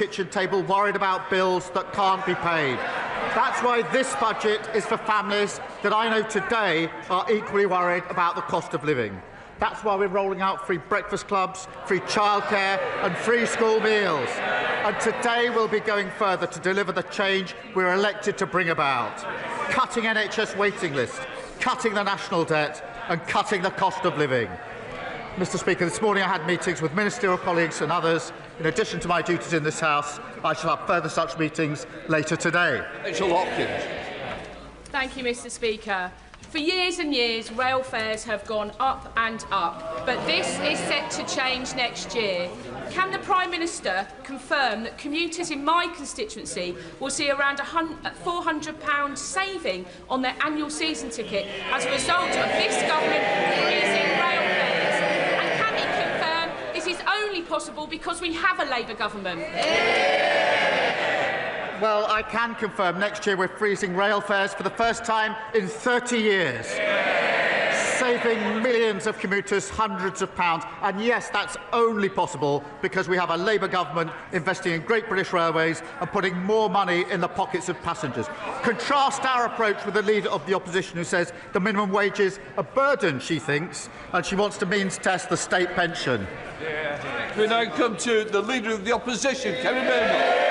kitchen table worried about bills that can't be paid. That's why this budget is for families that I know today are equally worried about the cost of living. That's why we're rolling out free breakfast clubs, free childcare and free school meals. And today we'll be going further to deliver the change we're elected to bring about. Cutting NHS waiting lists, cutting the national debt and cutting the cost of living. Mr. Speaker, this morning I had meetings with ministerial colleagues and others. In addition to my duties in this House, I shall have further such meetings later today. Rachel Hopkins. Thank you, Mr. Speaker. For years and years, rail fares have gone up and up, but this is set to change next year. Can the Prime Minister confirm that commuters in my constituency will see around £400 saving on their annual season ticket as a result of this government raising rail fares? And can he confirm this is only possible because we have a Labour government? Well, I can confirm next year we're freezing rail fares for the first time in 30 years, saving millions of commuters hundreds of pounds. And yes, that's only possible because we have a Labour government investing in Great British Railways and putting more money in the pockets of passengers. Contrast our approach with the Leader of the Opposition, who says the minimum wage is a burden, she thinks, and she wants to means test the state pension. We now come to the Leader of the Opposition, Kevin Burnell.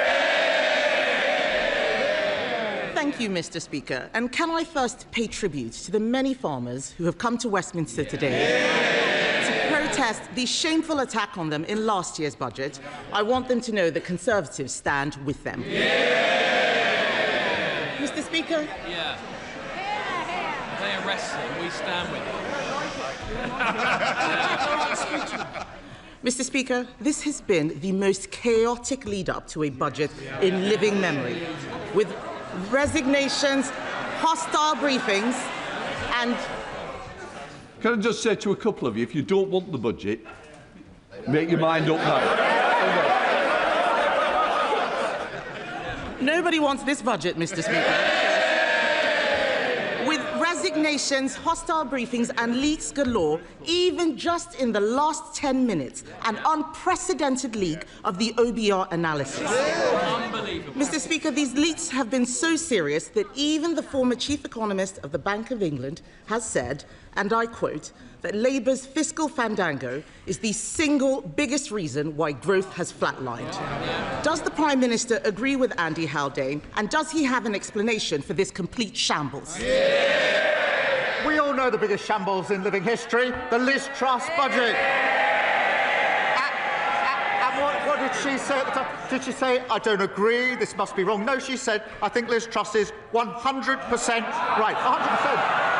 Thank you, Mr. Speaker. And can I first pay tribute to the many farmers who have come to Westminster today to protest the shameful attack on them in last year's budget. I want them to know that Conservatives stand with them. Mr. Speaker? Yeah. They arrest them, we stand with them. Mr. Speaker, this has been the most chaotic lead-up to a budget in living memory, with resignations, hostile briefings, and... Can I just say to a couple of you, if you don't want the budget, make your mind up now. Nobody wants this budget, Mr. Speaker. With resignations, hostile briefings and leaks galore, even just in the last 10 minutes, an unprecedented leak of the OBR analysis. Unbelievable. Mr. Speaker, these leaks have been so serious that even the former chief economist of the Bank of England has said, and I quote, that Labour's fiscal fandango is the single biggest reason why growth has flatlined. Does the Prime Minister agree with Andy Haldane, and does he have an explanation for this complete shambles? We all know the biggest shambles in living history, the Liz Truss budget. And what did she say at the time? Did she say, I don't agree, this must be wrong? No, she said, I think Liz Truss is 100% right. 100%.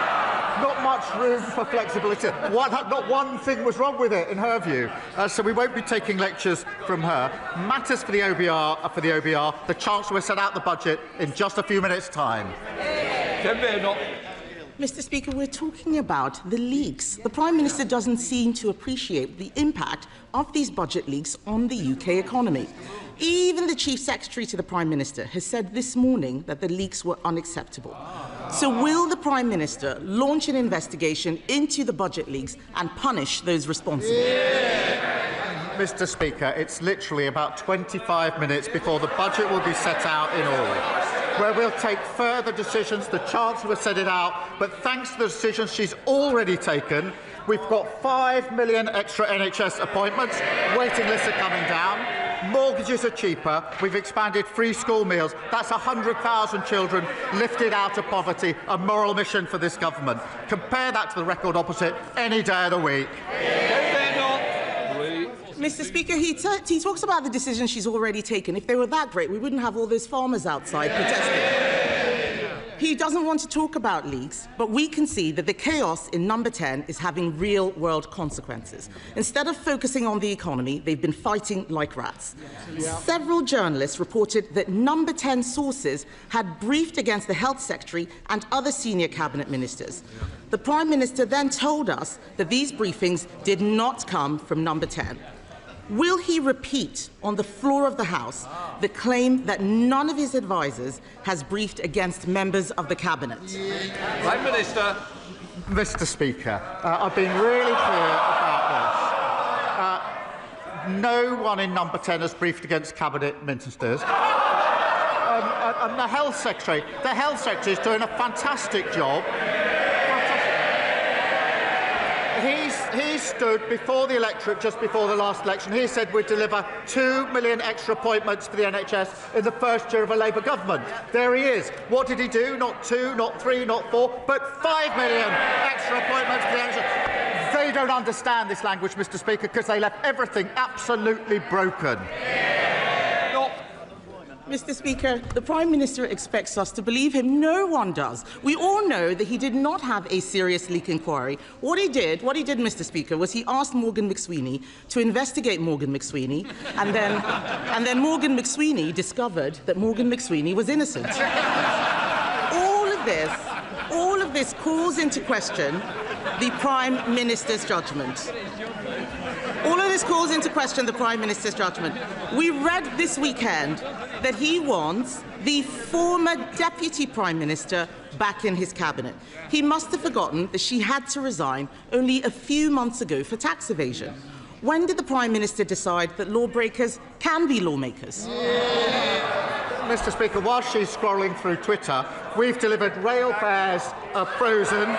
Not much room for flexibility. Not one thing was wrong with it, in her view. So we won't be taking lectures from her. Matters for the OBR. The Chancellor will set out the budget in just a few minutes' time. Mr. Speaker, we're talking about the leaks. The Prime Minister doesn't seem to appreciate the impact of these budget leaks on the UK economy. Even the Chief Secretary to the Prime Minister has said this morning that the leaks were unacceptable. So will the Prime Minister launch an investigation into the budget leaks and punish those responsible? Mr. Speaker, it's literally about 25 minutes before the budget will be set out in all, where we'll take further decisions. The Chancellor will set it out, but thanks to the decisions she's already taken, we've got 5 million extra NHS appointments, waiting lists are coming down, mortgages are cheaper, we've expanded free school meals. That's 100,000 children lifted out of poverty, a moral mission for this government. Compare that to the record opposite any day of the week. Mr. Speaker, he talks about the decisions she's already taken. If they were that great, we wouldn't have all those farmers outside protesting. He doesn't want to talk about leaks, but we can see that the chaos in Number 10 is having real-world consequences. Instead of focusing on the economy, they've been fighting like rats. Several journalists reported that Number 10 sources had briefed against the Health Secretary and other senior cabinet ministers. The Prime Minister then told us that these briefings did not come from Number 10. Will he repeat on the floor of the House the claim that none of his advisers has briefed against members of the Cabinet? Prime Minister. Mr. Speaker, I've been really clear about this. no one in number 10 has briefed against cabinet ministers. And the Health Secretary is doing a fantastic job. He stood before the electorate just before the last election. He said we'd deliver 2 million extra appointments for the NHS in the first year of a Labour government. There he is. What did he do? Not 2, not 3, not 4, but 5 million extra appointments for the NHS. They don't understand this language, Mr. Speaker, because they left everything absolutely broken. Mr. Speaker, the Prime Minister expects us to believe him. No one does. We all know that he did not have a serious leak inquiry. What he did, Mr. Speaker, was he asked Morgan McSweeney to investigate Morgan McSweeney, and then Morgan McSweeney discovered that Morgan McSweeney was innocent. All of this calls into question the Prime Minister's judgment. All of this calls into question the Prime Minister's judgment. We read this weekend that he wants the former Deputy Prime Minister back in his cabinet. He must have forgotten that she had to resign only a few months ago for tax evasion. When did the Prime Minister decide that lawbreakers can be lawmakers? Mr. Speaker, while she's scrolling through Twitter, we've delivered rail fares frozen,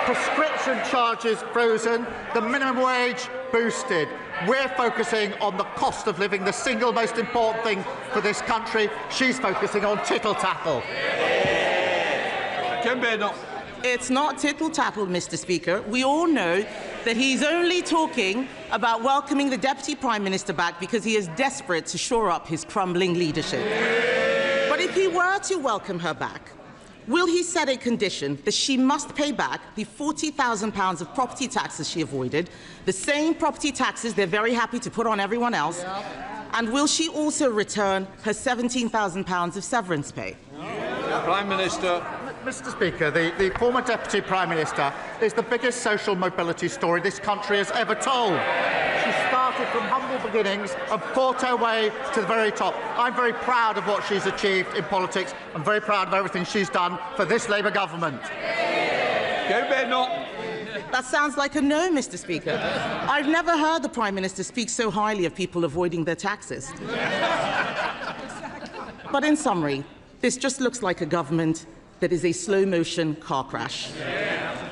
prescription charges frozen, the minimum wage boosted. We're focusing on the cost of living, the single most important thing for this country. She's focusing on tittle-tattle. It's not tittle-tattle, Mr. Speaker. We all know that he's only talking about welcoming the Deputy Prime Minister back because he is desperate to shore up his crumbling leadership. But if he were to welcome her back, will he set a condition that she must pay back the £40,000 of property taxes she avoided, the same property taxes they're very happy to put on everyone else, and will she also return her £17,000 of severance pay? Prime Minister. Mr. Speaker, the former Deputy Prime Minister is the biggest social mobility story this country has ever told. She started from humble beginnings and fought her way to the very top. I'm very proud of what she's achieved in politics. I'm very proud of everything she's done for this Labour government. That sounds like a no, Mr. Speaker. I've never heard the Prime Minister speak so highly of people avoiding their taxes. But in summary, this just looks like a government that is a slow-motion car crash.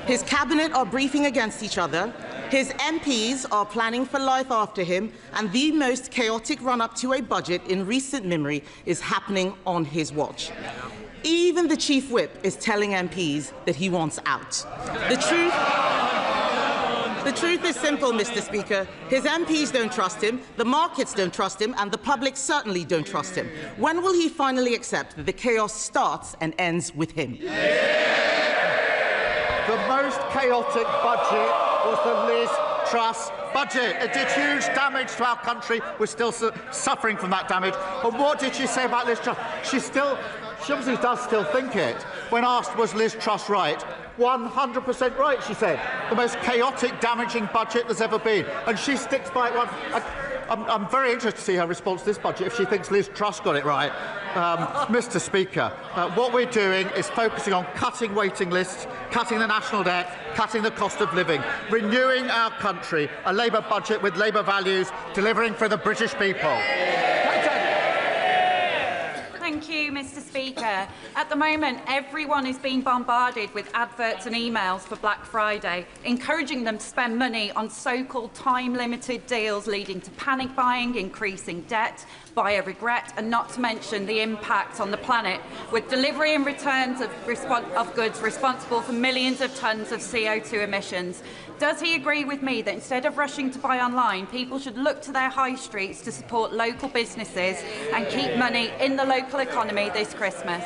His cabinet are briefing against each other, his MPs are planning for life after him, and the most chaotic run-up to a budget in recent memory is happening on his watch. Even the Chief Whip is telling MPs that he wants out. The truth is simple, Mr. Speaker. His MPs don't trust him, the markets don't trust him, and the public certainly don't trust him. When will he finally accept that the chaos starts and ends with him? The most chaotic budget was the Liz Truss budget. It did huge damage to our country. We're still suffering from that damage. And what did she say about Liz Truss? She obviously does still think it. When asked, was Liz Truss right? 100% right, she said. The most chaotic, damaging budget there's ever been. And she sticks by it. I'm very interested to see her response to this budget if she thinks Liz Truss got it right. Mr. Speaker, what we're doing is focusing on cutting waiting lists, cutting the national debt, cutting the cost of living, renewing our country, a Labour budget with Labour values, delivering for the British people. Thank you, Mr. Speaker. At the moment, everyone is being bombarded with adverts and emails for Black Friday, encouraging them to spend money on so-called time-limited deals, leading to panic buying, increasing debt, buyer regret, and not to mention the impact on the planet, with delivery and returns of goods responsible for millions of tonnes of CO2 emissions. Does he agree with me that instead of rushing to buy online, people should look to their high streets to support local businesses and keep money in the local economy this Christmas?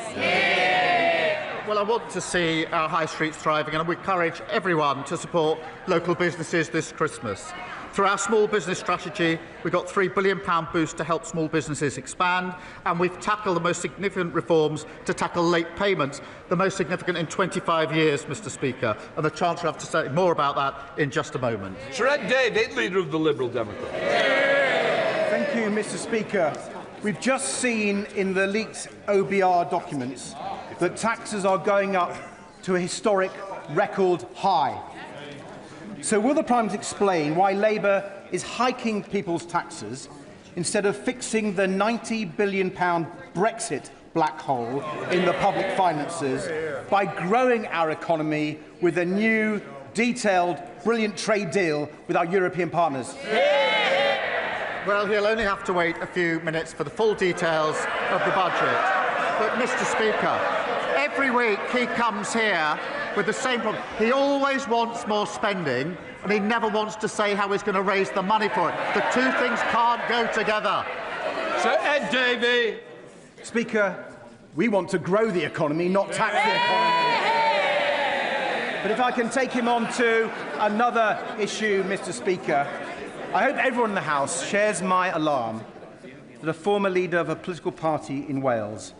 Well, I want to see our high streets thriving, and we encourage everyone to support local businesses this Christmas. Through our small business strategy, we've got £3 billion boost to help small businesses expand, and we've tackled the most significant reforms to tackle late payments, the most significant in 25 years, Mr. Speaker. And the Chancellor will have to say more about that in just a moment. Shrek David, Leader of the Liberal Democrats. Thank you, Mr. Speaker. We've just seen in the leaked OBR documents that taxes are going up to a historic record high. So will the Prime Minister explain why Labour is hiking people's taxes instead of fixing the £90 billion Brexit black hole in the public finances by growing our economy with a new, detailed, brilliant trade deal with our European partners. Well, he'll only have to wait a few minutes for the full details of the budget. But, Mr. Speaker, every week he comes here with the same problem. He always wants more spending, and he never wants to say how he's going to raise the money for it. The two things can't go together. Sir Ed Davey. Speaker, we want to grow the economy, not tax the economy. But if I can take him on to another issue, Mr. Speaker, I hope everyone in the House shares my alarm that a former leader of a political party in Wales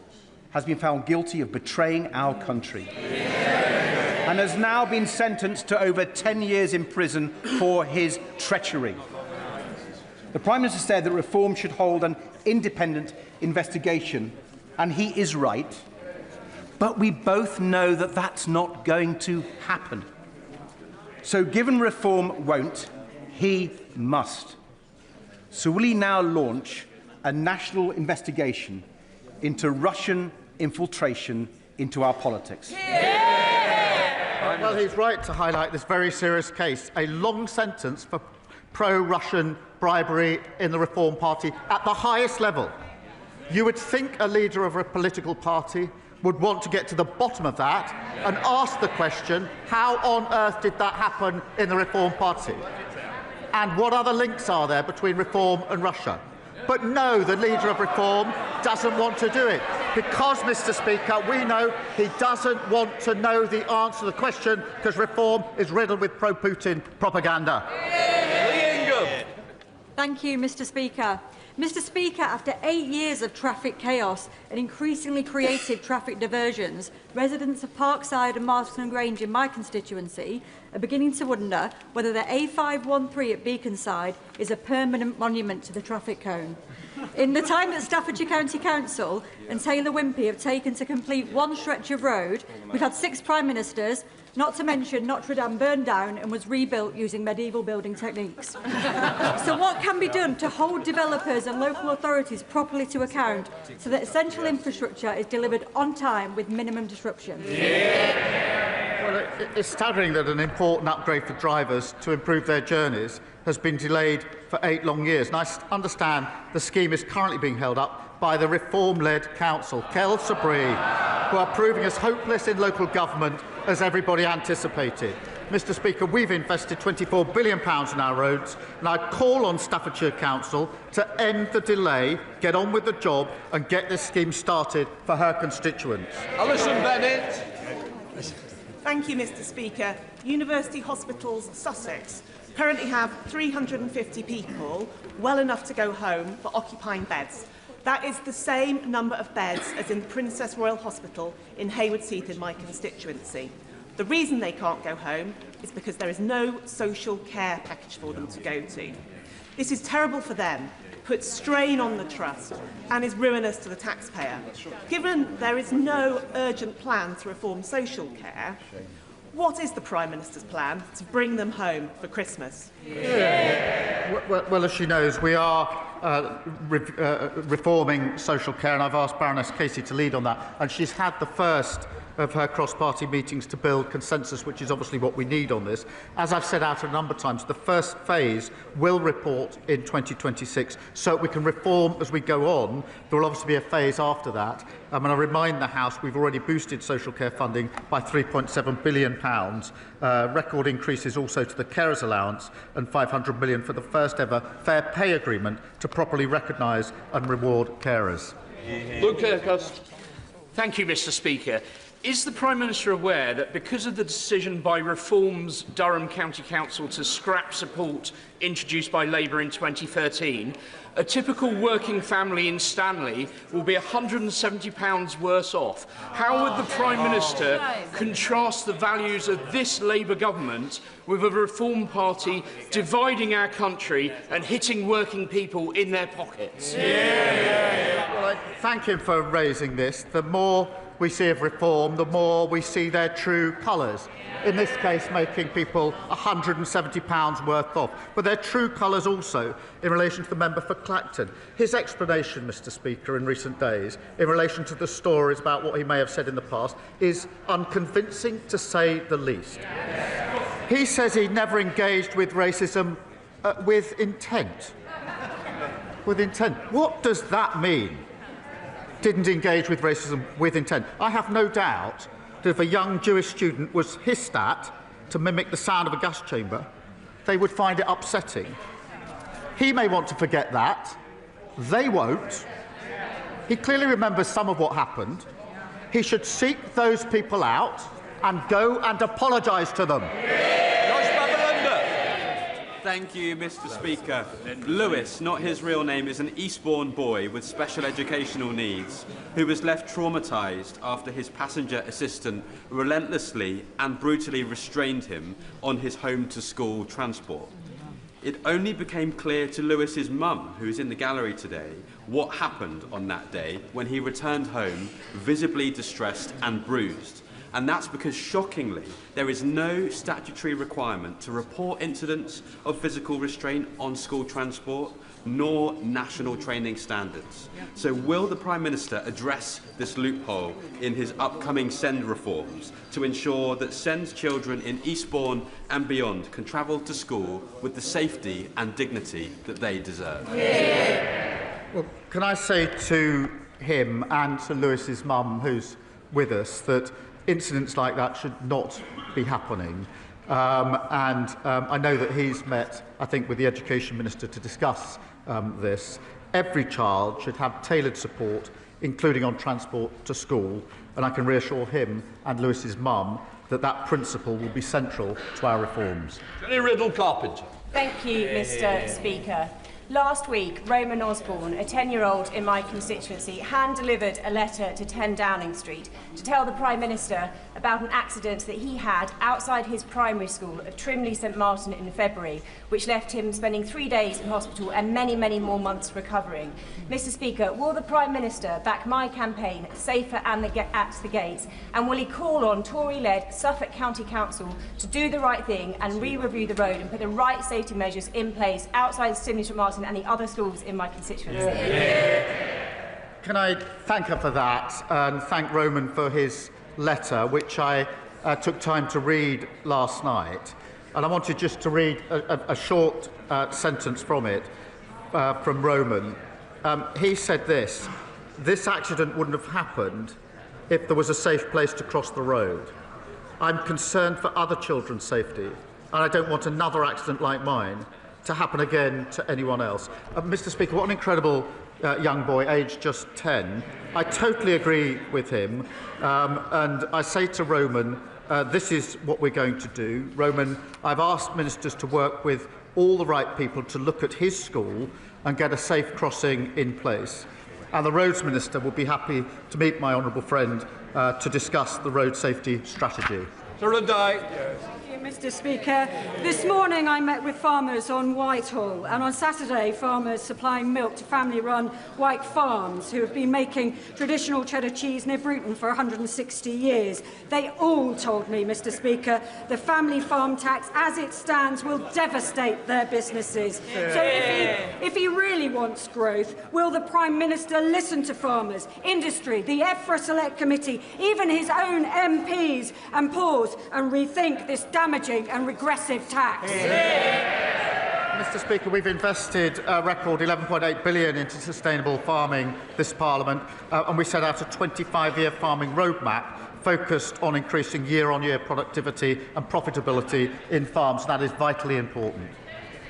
has been found guilty of betraying our country and has now been sentenced to over 10 years in prison for his treachery. The Prime Minister said that Reform should hold an independent investigation, and he is right, but we both know that that's not going to happen. So given Reform won't, he must. So will he now launch a national investigation into Russian infiltration into our politics? Well, he's right to highlight this very serious case, a long sentence for pro-Russian bribery in the Reform Party at the highest level. You would think a leader of a political party would want to get to the bottom of that and ask the question, how on earth did that happen in the Reform Party? And what other links are there between Reform and Russia? But no, the leader of Reform doesn't want to do it because, Mr. Speaker, we know he doesn't want to know the answer to the question because Reform is riddled with pro-Putin propaganda. Thank you, Mr. Speaker. Mr. Speaker, after 8 years of traffic chaos and increasingly creative traffic diversions, residents of Parkside and Marston Grange in my constituency are beginning to wonder whether the A513 at Beaconside is a permanent monument to the traffic cone. In the time that Staffordshire County Council and Taylor Wimpey have taken to complete one stretch of road, we've had 6 Prime Ministers, not to mention Notre Dame burned down and was rebuilt using medieval building techniques. So what can be done to hold developers and local authorities properly to account so that essential infrastructure is delivered on time with minimum disruption? Well, it's staggering that an important upgrade for drivers to improve their journeys has been delayed for 8 long years. And I understand the scheme is currently being held up by the Reform-led council, Kel Sabri, who are proving as hopeless in local government as everybody anticipated. Mr. Speaker, we've invested £24 billion in our roads, and I call on Staffordshire Council to end the delay, get on with the job, and get this scheme started for her constituents. Alison Bennett. Thank you, Mr. Speaker. University Hospitals Sussex currently have 350 people, well enough to go home, for occupying beds. That is the same number of beds as in the Princess Royal Hospital in Haywards Heath in my constituency. The reason they can't go home is because there is no social care package for them to go to. This is terrible for them, puts strain on the trust and is ruinous to the taxpayer. Given there is no urgent plan to reform social care, what is the Prime Minister's plan to bring them home for Christmas? Well, as she knows, we are reforming social care, and I've asked Baroness Casey to lead on that. And she's had the first of her cross-party meetings to build consensus, which is obviously what we need on this. As I've set out a number of times, the first phase will report in 2026, so we can reform as we go on. There will obviously be a phase after that. And I remind the House we've already boosted social care funding by £3.7 billion. Record increases also to the carers allowance and £500 million for the first ever fair pay agreement to properly recognise and reward carers. Luke Kirkos. Thank you, Mr. Speaker. Is the Prime Minister aware that because of the decision by Reform's Durham County Council to scrap support introduced by Labour in 2013, a typical working family in Stanley will be £170 worse off? How would the Prime Minister contrast the values of this Labour government with a Reform Party dividing our country and hitting working people in their pockets? Well, I thank him for raising this. The more we see of reform, the more we see their true colours. In this case, making people £170 worth off. But their true colours also in relation to the member for Clacton. His explanation, Mr Speaker, in recent days, in relation to the stories about what he may have said in the past, is unconvincing, to say the least. He says he never engaged with racism with intent. With intent. What does that mean? Didn't engage with racism with intent. I have no doubt that if a young Jewish student was hissed at to mimic the sound of a gas chamber, they would find it upsetting. He may want to forget that. They won't. He clearly remembers some of what happened. He should seek those people out and go and apologise to them. Thank you, Mr Speaker. Lewis, not his real name, is an Eastbourne boy with special educational needs who was left traumatised after his passenger assistant relentlessly and brutally restrained him on his home-to-school transport. It only became clear to Lewis's mum, who is in the gallery today, what happened on that day when he returned home visibly distressed and bruised. And that's because, shockingly, there is no statutory requirement to report incidents of physical restraint on school transport, nor national training standards. So will the Prime Minister address this loophole in his upcoming SEND reforms to ensure that SEND children in Eastbourne and beyond can travel to school with the safety and dignity that they deserve? Well, can I say to him and to Lewis's mum, who's with us, that incidents like that should not be happening. I know that he's met, I think, with the Education Minister to discuss this. Every child should have tailored support, including on transport to school, and I can reassure him and Lewis's mum that that principle will be central to our reforms. Jenny Riddle-Carpenter. Thank you, Mr Speaker. Last week, Roman Osborne, a 10-year-old in my constituency, hand-delivered a letter to 10 Downing Street to tell the Prime Minister about an accident that he had outside his primary school at Trimley St Martin in February, which left him spending 3 days in hospital and many, many more months recovering. Mr Speaker, will the Prime Minister back my campaign, Safer at the Gates, and will he call on Tory-led Suffolk County Council to do the right thing and re-review the road and put the right safety measures in place outside Trimley St Martin and the other schools in my constituency? Can I thank her for that and thank Roman for his letter, which I took time to read last night. And I wanted just to read a short sentence from it, from Roman. He said this: "This accident wouldn't have happened if there was a safe place to cross the road. I'm concerned for other children's safety, and I don't want another accident like mine to happen again to anyone else." Mr Speaker, what an incredible young boy, aged just 10. I totally agree with him, and I say to Roman, this is what we're going to do. Roman, I've asked ministers to work with all the right people to look at his school and get a safe crossing in place. And the Roads Minister will be happy to meet my honourable friend to discuss the road safety strategy. Mr Speaker, this morning I met with farmers on Whitehall, and on Saturday farmers supplying milk to family-run White Farms who have been making traditional cheddar cheese near Bruton for 160 years. They all told me, Mr Speaker, the family farm tax as it stands will devastate their businesses. So if he really wants growth, will the Prime Minister listen to farmers, industry, the EFRA Select Committee, even his own MPs, and pause and rethink this damaging and regressive tax? Mr Speaker, we've invested a record £11.8 billion into sustainable farming this Parliament, and we set out a 25-year farming roadmap focused on increasing year-on-year productivity and profitability in farms. That is vitally important.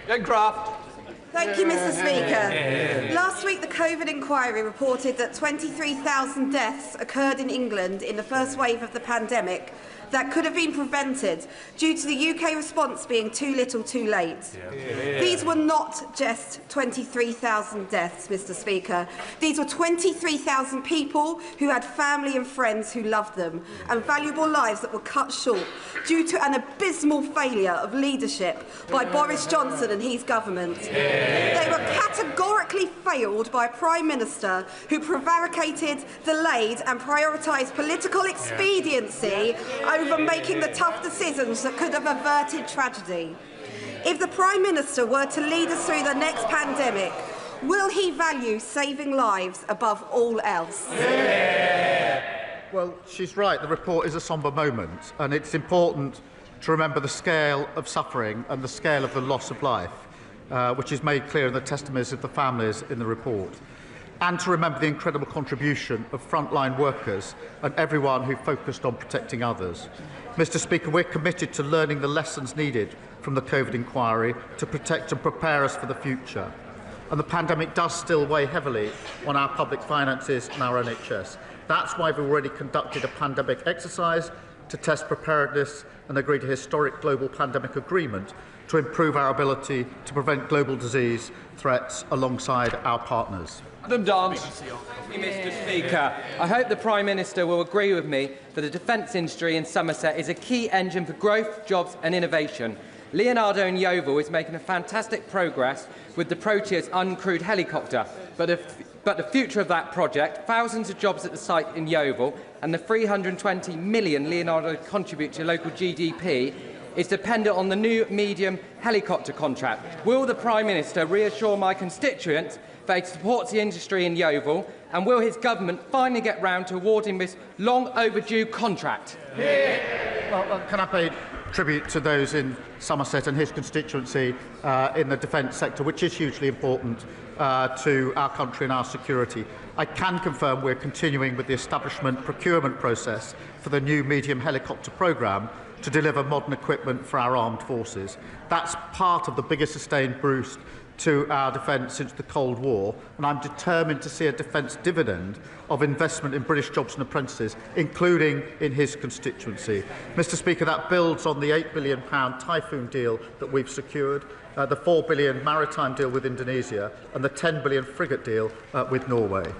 Thank you, Mr Speaker. Last week, the COVID inquiry reported that 23,000 deaths occurred in England in the first wave of the pandemic that could have been prevented due to the UK response being too little too late. These were not just 23,000 deaths, Mr Speaker. These were 23,000 people who had family and friends who loved them, and valuable lives that were cut short due to an abysmal failure of leadership by Boris Johnson and his government. They were categorically failed by a Prime Minister who prevaricated, delayed and prioritised political expediency over making the tough decisions that could have averted tragedy. If the Prime Minister were to lead us through the next pandemic, will he value saving lives above all else? Well, she's right. The report is a sombre moment, and it's important to remember the scale of suffering and the scale of the loss of life, which is made clear in the testimonies of the families in the report, and to remember the incredible contribution of frontline workers and everyone who focused on protecting others. Mr. Speaker, we're committed to learning the lessons needed from the COVID inquiry to protect and prepare us for the future. And the pandemic does still weigh heavily on our public finances and our NHS. That's why we've already conducted a pandemic exercise to test preparedness and agreed a historic global pandemic agreement to improve our ability to prevent global disease threats alongside our partners. Madam Dance. Mr. Speaker, I hope the Prime Minister will agree with me that the defence industry in Somerset is a key engine for growth, jobs and innovation. Leonardo in Yeovil is making a fantastic progress with the Proteus uncrewed helicopter, but the future of that project, thousands of jobs at the site in Yeovil and the 320 million Leonardo contribute to local GDP is dependent on the new medium helicopter contract. Will the Prime Minister reassure my constituents that he supports the industry in Yeovil, and will his government finally get round to awarding this long overdue contract? Well, can I pay tribute to those in Somerset and his constituency in the defence sector, which is hugely important to our country and our security. I can confirm we're continuing with the establishment procurement process for the new medium helicopter programme to deliver modern equipment for our armed forces. That's part of the biggest sustained boost to our defence since the Cold War, and I'm determined to see a defence dividend of investment in British jobs and apprentices, including in his constituency. Mr. Speaker, that builds on the £8 billion Typhoon deal that we've secured, the £4 billion maritime deal with Indonesia, and the £10 billion frigate deal with Norway.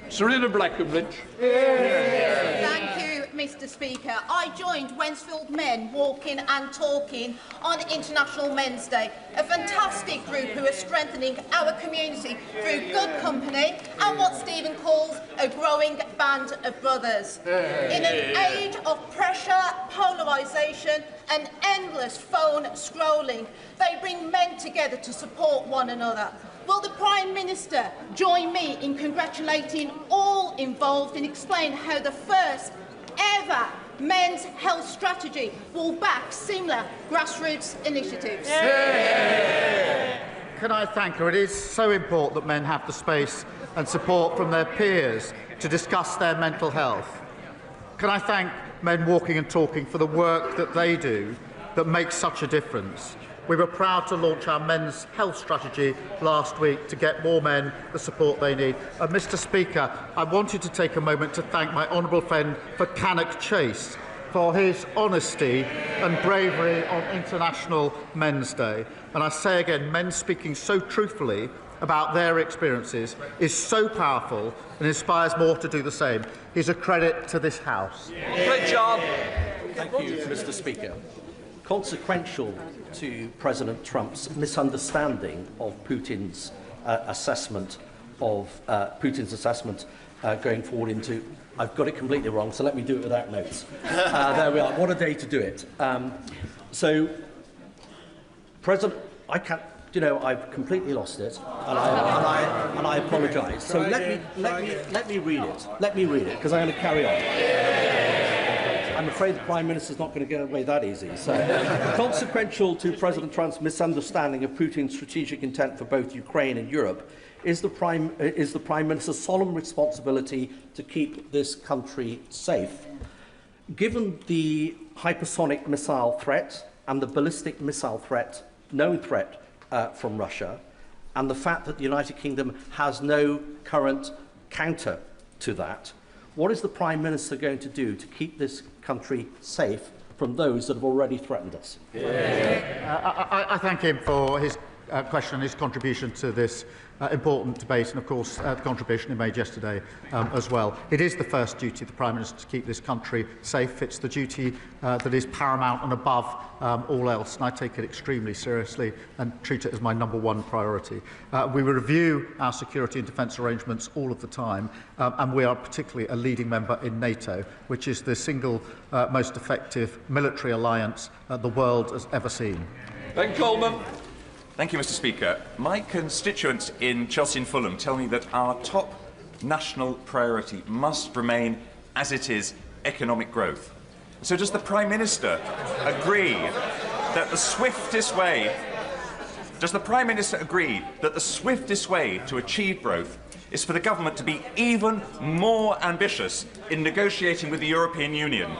Serena Blackenbridge. Thank you, Mr. Speaker. I joined Wensfield Men walking and talking on International Men's Day, a fantastic group who are strengthening our community through good company and what Stephen calls a growing band of brothers. In an age of pressure, polarisation and endless phone scrolling, they bring men together to support one another. Will the Prime Minister join me in congratulating all involved and explain how the first ever men's health strategy will back similar grassroots initiatives? Can I thank her? It is so important that men have the space and support from their peers to discuss their mental health. Can I thank Men Walking and Talking for the work that they do that makes such a difference? We were proud to launch our men's health strategy last week to get more men the support they need. And Mr. Speaker, I wanted to take a moment to thank my honourable friend for Cannock Chase for his honesty and bravery on International Men's Day. And I say again, men speaking so truthfully about their experiences is so powerful and inspires more to do the same. He's a credit to this House. Great job. Thank you, Mr. Speaker. Consequential to President Trump's misunderstanding of Putin's assessment going forward into, I've got it completely wrong, so let me do it without notes. There we are. What a day to do it. President, I can't. You know, I've completely lost it, and I apologise. So let me read it. Let me read it because I'm going to carry on. I'm afraid the Prime Minister's not going to get away that easy. So, consequential to President Trump's misunderstanding of Putin's strategic intent for both Ukraine and Europe is the Prime Minister's solemn responsibility to keep this country safe. Given the hypersonic missile threat and the ballistic missile threat, known threat from Russia, and the fact that the United Kingdom has no current counter to that, what is the Prime Minister going to do to keep this country safe from those that have already threatened us? I thank him for his question and his contribution to this important debate, and of course the contribution he made yesterday as well. It is the first duty of the Prime Minister to keep this country safe. It's the duty that is paramount and above all else, and I take it extremely seriously and treat it as my #1 priority. We review our security and defence arrangements all of the time, and we are particularly a leading member in NATO, which is the single most effective military alliance the world has ever seen. Ben Coleman. Thank you, Mr. Speaker. My constituents in Chelsea and Fulham tell me that our top national priority must remain, as it is, economic growth. So does the Prime Minister agree that the swiftest way to achieve growth is for the government to be even more ambitious in negotiating with the European Union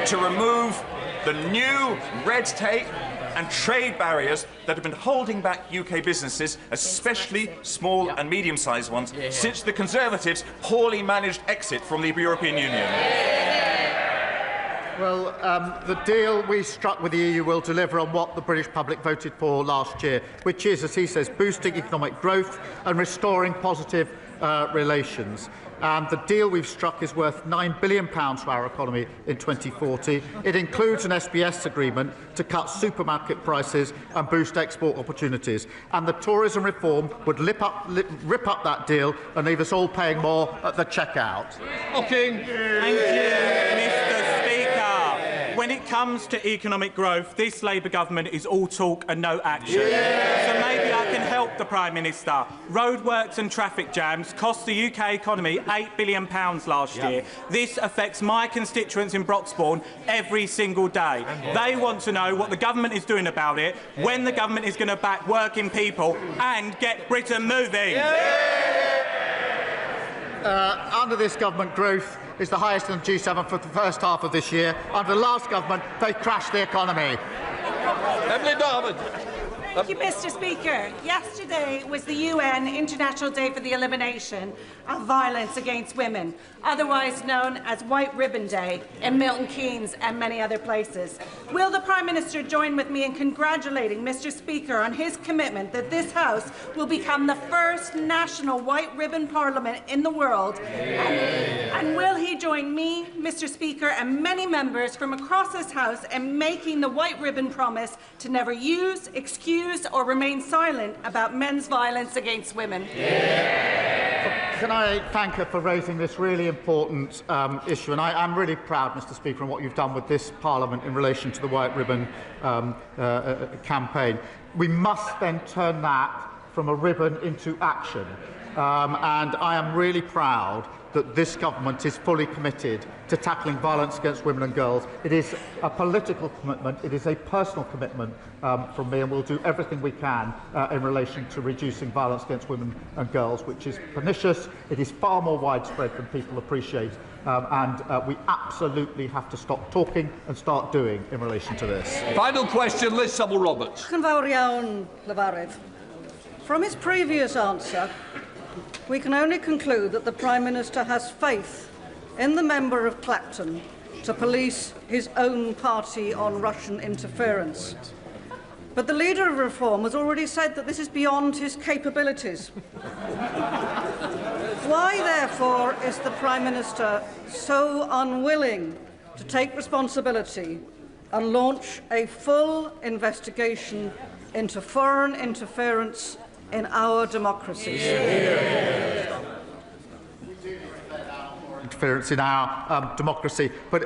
to remove the new red tape and trade barriers that have been holding back UK businesses, especially small and medium-sized ones, since the Conservatives' poorly managed exit from the European Union? Well, the deal we struck with the EU will deliver on what the British public voted for last year, which is, as he says, boosting economic growth and restoring positive relations. And the deal we've struck is worth £9 billion to our economy in 2040. It includes an SBS agreement to cut supermarket prices and boost export opportunities. And the tourism reform would rip up that deal and leave us all paying more at the checkout. Thank you, Mr. Speaker. When it comes to economic growth, this Labour government is all talk and no action. So maybe I can help the Prime Minister. Roadworks and traffic jams cost the UK economy £8 billion last year. This affects my constituents in Broxbourne every single day. They want to know what the government is doing about it, when the government is going to back working people and get Britain moving. Under this government, growth is the highest in the G7 for the first half of this year. Under the last government, they crashed the economy. Emily Darwin. Thank you, Mr. Speaker. Yesterday was the UN International Day for the Elimination of Violence Against Women, otherwise known as White Ribbon Day in Milton Keynes and many other places. Will the Prime Minister join with me in congratulating Mr. Speaker on his commitment that this House will become the first national white ribbon parliament in the world? And will he join me, Mr. Speaker, and many members from across this House in making the white ribbon promise to never use, excuse, or remain silent about men's violence against women? Can I thank her for raising this really important issue? And I'm really proud, Mr. Speaker, on what you've done with this Parliament in relation to the White Ribbon campaign. We must then turn that from a ribbon into action. And I am really proud that this government is fully committed to tackling violence against women and girls. It is a political commitment, it is a personal commitment from me, and we'll do everything we can in relation to reducing violence against women and girls, which is pernicious. It is far more widespread than people appreciate, and we absolutely have to stop talking and start doing in relation to this. Final question, Liz Saville-Roberts. From his previous answer, we can only conclude that the Prime Minister has faith in the member of Clapton to police his own party on Russian interference. But the leader of Reform has already said that this is beyond his capabilities. Why, therefore, is the Prime Minister so unwilling to take responsibility and launch a full investigation into foreign interference in our democracies? Interference in our democracy, but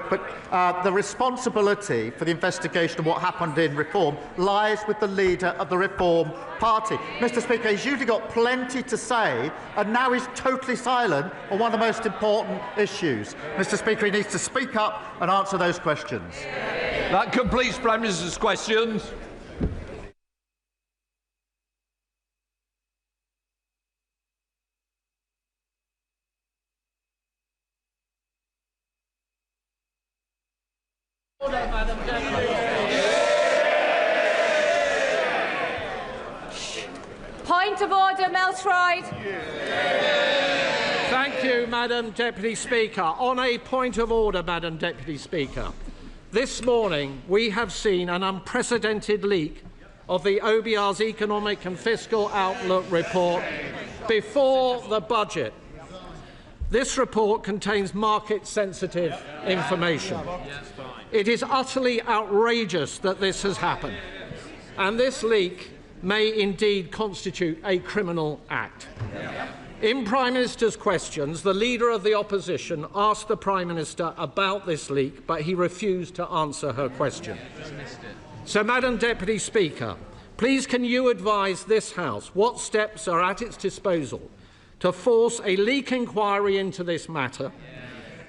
the responsibility for the investigation of what happened in Reform lies with the leader of the Reform Party. Mr. Speaker, he's usually got plenty to say, and now he's totally silent on one of the most important issues. Mr. Speaker, he needs to speak up and answer those questions. That completes Prime Minister's questions. Point of order, Melstride. Thank you, Madam Deputy Speaker. On a point of order, Madam Deputy Speaker, this morning we have seen an unprecedented leak of the OBR's Economic and Fiscal Outlook report before the budget. This report contains market-sensitive information. It is utterly outrageous that this has happened, and this leak may indeed constitute a criminal act. In Prime Minister's questions, the Leader of the Opposition asked the Prime Minister about this leak, but he refused to answer her question. So, Madam Deputy Speaker, please can you advise this House what steps are at its disposal to force a leak inquiry into this matter,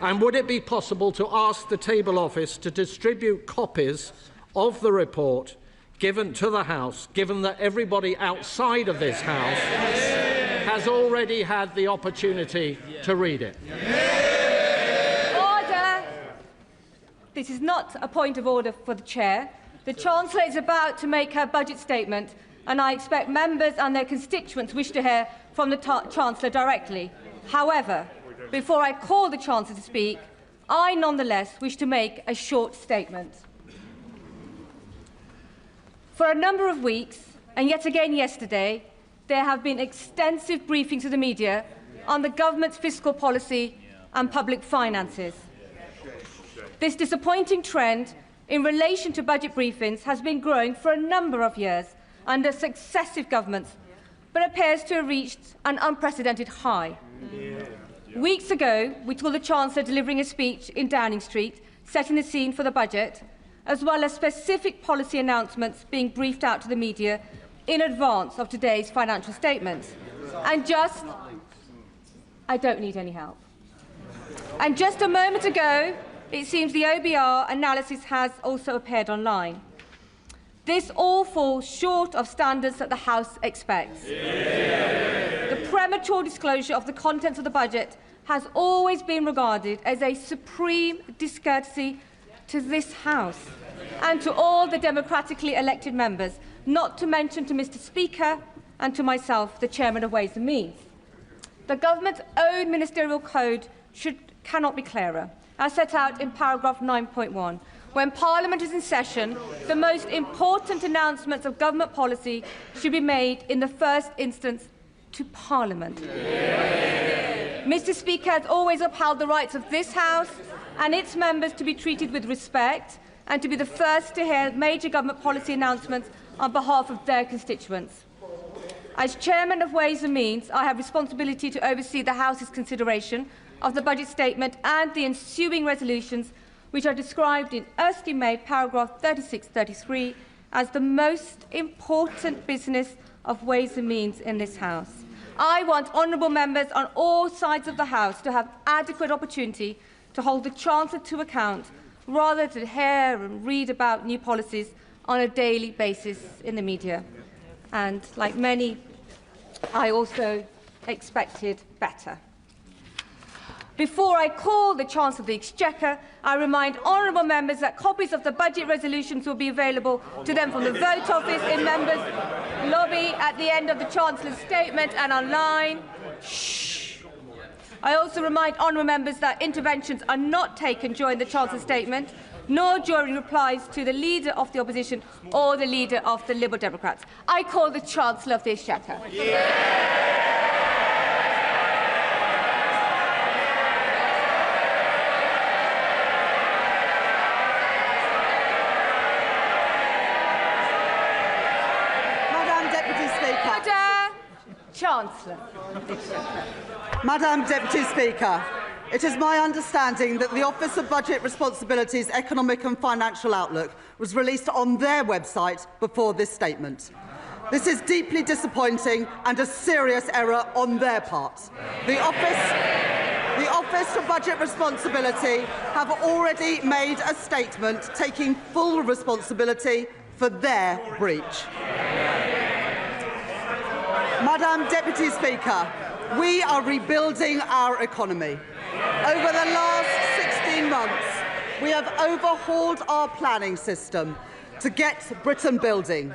and would it be possible to ask the Table Office to distribute copies of the report given to the House, given that everybody outside of this House has already had the opportunity to read it? Order! This is not a point of order for the Chair. The Chancellor is about to make her budget statement, and I expect members and their constituents wish to hear from the Chancellor directly. However, before I call the Chancellor to speak, I nonetheless wish to make a short statement. For a number of weeks, and yet again yesterday, there have been extensive briefings to the media on the government's fiscal policy and public finances. This disappointing trend in relation to budget briefings has been growing for a number of years under successive governments, but appears to have reached an unprecedented high. Weeks ago, we saw the Chancellor delivering a speech in Downing Street, setting the scene for the budget, as well as specific policy announcements being briefed out to the media in advance of today's financial statements. I don't need any help. And just a moment ago, it seems the OBR analysis has also appeared online. This all falls short of standards that the House expects. The premature disclosure of the contents of the budget has always been regarded as a supreme discourtesy to this House and to all the democratically elected members, not to mention to Mr. Speaker and to myself, the Chairman of Ways and Means. The government's own ministerial code cannot be clearer, as set out in paragraph 9.1. When Parliament is in session, the most important announcements of government policy should be made in the first instance to Parliament. Mr. Speaker has always upheld the rights of this House and its members to be treated with respect and to be the first to hear major government policy announcements on behalf of their constituents. As Chairman of Ways and Means, I have responsibility to oversee the House's consideration of the budget statement and the ensuing resolutions, which are described in erstly made paragraph 36-33 as the most important business of Ways and Means in this House. I want honourable members on all sides of the House to have adequate opportunity to hold the Chancellor to account, rather than hear and read about new policies on a daily basis in the media. And, like many, I also expected better. Before I call the Chancellor of the Exchequer, I remind honourable members that copies of the budget resolutions will be available to them from the Vote Office in members' lobby at the end of the Chancellor's statement and online. Shh. I also remind honourable members that interventions are not taken during the Chancellor's statement, nor during replies to the Leader of the Opposition or the Leader of the Liberal Democrats. I call the Chancellor of the Exchequer. Chancellor. Madam Deputy Speaker, it is my understanding that the Office of Budget Responsibility's Economic and Financial Outlook was released on their website before this statement. This is deeply disappointing and a serious error on their part. The Office for Budget Responsibility have already made a statement taking full responsibility for their breach. Madam Deputy Speaker, we are rebuilding our economy. Over the last 16 months, we have overhauled our planning system to get Britain building,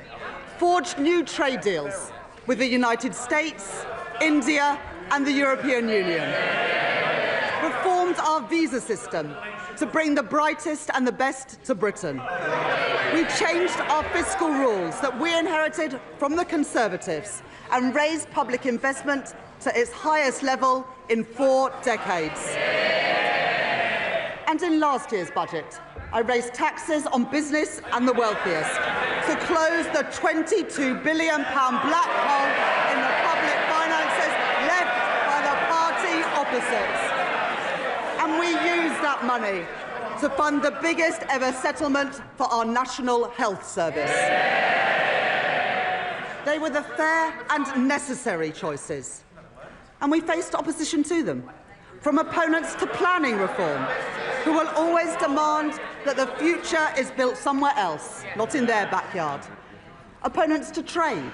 forged new trade deals with the United States, India and the European Union, reformed our visa system to bring the brightest and the best to Britain. We've changed our fiscal rules that we inherited from the Conservatives and raised public investment to its highest level in 4 decades. And in last year's budget, I raised taxes on business and the wealthiest to close the £22 billion black hole in the public finances left by the party opposites. And we used that money to fund the biggest ever settlement for our National Health Service. They were the fair and necessary choices, and we faced opposition to them, from opponents to planning reform, who will always demand that the future is built somewhere else, not in their backyard. Opponents to trade,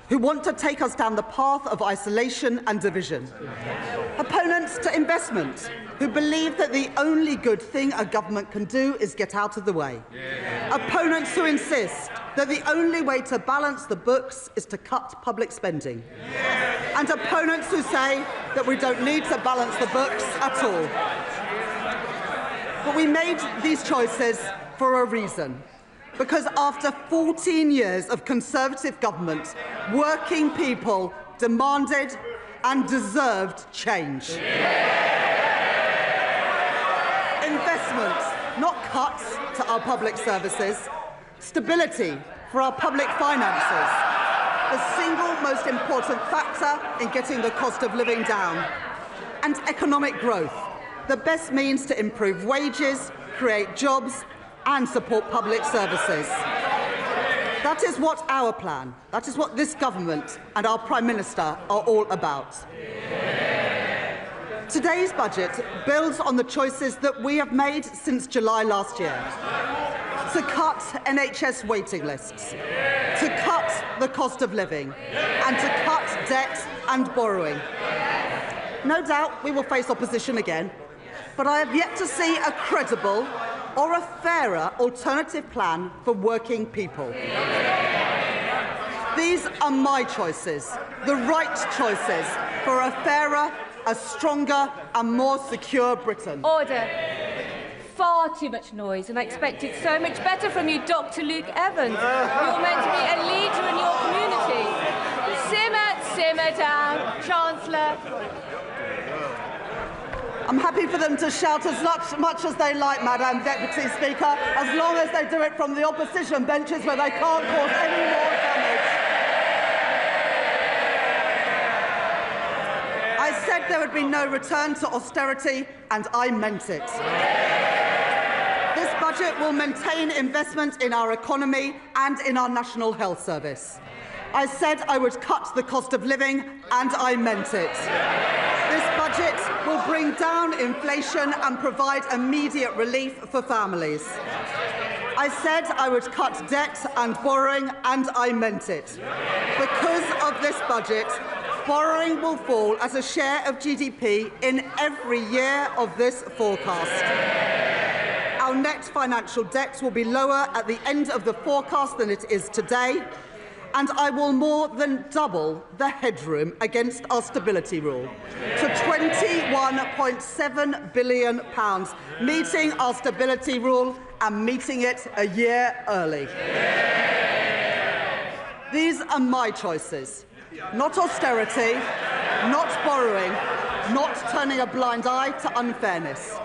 who want to take us down the path of isolation and division. Opponents to investment, who believe that the only good thing a government can do is get out of the way. Opponents who insist that the only way to balance the books is to cut public spending. And opponents who say that we don't need to balance the books at all. But we made these choices for a reason. Because after 14 years of Conservative government, working people demanded and deserved change. Investment, not cuts to our public services. Stability for our public finances, the single most important factor in getting the cost of living down. And economic growth, the best means to improve wages, create jobs and support public services. That is what our plan, that is what this government and our Prime Minister are all about. Today's budget builds on the choices that we have made since July last year. To cut NHS waiting lists, to cut the cost of living, and to cut debt and borrowing. No doubt we will face opposition again, but I have yet to see a credible or a fairer alternative plan for working people. These are my choices, the right choices for a fairer, a stronger and more secure Britain. Order. Far too much noise, and I expected so much better from you, Dr. Luke Evans. You're meant to be a leader in your community. Simmer down, Chancellor. I'm happy for them to shout as much as they like, Madam Deputy Speaker, as long as they do it from the opposition benches where they can't cause any more damage. I said there would be no return to austerity, and I meant it. This budget will maintain investment in our economy and in our National Health Service. I said I would cut the cost of living, and I meant it. This budget will bring down inflation and provide immediate relief for families. I said I would cut debt and borrowing, and I meant it. Because of this budget, borrowing will fall as a share of GDP in every year of this forecast. Our net financial debt will be lower at the end of the forecast than it is today, and I will more than double the headroom against our stability rule to £21.7 billion, meeting our stability rule and meeting it a year early. These are my choices, not austerity, not borrowing, not turning a blind eye to unfairness.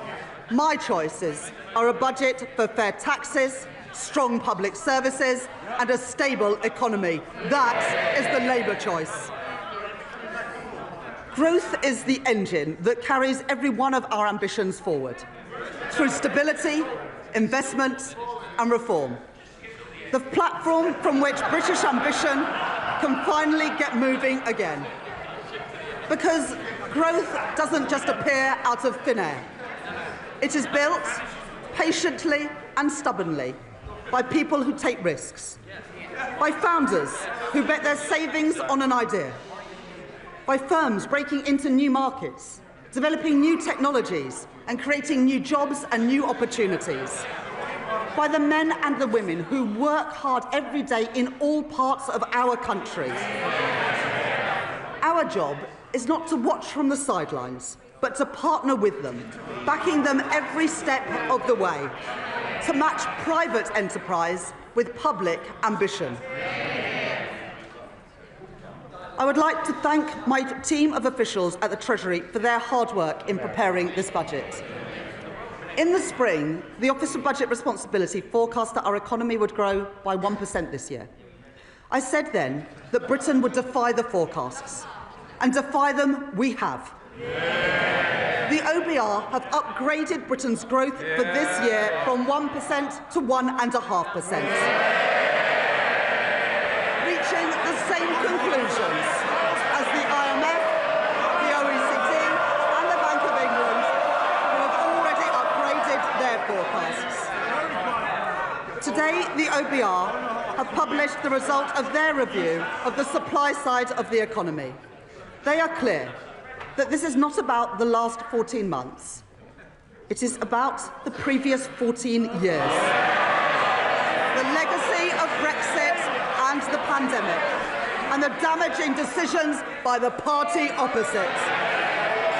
My choices are a budget for fair taxes, strong public services and a stable economy. That is the Labour choice. Growth is the engine that carries every one of our ambitions forward, through stability, investment and reform. The platform from which British ambition can finally get moving again. Because growth doesn't just appear out of thin air. It is built patiently and stubbornly by people who take risks, by founders who bet their savings on an idea, by firms breaking into new markets, developing new technologies and creating new jobs and new opportunities, by the men and the women who work hard every day in all parts of our country. Our job is not to watch from the sidelines but to partner with them, backing them every step of the way, to match private enterprise with public ambition. I would like to thank my team of officials at the Treasury for their hard work in preparing this budget. In the spring, the Office of Budget Responsibility forecast that our economy would grow by 1% this year. I said then that Britain would defy the forecasts, and defy them we have. The OBR have upgraded Britain's growth for this year from 1% to 1.5%, reaching the same conclusions as the IMF, the OECD and the Bank of England, who have already upgraded their forecasts. Today, the OBR have published the result of their review of the supply side of the economy. They are clear that this is not about the last 14 months. It is about the previous 14 years. The legacy of Brexit and the pandemic, and the damaging decisions by the party opposite.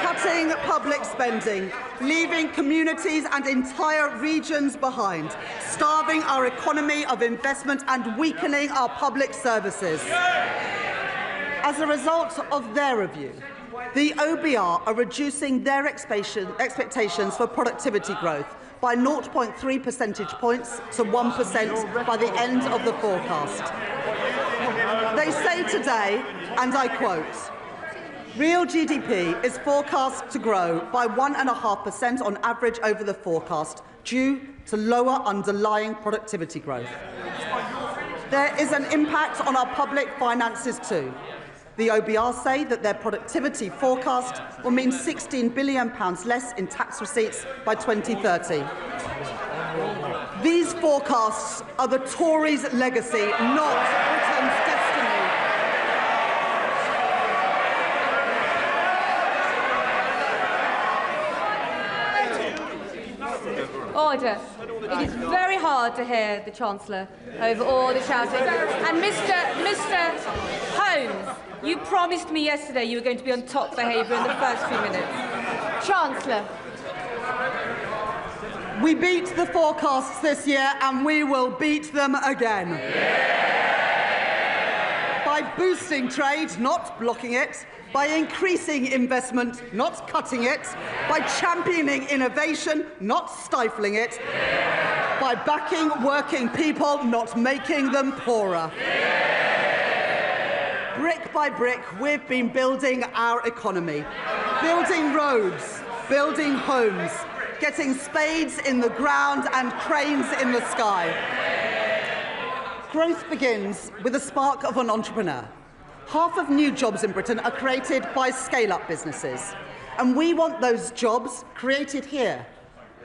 Cutting public spending, leaving communities and entire regions behind, starving our economy of investment and weakening our public services. As a result of their review, the OBR are reducing their expectations for productivity growth by 0.3 percentage points to 1% by the end of the forecast. They say today, and I quote, "Real GDP is forecast to grow by 1.5% on average over the forecast due to lower underlying productivity growth. There is an impact on our public finances too. The OBR say that their productivity forecast will mean £16 billion less in tax receipts by 2030. These forecasts are the Tories' legacy, not Britain's destiny. Order. It is very hard to hear the Chancellor over all the shouting. And Mr. Holmes, you promised me yesterday you were going to be on top behaviour in the first few minutes. Chancellor. We beat the forecasts this year and we will beat them again. By boosting trade, not blocking it, by increasing investment, not cutting it, by championing innovation, not stifling it, by backing working people, not making them poorer. Brick by brick, we've been building our economy, building roads, building homes, getting spades in the ground and cranes in the sky. Growth begins with the spark of an entrepreneur. Half of new jobs in Britain are created by scale-up businesses, and we want those jobs created here,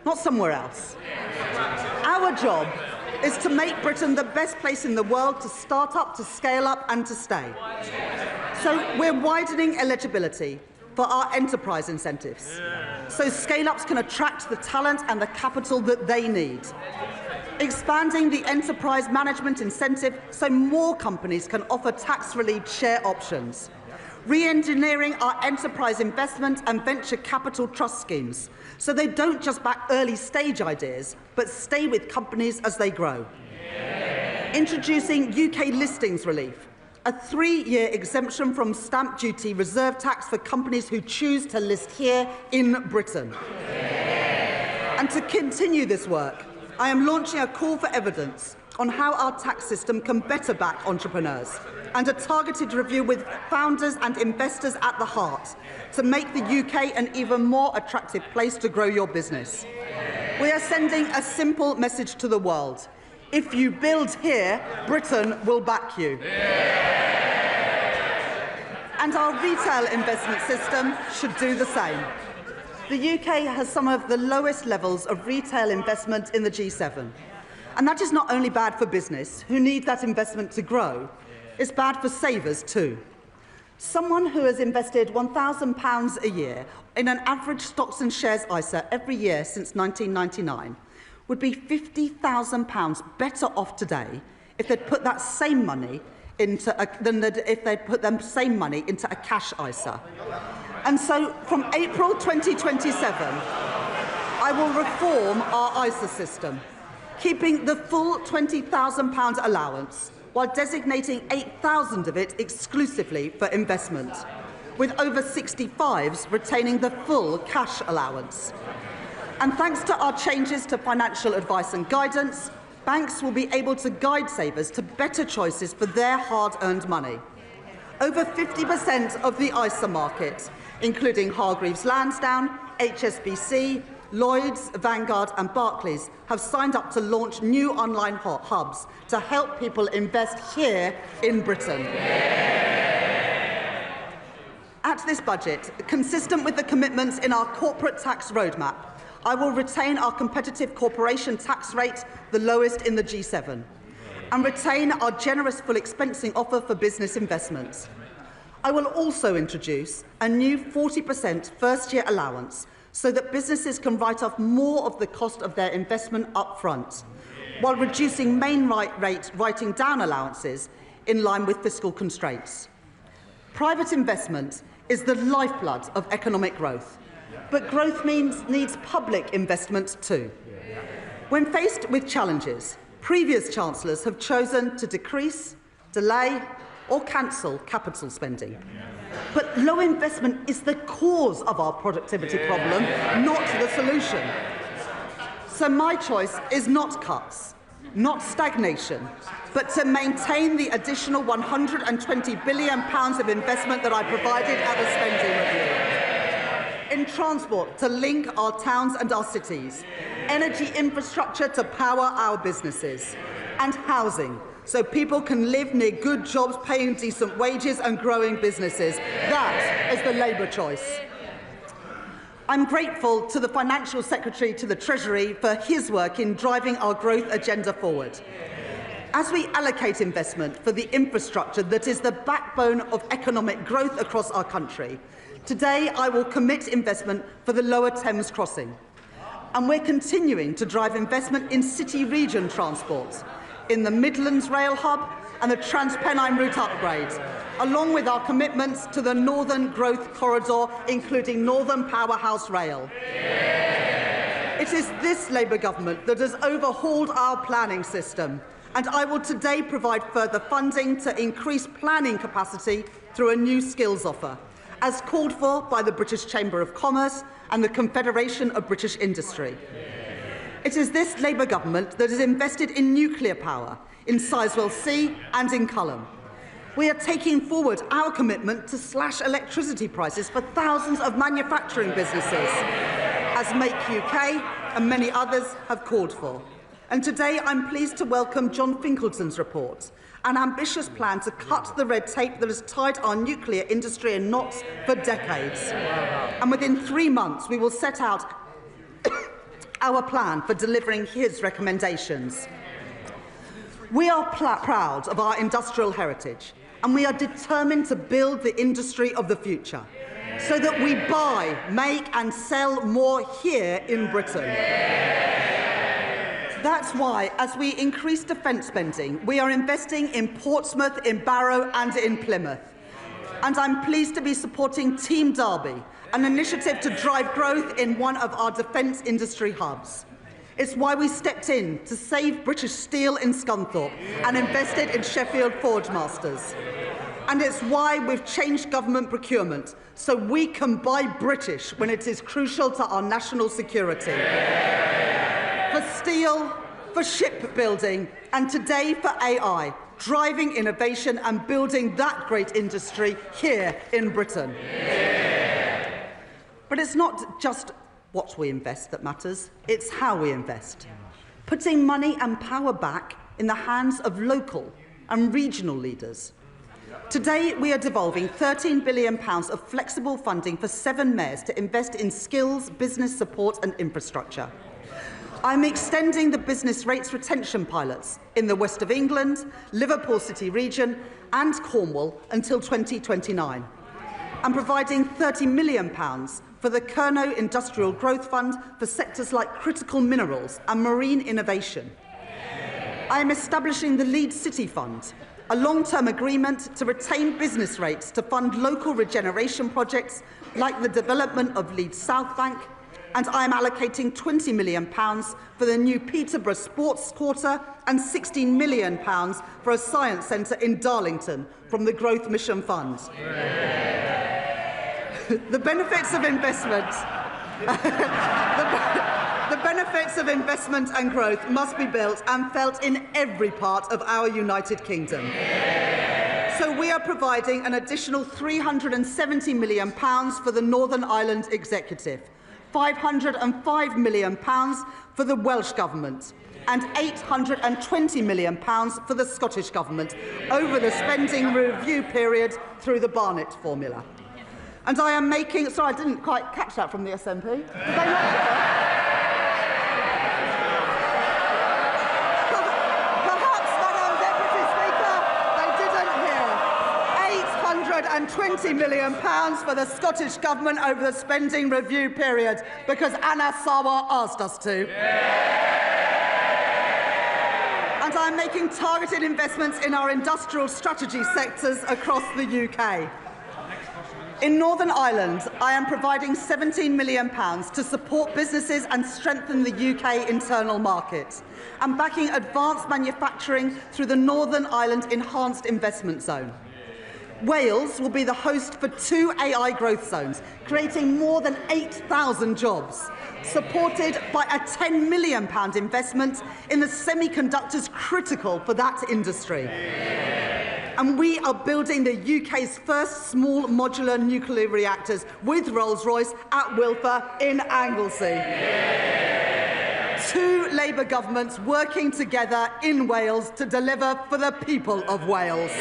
not somewhere else. Our job is to make Britain the best place in the world to start up, to scale up and to stay. So we're widening eligibility for our enterprise incentives, so scale-ups can attract the talent and the capital that they need. Expanding the enterprise management incentive so more companies can offer tax-relieved share options. Re-engineering our enterprise investment and venture capital trust schemes so they don't just back early-stage ideas, but stay with companies as they grow. Introducing UK listings relief, a 3-year exemption from stamp duty reserve tax for companies who choose to list here in Britain. And to continue this work, I am launching a call for evidence on how our tax system can better back entrepreneurs, and a targeted review with founders and investors at the heart to make the UK an even more attractive place to grow your business. We are sending a simple message to the world. If you build here, Britain will back you. And our retail investment system should do the same. The UK has some of the lowest levels of retail investment in the G7. And that is not only bad for business, who need that investment to grow, it's bad for savers too. Someone who has invested £1,000 a year in an average stocks and shares ISA every year since 1999 would be £50,000 better off today if they'd put that same money into a cash ISA. And so, from April 2027, I will reform our ISA system, keeping the full £20,000 allowance, while designating 8,000 of it exclusively for investment, with over 65s retaining the full cash allowance. And thanks to our changes to financial advice and guidance, banks will be able to guide savers to better choices for their hard-earned money. Over 50% of the ISA market, including Hargreaves Lansdown, HSBC, Lloyds, Vanguard and Barclays, have signed up to launch new online hubs to help people invest here in Britain. At this budget, consistent with the commitments in our corporate tax roadmap, I will retain our competitive corporation tax rate, the lowest in the G7, and retain our generous full expensing offer for business investments. I will also introduce a new 40% first-year allowance so that businesses can write off more of the cost of their investment up front, while reducing main rate writing down allowances in line with fiscal constraints. Private investment is the lifeblood of economic growth, but growth needs public investment too. When faced with challenges, previous chancellors have chosen to decrease, delay or cancel capital spending. But low investment is the cause of our productivity problem, not the solution. So my choice is not cuts, not stagnation, but to maintain the additional £120 billion of investment that I provided at the spending review. In transport, to link our towns and our cities, energy infrastructure to power our businesses, and housing, so people can live near good jobs, paying decent wages and growing businesses. That is the Labour choice. I'm grateful to the Financial Secretary to the Treasury for his work in driving our growth agenda forward. As we allocate investment for the infrastructure that is the backbone of economic growth across our country, today I will commit investment for the Lower Thames Crossing. And we're continuing to drive investment in city-region transport, in the Midlands Rail Hub and the Transpennine Route upgrade, along with our commitments to the Northern Growth Corridor, including Northern Powerhouse Rail. It is this Labour government that has overhauled our planning system, and I will today provide further funding to increase planning capacity through a new skills offer, as called for by the British Chamber of Commerce and the Confederation of British Industry. It is this Labour government that has invested in nuclear power, in Sizewell C and in Culham. We are taking forward our commitment to slash electricity prices for thousands of manufacturing businesses, as Make UK and many others have called for. And today I'm pleased to welcome John Finkelton's report, an ambitious plan to cut the red tape that has tied our nuclear industry in knots for decades. And within 3 months we will set out our plan for delivering his recommendations. We are proud of our industrial heritage, and we are determined to build the industry of the future so that we buy, make and sell more here in Britain. That's why, as we increase defence spending, we are investing in Portsmouth, in Barrow and in Plymouth. And I'm pleased to be supporting Team Derby, an initiative to drive growth in one of our defence industry hubs. It's why we stepped in to save British Steel in Scunthorpe and invested in Sheffield Forge Masters. And it's why we've changed government procurement so we can buy British when it is crucial to our national security. For steel, for shipbuilding, and today for AI, driving innovation and building that great industry here in Britain. But it's not just what we invest that matters, it's how we invest. Putting money and power back in the hands of local and regional leaders. Today, we are devolving £13 billion of flexible funding for 7 mayors to invest in skills, business support and infrastructure. I'm extending the business rates retention pilots in the West of England, Liverpool City region and Cornwall until 2029. And providing £30 million for the Kernow Industrial Growth Fund for sectors like critical minerals and marine innovation. I am establishing the Lead City Fund, a long-term agreement to retain business rates to fund local regeneration projects like the development of Leeds South Bank, and I am allocating £20 million for the new Peterborough Sports Quarter and £16 million for a science centre in Darlington from the Growth Mission Fund. The benefits of investment the benefits of investment and growth must be built and felt in every part of our United Kingdom. So we are providing an additional £370 million for the Northern Ireland Executive, £505 million for the Welsh Government and £820 million for the Scottish Government over the spending review period through the Barnett formula. And I am making... Sorry, I didn't quite catch that from the SNP. Did they not? Perhaps, Madam Deputy Speaker, they didn't hear. £820 million for the Scottish Government over the spending review period because Anna Sawa asked us to. And I'm making targeted investments in our industrial strategy sectors across the UK. In Northern Ireland, I am providing £17 million to support businesses and strengthen the UK internal market, and backing advanced manufacturing through the Northern Ireland Enhanced Investment Zone. Wales will be the host for 2 AI growth zones, creating more than 8,000 jobs, supported by a £10 million investment in the semiconductors critical for that industry. And we are building the UK's first small modular nuclear reactors with Rolls-Royce at Wilfer in Anglesey. 2 Labour governments working together in Wales to deliver for the people of Wales.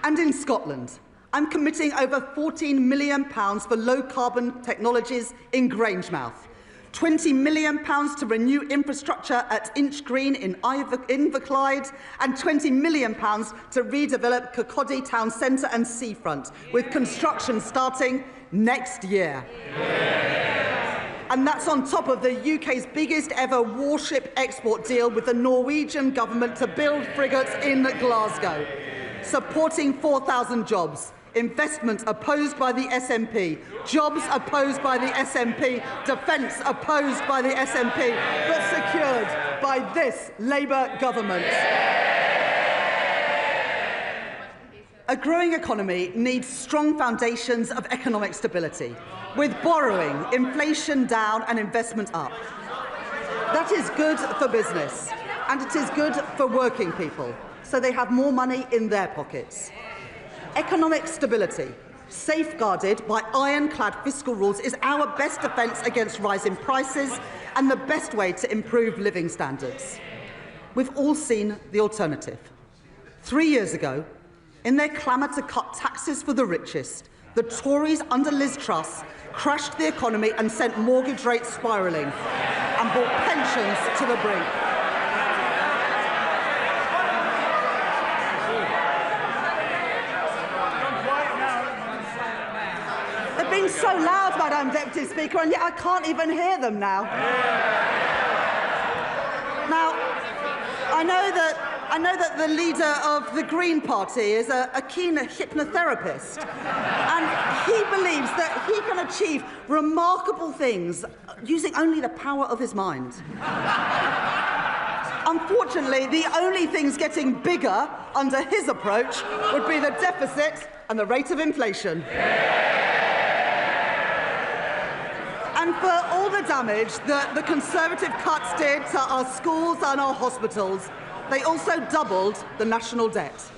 And in Scotland, I'm committing over £14 million for low-carbon technologies in Grangemouth, £20 million to renew infrastructure at Inchgreen in Inverclyde, and £20 million to redevelop Kirkcaldy Town Centre and Seafront, with construction starting next year. And that's on top of the UK's biggest ever warship export deal with the Norwegian government to build frigates in Glasgow, supporting 4,000 jobs. Investment opposed by the SNP, jobs opposed by the SNP, defence opposed by the SNP, but secured by this Labour government. A growing economy needs strong foundations of economic stability, with borrowing, inflation down and investment up. That is good for business, and it is good for working people, so they have more money in their pockets. Economic stability, safeguarded by ironclad fiscal rules, is our best defence against rising prices and the best way to improve living standards. We've all seen the alternative. 3 years ago, in their clamour to cut taxes for the richest, the Tories under Liz Truss crashed the economy and sent mortgage rates spiralling and brought pensions to the brink. Being so loud, Madam Deputy Speaker, and yet I can't even hear them now. Now, I know that the leader of the Green Party is a keen hypnotherapist, and he believes that he can achieve remarkable things using only the power of his mind. Unfortunately, the only things getting bigger under his approach would be the deficit and the rate of inflation. And for all the damage that the Conservative cuts did to our schools and our hospitals, they also doubled the national debt.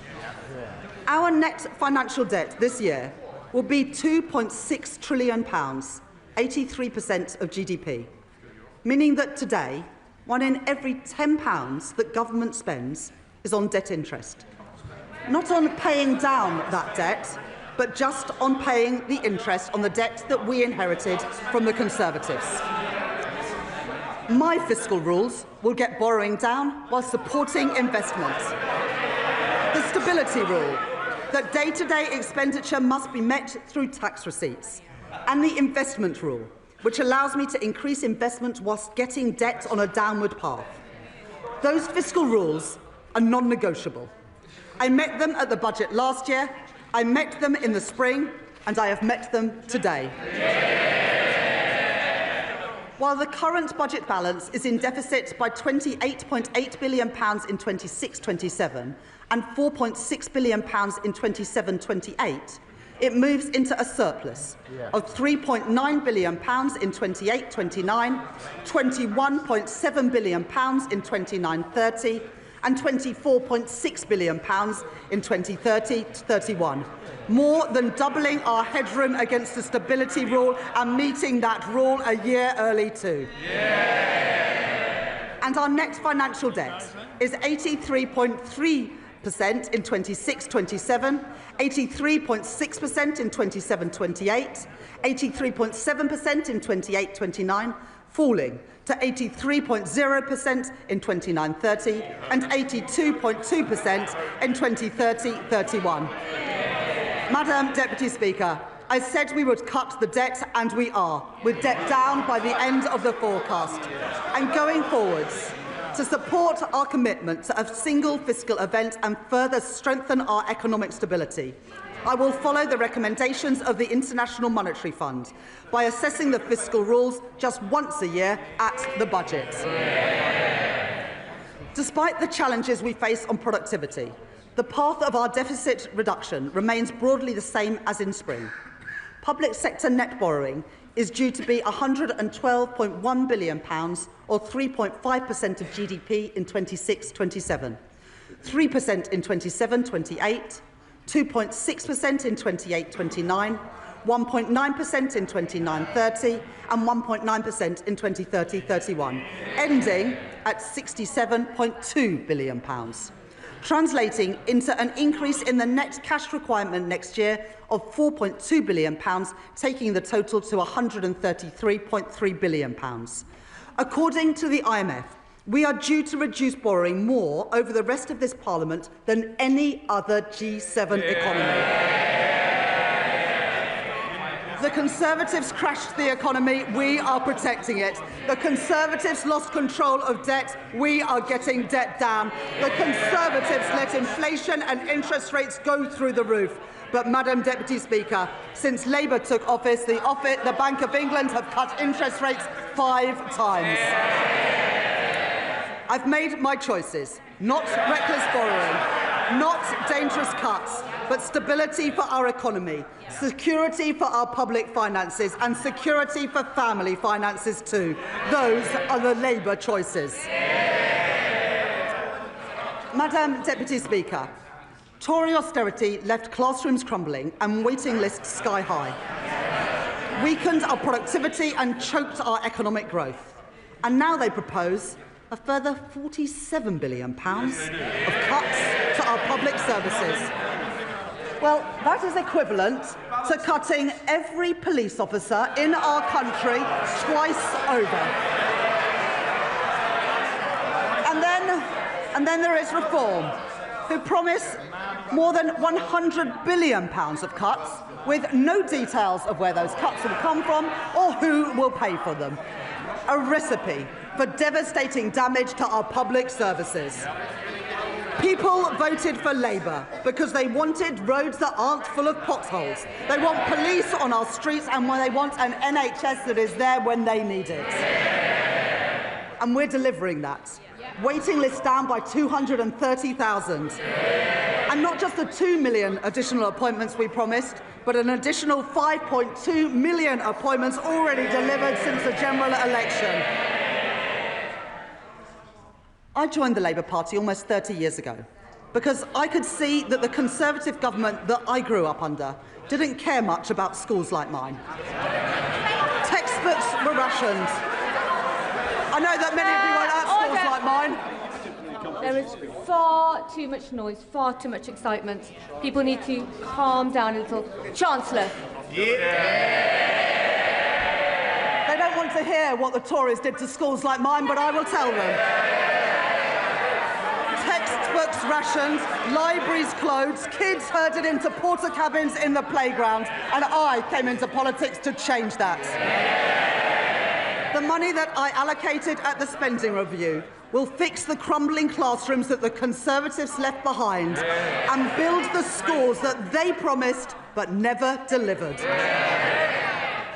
Our net financial debt this year will be £2.6 trillion, 83% of GDP, meaning that today, 1 in every £10 that government spends is on debt interest. Not on paying down that debt, but just on paying the interest on the debt that we inherited from the Conservatives. My fiscal rules will get borrowing down while supporting investment. The stability rule, that day-to-day expenditure must be met through tax receipts, and the investment rule, which allows me to increase investment whilst getting debt on a downward path. Those fiscal rules are non-negotiable. I met them at the budget last year, I met them in the spring, and I have met them today. While the current budget balance is in deficit by £28.8 billion in 26-27 and £4.6 billion in 27-28, it moves into a surplus of £3.9 billion in 28-29, £21.7 billion in 29-30 and £24.6 billion in 2030-31. More than doubling our headroom against the stability rule and meeting that rule a year early too. And our net financial debt is 83.3% in 26-27, 83.6% in 27-28, 83.7% in 28-29, falling to 83.0% in 29-30 and 82.2% in 2030-31. Madam Deputy Speaker, I said we would cut the debt, and we are, with debt down by the end of the forecast. And going forwards, to support our commitment to a single fiscal event and further strengthen our economic stability, I will follow the recommendations of the International Monetary Fund by assessing the fiscal rules just once a year at the budget. Despite the challenges we face on productivity, the path of our deficit reduction remains broadly the same as in spring. Public sector net borrowing is due to be £112.1 billion, or 3.5% of GDP in 26-27, 3% in 27-28, 2.6% in 28-29, 1.9% in 29-30 and 1.9% in 2030-31, ending at £67.2 billion, translating into an increase in the net cash requirement next year of £4.2 billion, taking the total to £133.3 billion. According to the IMF, we are due to reduce borrowing more over the rest of this Parliament than any other G7 economy. The Conservatives crashed the economy, we are protecting it. The Conservatives lost control of debt, we are getting debt down. The Conservatives let inflation and interest rates go through the roof. But, Madam Deputy Speaker, since Labour took office, the Bank of England have cut interest rates 5 times. I've made my choices. Not reckless borrowing, not dangerous cuts, but stability for our economy, security for our public finances and security for family finances too. Those are the Labour choices. Madam Deputy Speaker, Tory austerity left classrooms crumbling and waiting lists sky high, weakened our productivity and choked our economic growth. And now they propose a further £47 billion of cuts to our public services. Well, that is equivalent to cutting every police officer in our country twice over. And then there is Reform, who promise more than £100 billion of cuts, with no details of where those cuts will come from or who will pay for them. A recipe for devastating damage to our public services. People voted for Labour because they wanted roads that aren't full of potholes. They want police on our streets and they want an NHS that is there when they need it. And we're delivering that. Waiting lists down by 230,000. And not just the 2 million additional appointments we promised, but an additional 5.2 million appointments already delivered since the general election. I joined the Labour Party almost 30 years ago because I could see that the Conservative government that I grew up under didn't care much about schools like mine. Textbooks were rationed. I know that many of you weren't at schools like mine. There is far too much noise, far too much excitement. People need to calm down a little. Chancellor. They don't want to hear what the Tories did to schools like mine, but I will tell them. Textbooks rationed, libraries closed, kids herded into porter cabins in the playground, and I came into politics to change that. The money that I allocated at the spending review will fix the crumbling classrooms that the Conservatives left behind and build the schools that they promised but never delivered.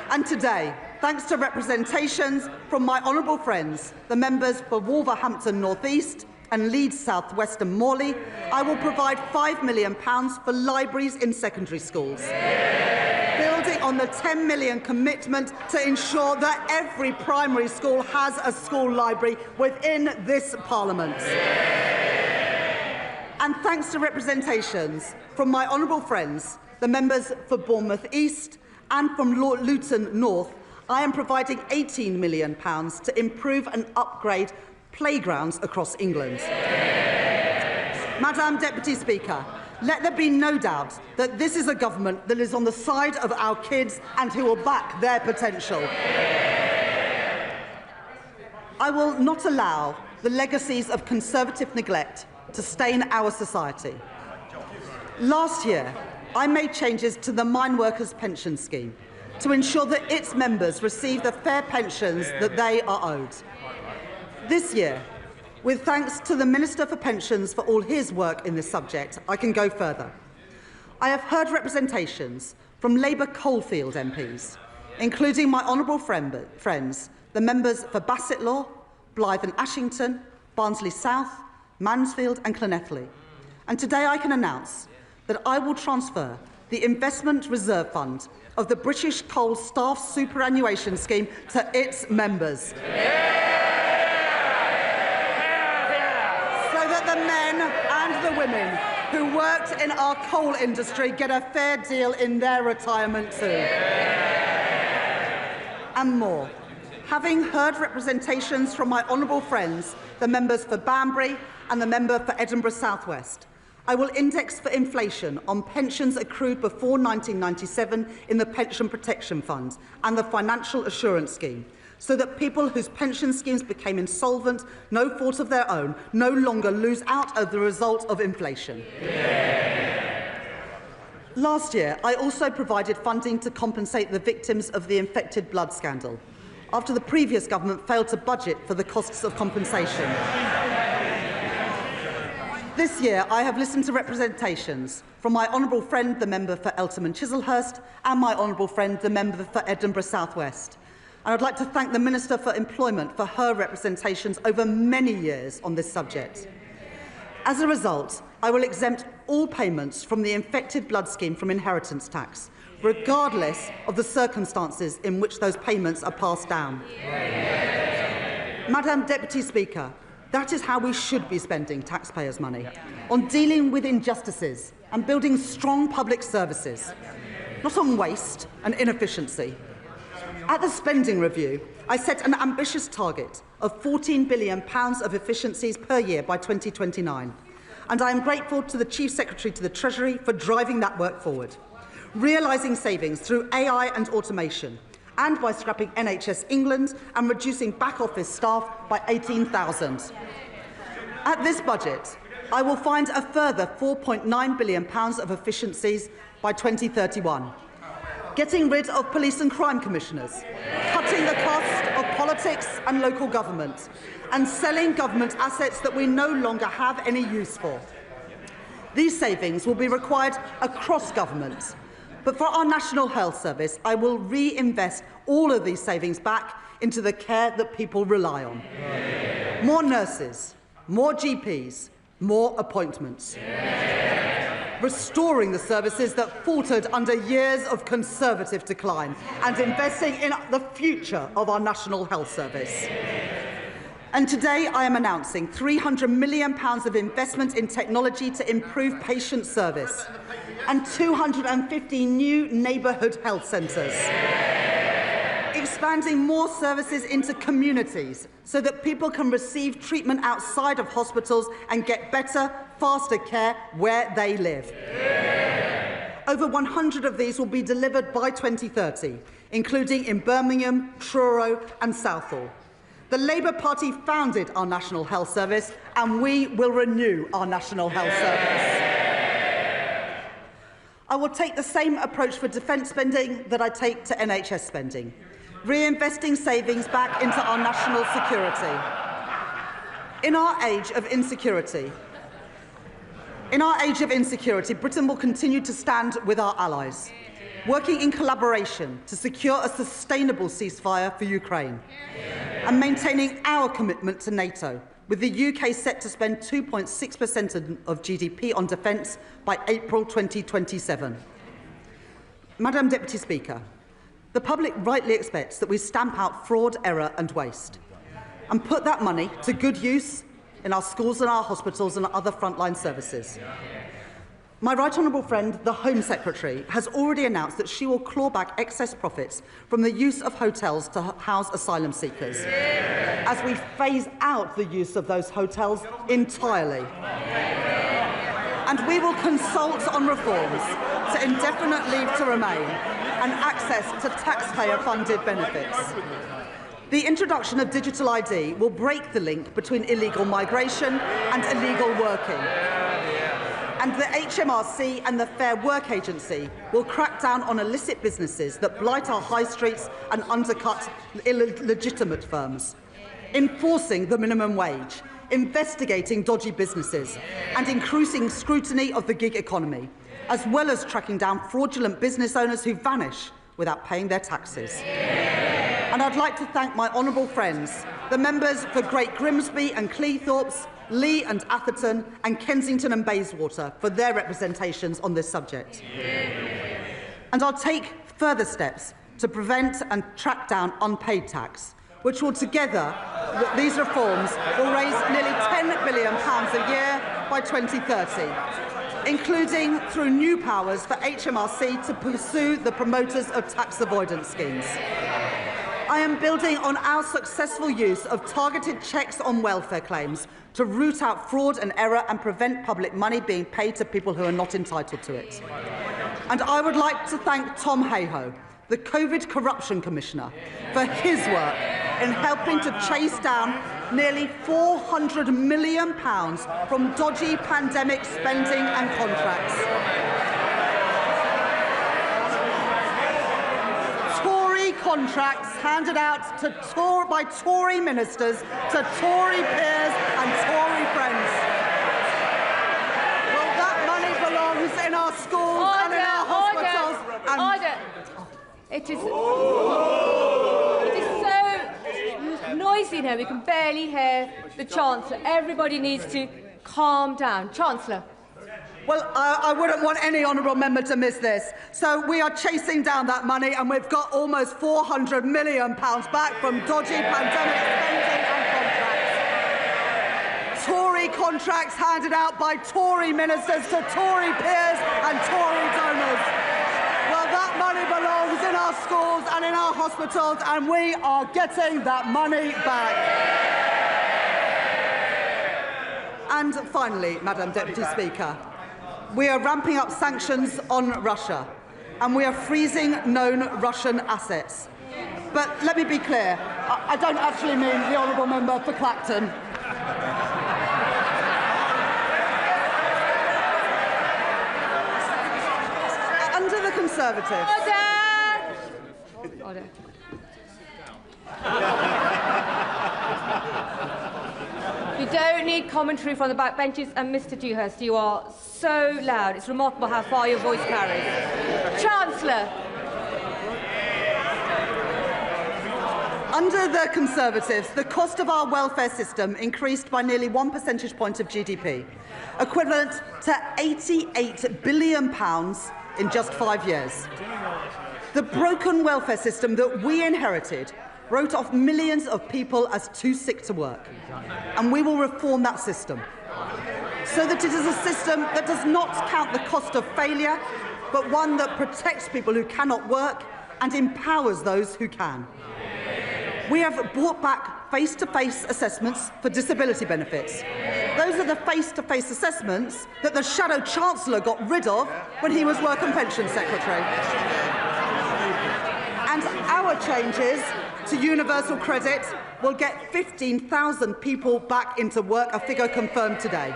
And today, thanks to representations from my honourable friends, the members for Wolverhampton North East and Leeds South West and Morley, I will provide £5 million for libraries in secondary schools, building on the £10 million commitment to ensure that every primary school has a school library within this Parliament. And thanks to representations from my honourable friends, the members for Bournemouth East and from Luton North, I am providing £18 million to improve and upgrade playgrounds across England. Madam Deputy Speaker, let there be no doubt that this is a government that is on the side of our kids and who will back their potential. I will not allow the legacies of Conservative neglect to stain our society. Last year, I made changes to the Mine Workers Pension Scheme to ensure that its members receive the fair pensions that they are owed. This year, with thanks to the Minister for Pensions for all his work in this subject, I can go further. I have heard representations from Labour Coalfield MPs, including my honourable friends, the members for Bassetlaw, Blythe and Ashington, Barnsley South, Mansfield and Llanelli. And today I can announce that I will transfer the Investment Reserve Fund of the British Coal Staff Superannuation Scheme to its members. So that the men and the women who worked in our coal industry get a fair deal in their retirement too. And more. Having heard representations from my honourable friends, the members for Banbury and the member for Edinburgh South West, I will index for inflation on pensions accrued before 1997 in the Pension Protection Fund and the Financial Assurance Scheme, so that people whose pension schemes became insolvent, no fault of their own, no longer lose out as the result of inflation. Last year, I also provided funding to compensate the victims of the infected blood scandal, after the previous government failed to budget for the costs of compensation. This year, I have listened to representations from my honourable friend, the member for Eltham and Chislehurst, and my honourable friend, the member for Edinburgh South West. And I'd like to thank the Minister for Employment for her representations over many years on this subject. As a result, I will exempt all payments from the infected blood scheme from inheritance tax, regardless of the circumstances in which those payments are passed down. Madam Deputy Speaker, that is how we should be spending taxpayers' money, on dealing with injustices and building strong public services, not on waste and inefficiency. At the spending review, I set an ambitious target of £14 billion of efficiencies per year by 2029, and I am grateful to the Chief Secretary to the Treasury for driving that work forward, realising savings through AI and automation, and by scrapping NHS England and reducing back-office staff by 18,000. At this budget, I will find a further £4.9 billion of efficiencies by 2031, getting rid of police and crime commissioners, cutting the cost of politics and local government, and selling government assets that we no longer have any use for. These savings will be required across government, but for our National Health Service, I will reinvest all of these savings back into the care that people rely on. More nurses, more GPs, more appointments. Restoring the services that faltered under years of Conservative decline and investing in the future of our National Health Service. And today I am announcing £300 million of investment in technology to improve patient service and 250 new neighbourhood health centres. Expanding more services into communities so that people can receive treatment outside of hospitals and get better, faster care where they live. Over 100 of these will be delivered by 2030, including in Birmingham, Truro and Southall. The Labour Party founded our National Health Service, and we will renew our National Health Service. I will take the same approach for defence spending that I take to NHS spending, reinvesting savings back into our national security. In our age of insecurity, Britain will continue to stand with our allies, working in collaboration to secure a sustainable ceasefire for Ukraine and maintaining our commitment to NATO, with the UK set to spend 2.6% of GDP on defence by April 2027. Madam Deputy Speaker, the public rightly expects that we stamp out fraud, error and waste and put that money to good use in our schools and our hospitals and other frontline services. My right honourable friend, the Home Secretary, has already announced that she will claw back excess profits from the use of hotels to house asylum seekers, as we phase out the use of those hotels entirely. And we will consult on reforms to indefinite leave to remain and access to taxpayer-funded benefits. The introduction of digital ID will break the link between illegal migration and illegal working. And the HMRC and the Fair Work Agency will crack down on illicit businesses that blight our high streets and undercut illegitimate firms, enforcing the minimum wage, investigating dodgy businesses and increasing scrutiny of the gig economy, as well as tracking down fraudulent business owners who vanish without paying their taxes. And I'd like to thank my honourable friends, the members for Great Grimsby and Cleethorpes, Lee and Atherton and Kensington and Bayswater for their representations on this subject. And I'll take further steps to prevent and track down unpaid tax, which will together, these reforms will raise nearly £10 billion a year by 2030, including through new powers for HMRC to pursue the promoters of tax avoidance schemes. I am building on our successful use of targeted checks on welfare claims to root out fraud and error and prevent public money being paid to people who are not entitled to it. And I would like to thank Tom Hayhoe, the COVID Corruption Commissioner, for his work in helping to chase down nearly £400 million from dodgy pandemic spending and contracts. Contracts handed out to by Tory ministers to Tory peers and Tory friends. Well, that money belongs in our schools and in our hospitals. It is so noisy now, we can barely hear the Chancellor. Everybody needs to calm down. Chancellor. Well, I wouldn't want any honourable member to miss this. So we are chasing down that money and we've got almost £400 million back from dodgy pandemic spending and contracts. Tory contracts handed out by Tory ministers to Tory peers and Tory donors. Well, that money belongs in our schools and in our hospitals and we are getting that money back. And finally, Madam Deputy Speaker, we are ramping up sanctions on Russia and we are freezing known Russian assets. But let me be clear, I don't actually mean the honourable member for Clacton. Under the Conservatives... Order. You don't need commentary from the backbenches, and Mr Dewhurst, you are so loud. It's remarkable how far your voice carries. Chancellor. Under the Conservatives, the cost of our welfare system increased by nearly 1 percentage point of GDP, equivalent to £88 billion in just 5 years. The broken welfare system that we inherited wrote off millions of people as too sick to work. And we will reform that system so that it is a system that does not count the cost of failure, but one that protects people who cannot work and empowers those who can. We have brought back face-to-face assessments for disability benefits. Those are the face-to-face assessments that the Shadow Chancellor got rid of when he was Work and Pension Secretary. And our changes to universal credit will get 15,000 people back into work, a figure confirmed today.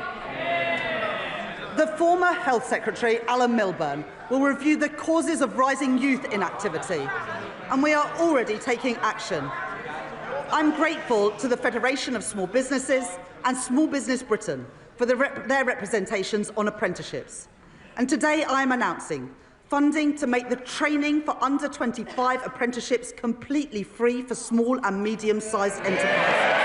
The former Health Secretary, Alan Milburn, will review the causes of rising youth inactivity, and we are already taking action. I'm grateful to the Federation of Small Businesses and Small Business Britain for their representations on apprenticeships. And today I am announcing funding to make the training for under 25 apprenticeships completely free for small and medium-sized enterprises.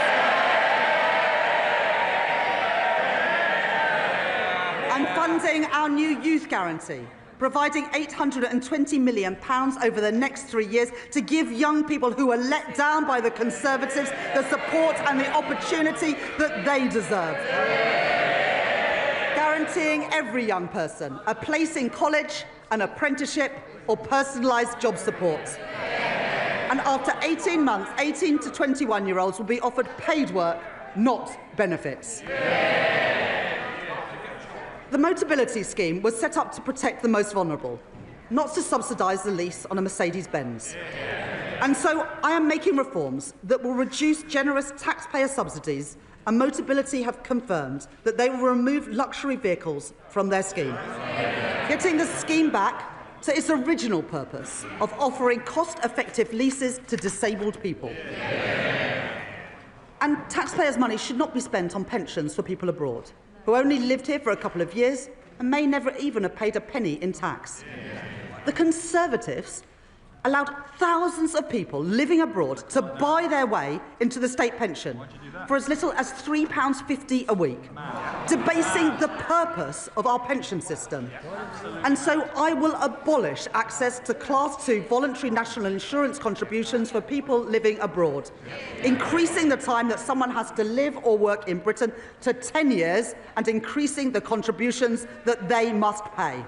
And funding our new youth guarantee, providing £820 million over the next 3 years to give young people who are let down by the Conservatives the support and the opportunity that they deserve. Guaranteeing every young person a place in college, an apprenticeship or personalised job support. And after 18 months, 18 to 21-year-olds will be offered paid work, not benefits. The Motability Scheme was set up to protect the most vulnerable, not to subsidise the lease on a Mercedes-Benz. And so I am making reforms that will reduce generous taxpayer subsidies, and Motability have confirmed that they will remove luxury vehicles from their scheme, getting the scheme back to its original purpose of offering cost-effective leases to disabled people. And taxpayers' money should not be spent on pensions for people abroad, who only lived here for a couple of years and may never even have paid a penny in tax. The Conservatives allowed thousands of people living abroad to buy their way into the state pension for as little as £3.50 a week, debasing the purpose of our pension system. And so I will abolish access to Class 2 voluntary national insurance contributions for people living abroad, increasing the time that someone has to live or work in Britain to 10 years and increasing the contributions that they must pay.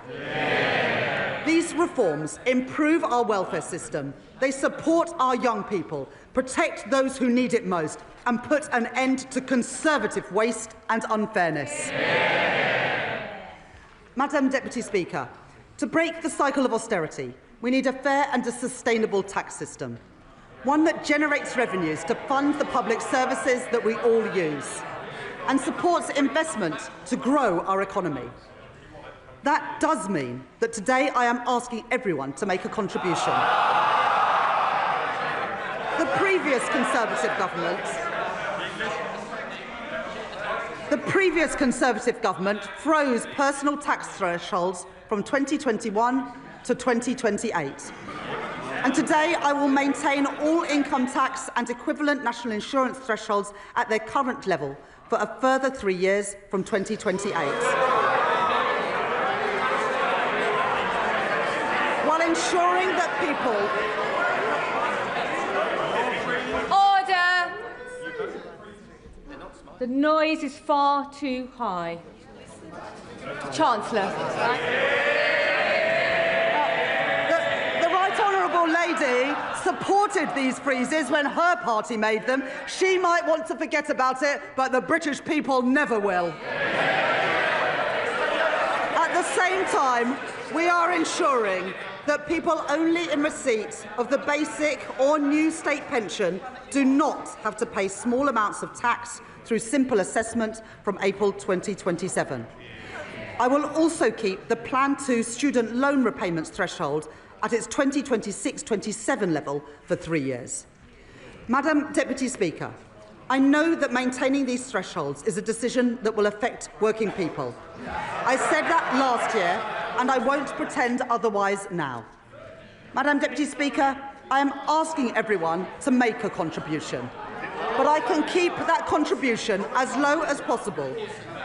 These reforms improve our welfare system, they support our young people, protect those who need it most, and put an end to Conservative waste and unfairness. Madam Deputy Speaker, to break the cycle of austerity, we need a fair and a sustainable tax system, one that generates revenues to fund the public services that we all use, and supports investment to grow our economy. That does mean that today I am asking everyone to make a contribution. The previous Conservative government froze personal tax thresholds from 2021 to 2028. And today I will maintain all income tax and equivalent national insurance thresholds at their current level for a further 3 years from 2028. While ensuring that people... Order! The noise is far too high. Chancellor. The Right Honourable Lady supported these freezes when her party made them. She might want to forget about it, but the British people never will. At the same time, we are ensuring that people only in receipt of the basic or new state pension do not have to pay small amounts of tax through simple assessment from April 2027. I will also keep the Plan 2 student loan repayments threshold at its 2026-27 level for 3 years. Madam Deputy Speaker, I know that maintaining these thresholds is a decision that will affect working people. I said that last year, and I won't pretend otherwise now. Madam Deputy Speaker, I am asking everyone to make a contribution, but I can keep that contribution as low as possible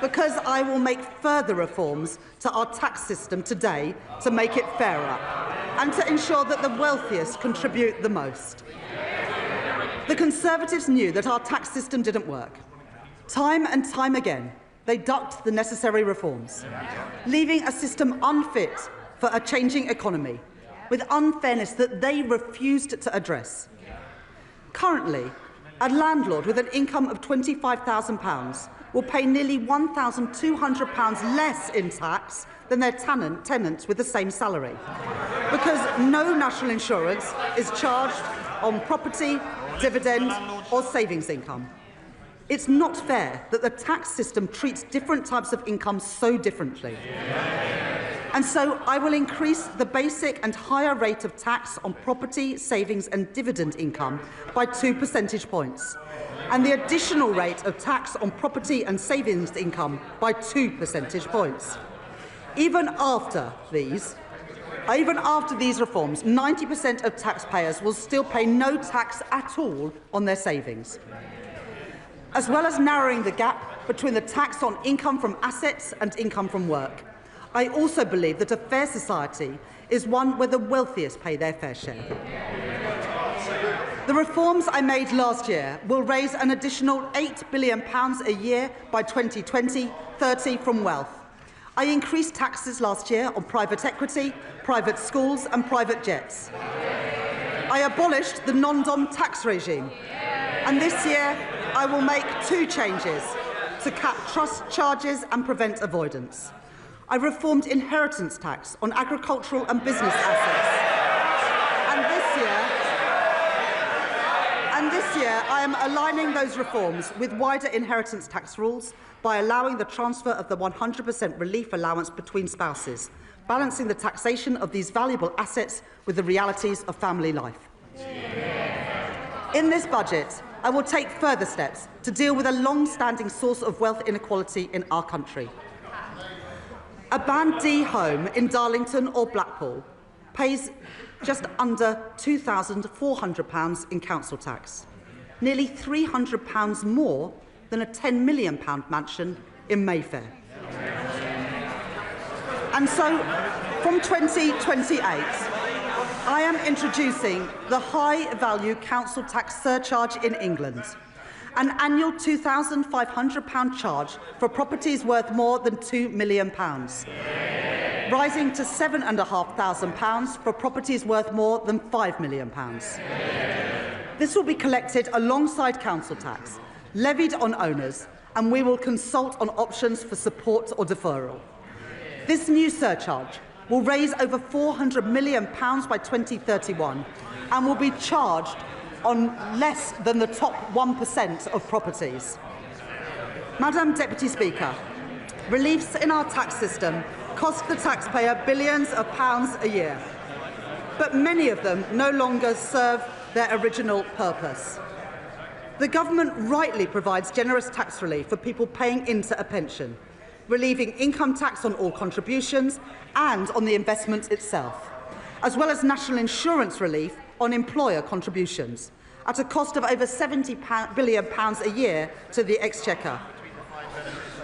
because I will make further reforms to our tax system today to make it fairer and to ensure that the wealthiest contribute the most. The Conservatives knew that our tax system didn't work. Time and time again, they ducked the necessary reforms, leaving a system unfit for a changing economy, with unfairness that they refused to address. Currently, a landlord with an income of £25,000 will pay nearly £1,200 less in tax than their tenants with the same salary, because no national insurance is charged on property, dividend or savings income. It's not fair that the tax system treats different types of income so differently. And so I will increase the basic and higher rate of tax on property, savings and dividend income by 2 percentage points, and the additional rate of tax on property and savings income by 2 percentage points. Even after these reforms, 90% of taxpayers will still pay no tax at all on their savings. As well as narrowing the gap between the tax on income from assets and income from work, I also believe that a fair society is one where the wealthiest pay their fair share. The reforms I made last year will raise an additional £8 billion a year by 2020-30 from wealth. I increased taxes last year on private equity, private schools and private jets. I abolished the non-dom tax regime. And this year, I will make 2 changes to cap trust charges and prevent avoidance. I reformed inheritance tax on agricultural and business assets. And this year, I am aligning those reforms with wider inheritance tax rules by allowing the transfer of the 100% relief allowance between spouses, balancing the taxation of these valuable assets with the realities of family life. In this budget, I will take further steps to deal with a long-standing source of wealth inequality in our country. A Band D home in Darlington or Blackpool pays just under £2,400 in council tax, nearly £300 more than a £10 million mansion in Mayfair. And so, from 2028, I am introducing the high-value council tax surcharge in England, an annual £2,500 charge for properties worth more than £2 million, rising to £7,500 for properties worth more than £5 million. This will be collected alongside council tax, levied on owners, and we will consult on options for support or deferral. This new surcharge will raise over £400 million by 2031 and will be charged on less than the top 1% of properties. Madam Deputy Speaker, reliefs in our tax system cost the taxpayer billions of pounds a year, but many of them no longer serve their original purpose. The government rightly provides generous tax relief for people paying into a pension, relieving income tax on all contributions and on the investment itself, as well as national insurance relief on employer contributions, at a cost of over £70 billion a year to the Exchequer.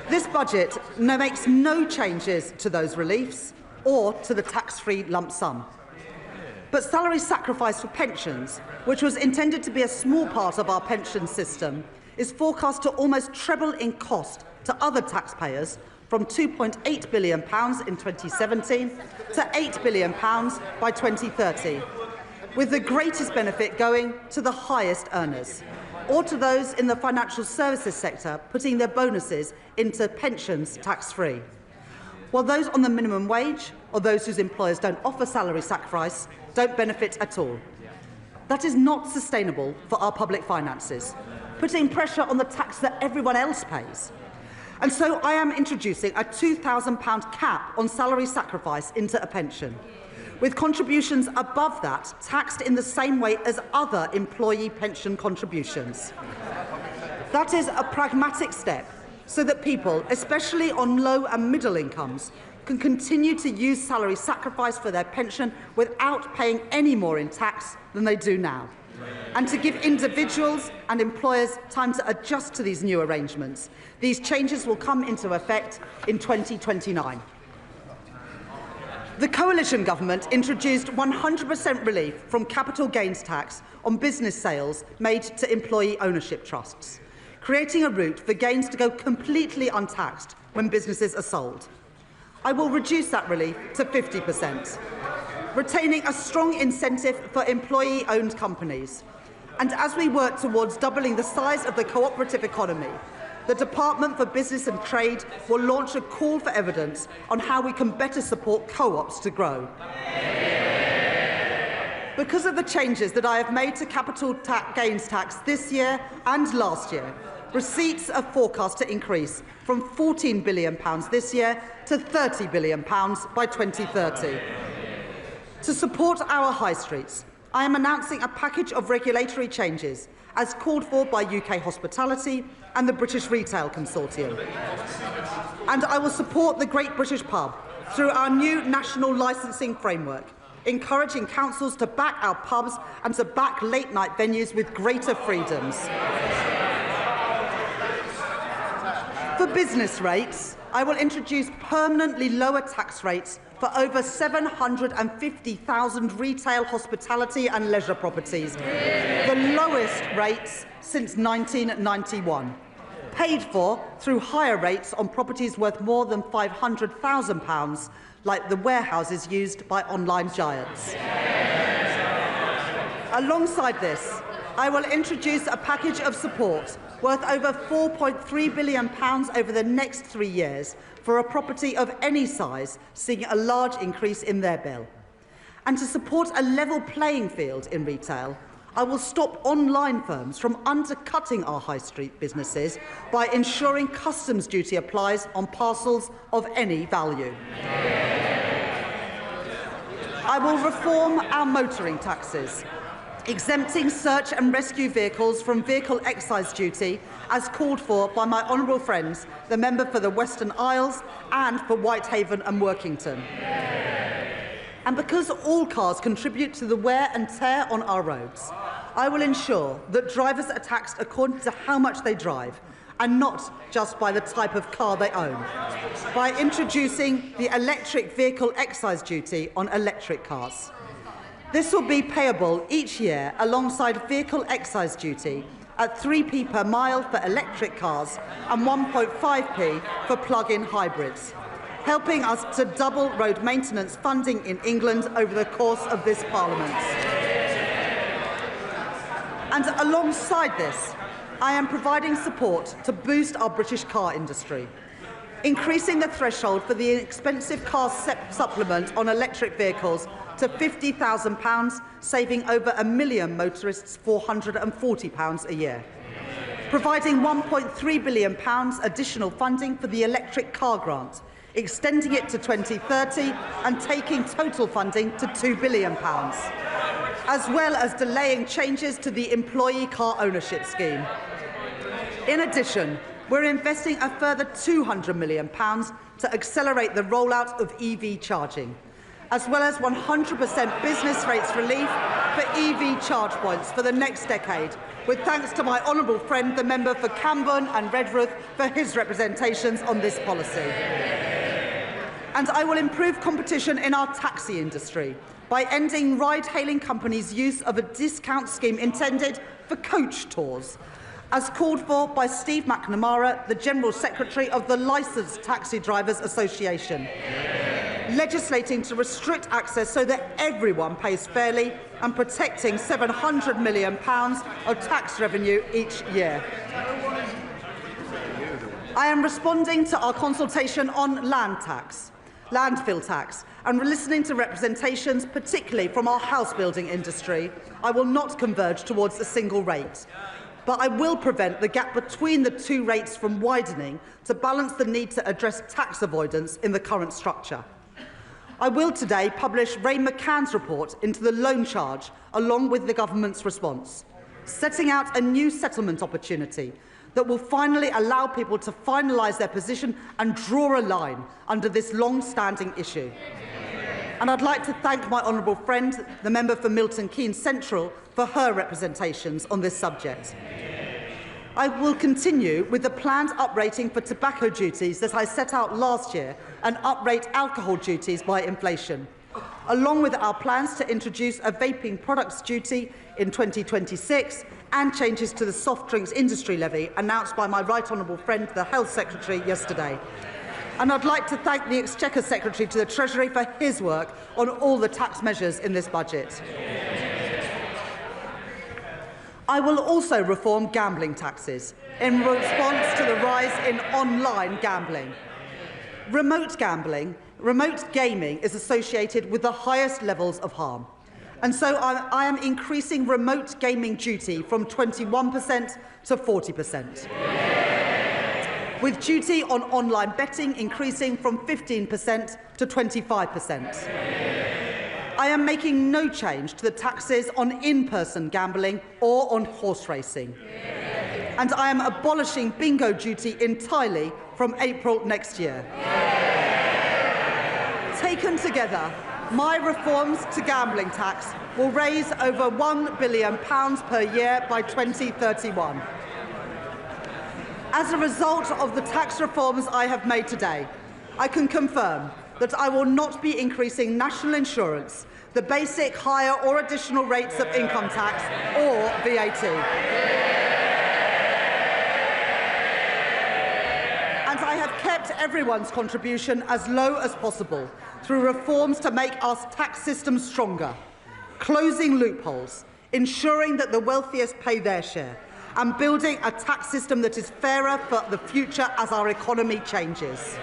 This budget makes no changes to those reliefs or to the tax-free lump sum. But salary sacrifice for pensions, which was intended to be a small part of our pension system, is forecast to almost treble in cost to other taxpayers, from £2.8 billion in 2017 to £8 billion by 2030, with the greatest benefit going to the highest earners, or to those in the financial services sector putting their bonuses into pensions tax-free, while those on the minimum wage or those whose employers don't offer salary sacrifice don't benefit at all. That is not sustainable for our public finances, putting pressure on the tax that everyone else pays. And so I am introducing a £2,000 cap on salary sacrifice into a pension, with contributions above that taxed in the same way as other employee pension contributions. That is a pragmatic step so that people, especially on low and middle incomes, can continue to use salary sacrifice for their pension without paying any more in tax than they do now, and to give individuals and employers time to adjust to these new arrangements. These changes will come into effect in 2029. The coalition government introduced 100% relief from capital gains tax on business sales made to employee ownership trusts, creating a route for gains to go completely untaxed when businesses are sold. I will reduce that relief to 50%, retaining a strong incentive for employee-owned companies. And as we work towards doubling the size of the cooperative economy, the Department for Business and Trade will launch a call for evidence on how we can better support co-ops to grow. Because of the changes that I have made to capital gains tax this year and last year, receipts are forecast to increase from £14 billion this year to £30 billion by 2030. To support our high streets, I am announcing a package of regulatory changes as called for by UK Hospitality and the British Retail Consortium. And I will support the Great British Pub through our new national licensing framework, encouraging councils to back our pubs and to back late-night venues with greater freedoms. For business rates, I will introduce permanently lower tax rates for over 750,000 retail, hospitality and leisure properties, the lowest rates since 1991, paid for through higher rates on properties worth more than £500,000, like the warehouses used by online giants. Alongside this, I will introduce a package of support worth over £4.3 billion over the next 3 years for a property of any size seeing a large increase in their bill. And to support a level playing field in retail, I will stop online firms from undercutting our high street businesses by ensuring customs duty applies on parcels of any value. I will reform our motoring taxes, exempting search and rescue vehicles from vehicle excise duty as called for by my honourable friends, the member for the Western Isles and for Whitehaven and Workington. And because all cars contribute to the wear and tear on our roads, I will ensure that drivers are taxed according to how much they drive and not just by the type of car they own, by introducing the electric vehicle excise duty on electric cars. This will be payable each year alongside vehicle excise duty at 3p per mile for electric cars and 1.5p for plug-in hybrids, helping us to double road maintenance funding in England over the course of this Parliament. And alongside this, I am providing support to boost our British car industry, increasing the threshold for the expensive car supplement on electric vehicles to £50,000, saving over 1 million motorists £440 a year. Providing £1.3 billion additional funding for the electric car grant, extending it to 2030 and taking total funding to £2 billion, as well as delaying changes to the employee car ownership scheme. In addition, we're investing a further £200 million to accelerate the rollout of EV charging, as well as 100% business rates relief for EV charge points for the next decade, with thanks to my honourable friend, the member for Camborne and Redruth, for his representations on this policy. And I will improve competition in our taxi industry by ending ride-hailing companies' use of a discount scheme intended for coach tours, as called for by Steve McNamara, the General Secretary of the Licensed Taxi Drivers Association, legislating to restrict access so that everyone pays fairly and protecting £700 million of tax revenue each year. I am responding to our consultation on landfill tax, and listening to representations, particularly from our house building industry. I will not converge towards a single rate, but I will prevent the gap between the two rates from widening to balance the need to address tax avoidance in the current structure. I will today publish Ray McCann's report into the loan charge along with the government's response, setting out a new settlement opportunity that will finally allow people to finalise their position and draw a line under this long-standing issue. And I'd like to thank my honourable friend, the member for Milton Keynes Central, for her representations on this subject. I will continue with the planned uprating for tobacco duties that I set out last year and uprate alcohol duties by inflation, along with our plans to introduce a vaping products duty in 2026 and changes to the soft drinks industry levy announced by my right honourable friend, the Health Secretary, yesterday. And I'd like to thank the Exchequer Secretary to the Treasury for his work on all the tax measures in this budget. I will also reform gambling taxes in response to the rise in online gambling. Remote gaming is associated with the highest levels of harm, And so I am increasing remote gaming duty from 21% to 40%. With duty on online betting increasing from 15% to 25%. I am making no change to the taxes on in-person gambling or on horse racing. And I am abolishing bingo duty entirely from April next year. Taken together, my reforms to gambling tax will raise over £1 billion per year by 2031. As a result of the tax reforms I have made today, I can confirm that I will not be increasing national insurance, the basic, higher or additional rates of income tax or VAT. And I have kept everyone's contribution as low as possible through reforms to make our tax system stronger, closing loopholes, ensuring that the wealthiest pay their share, and building a tax system that is fairer for the future as our economy changes.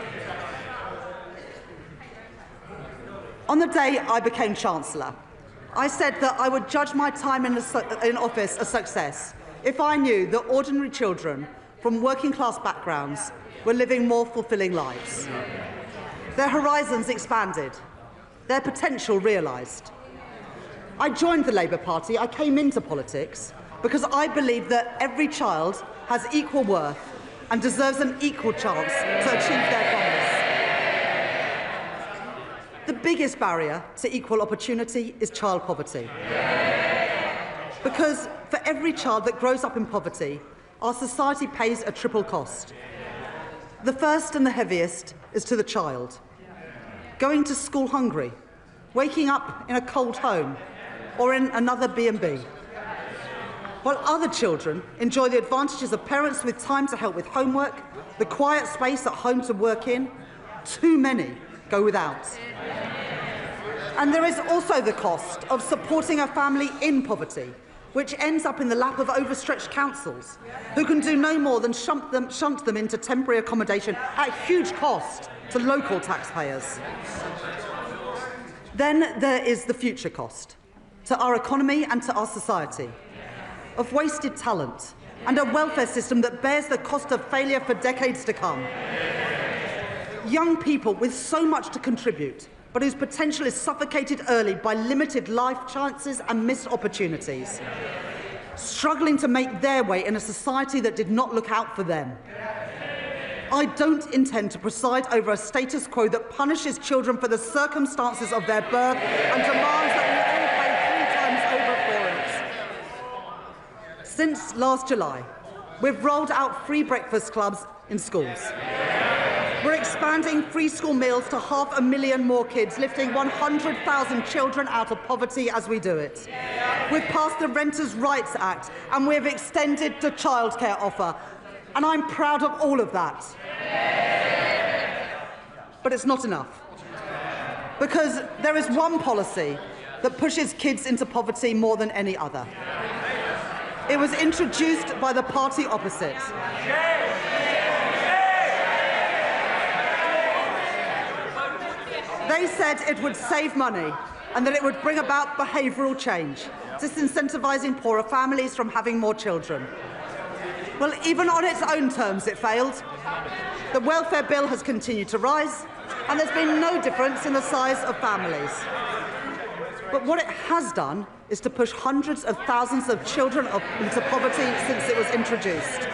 On the day I became Chancellor, I said that I would judge my time in office a success if I knew that ordinary children from working-class backgrounds were living more fulfilling lives. Their horizons expanded, their potential realised. I joined the Labour Party, I came into politics, because I believe that every child has equal worth and deserves an equal chance to achieve their promise. The biggest barrier to equal opportunity is child poverty. Because for every child that grows up in poverty, our society pays a triple cost. The first and the heaviest is to the child. Going to school hungry, waking up in a cold home, or in another B&B. While other children enjoy the advantages of parents with time to help with homework, the quiet space at home to work in, too many go without. And there is also the cost of supporting a family in poverty, which ends up in the lap of overstretched councils, who can do no more than shunt them into temporary accommodation at huge cost to local taxpayers. Then there is the future cost, to our economy and to our society, of wasted talent and a welfare system that bears the cost of failure for decades to come. Young people with so much to contribute, but whose potential is suffocated early by limited life chances and missed opportunities, struggling to make their way in a society that did not look out for them. I don't intend to preside over a status quo that punishes children for the circumstances of their birth and demands that we all pay 3 times over for it. Since last July, we've rolled out free breakfast clubs in schools. We're expanding free school meals to 500,000 more kids, lifting 100,000 children out of poverty as we do it. We've passed the Renters' Rights Act and we've extended the childcare offer. And I'm proud of all of that. But it's not enough. Because there is one policy that pushes kids into poverty more than any other. It was introduced by the party opposite. They said it would save money and that it would bring about behavioural change, disincentivising poorer families from having more children. Well, even on its own terms, it failed. The welfare bill has continued to rise, and there's been no difference in the size of families. But what it has done is to push hundreds of thousands of children into poverty since it was introduced.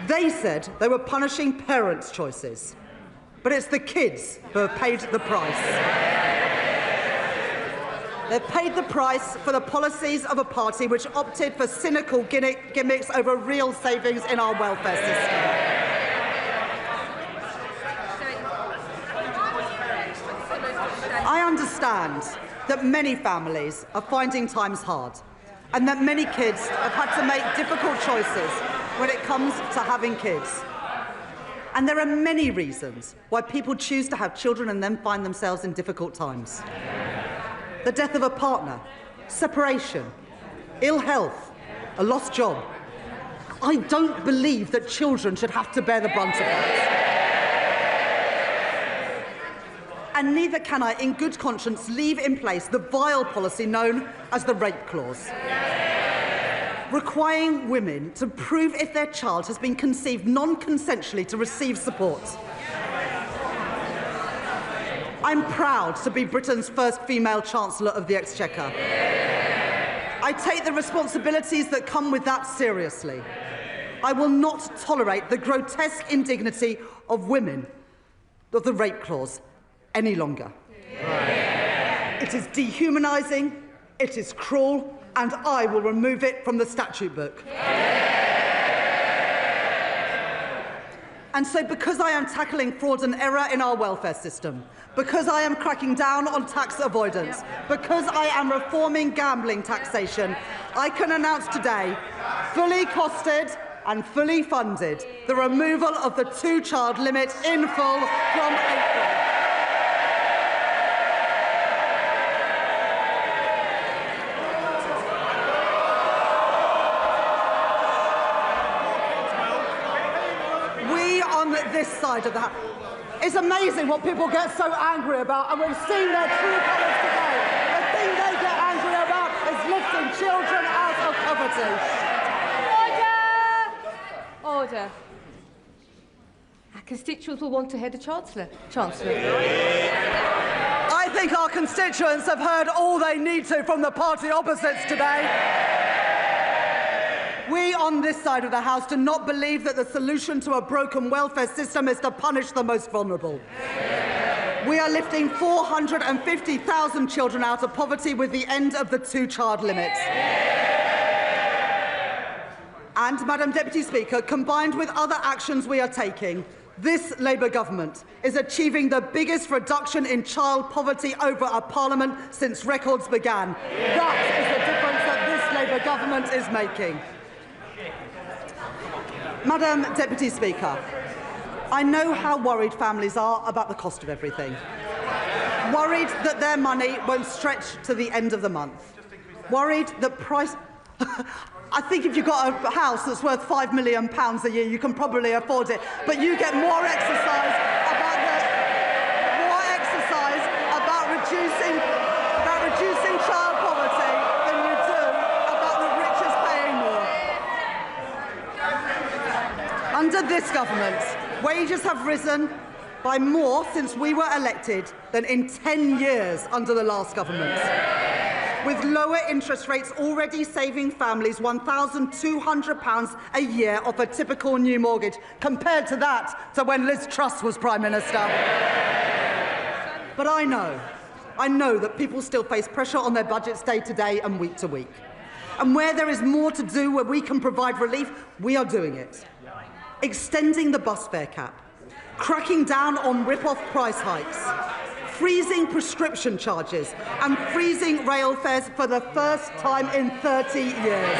They said they were punishing parents' choices, but it's the kids who have paid the price. They've paid the price for the policies of a party which opted for cynical gimmicks over real savings in our welfare system. I understand that many families are finding times hard and that many kids have had to make difficult choices when it comes to having kids. And there are many reasons why people choose to have children and then find themselves in difficult times. The death of a partner, separation, ill health, a lost job. I don't believe that children should have to bear the brunt of that. and neither can I, in good conscience, leave in place the vile policy known as the rape clause, requiring women to prove if their child has been conceived non-consensually to receive support. I'm proud to be Britain's first female Chancellor of the Exchequer. I take the responsibilities that come with that seriously. I will not tolerate the grotesque indignity of women of the rape clause any longer. It is dehumanising, it is cruel, and I will remove it from the statute book. And so, because I am tackling fraud and error in our welfare system, because I am cracking down on tax avoidance, because I am reforming gambling taxation, I can announce today, fully costed and fully funded, the removal of the two-child limit in full from April. We on this side of the house. It's amazing what people get so angry about, and we've seen their true colours today. The thing they get angry about is lifting children out of poverty. Order. Our constituents will want to hear the Chancellor. I think our constituents have heard all they need to from the party opposites today. We on this side of the House do not believe that the solution to a broken welfare system is to punish the most vulnerable. We are lifting 450,000 children out of poverty with the end of the two-child limit. And, Madam Deputy Speaker, combined with other actions we are taking, this Labour government is achieving the biggest reduction in child poverty over a parliament since records began. That is the difference that this Labour government is making. Madam Deputy Speaker, I know how worried families are about the cost of everything. Worried that their money won't stretch to the end of the month. Worried that price... I think if you've got a house that's worth £5 million a year, you can probably afford it. But you get more exercise about reducing child poverty than you do about the richest paying more. Under this government, wages have risen by more since we were elected than in 10 years under the last government, with lower interest rates already saving families £1,200 a year off a typical new mortgage, compared to that to when Liz Truss was Prime Minister. But I know that people still face pressure on their budgets day to day and week to week. And where there is more to do, where we can provide relief, we are doing it. Extending the bus fare cap, cracking down on rip-off price hikes, freezing prescription charges and freezing rail fares for the first time in 30 years.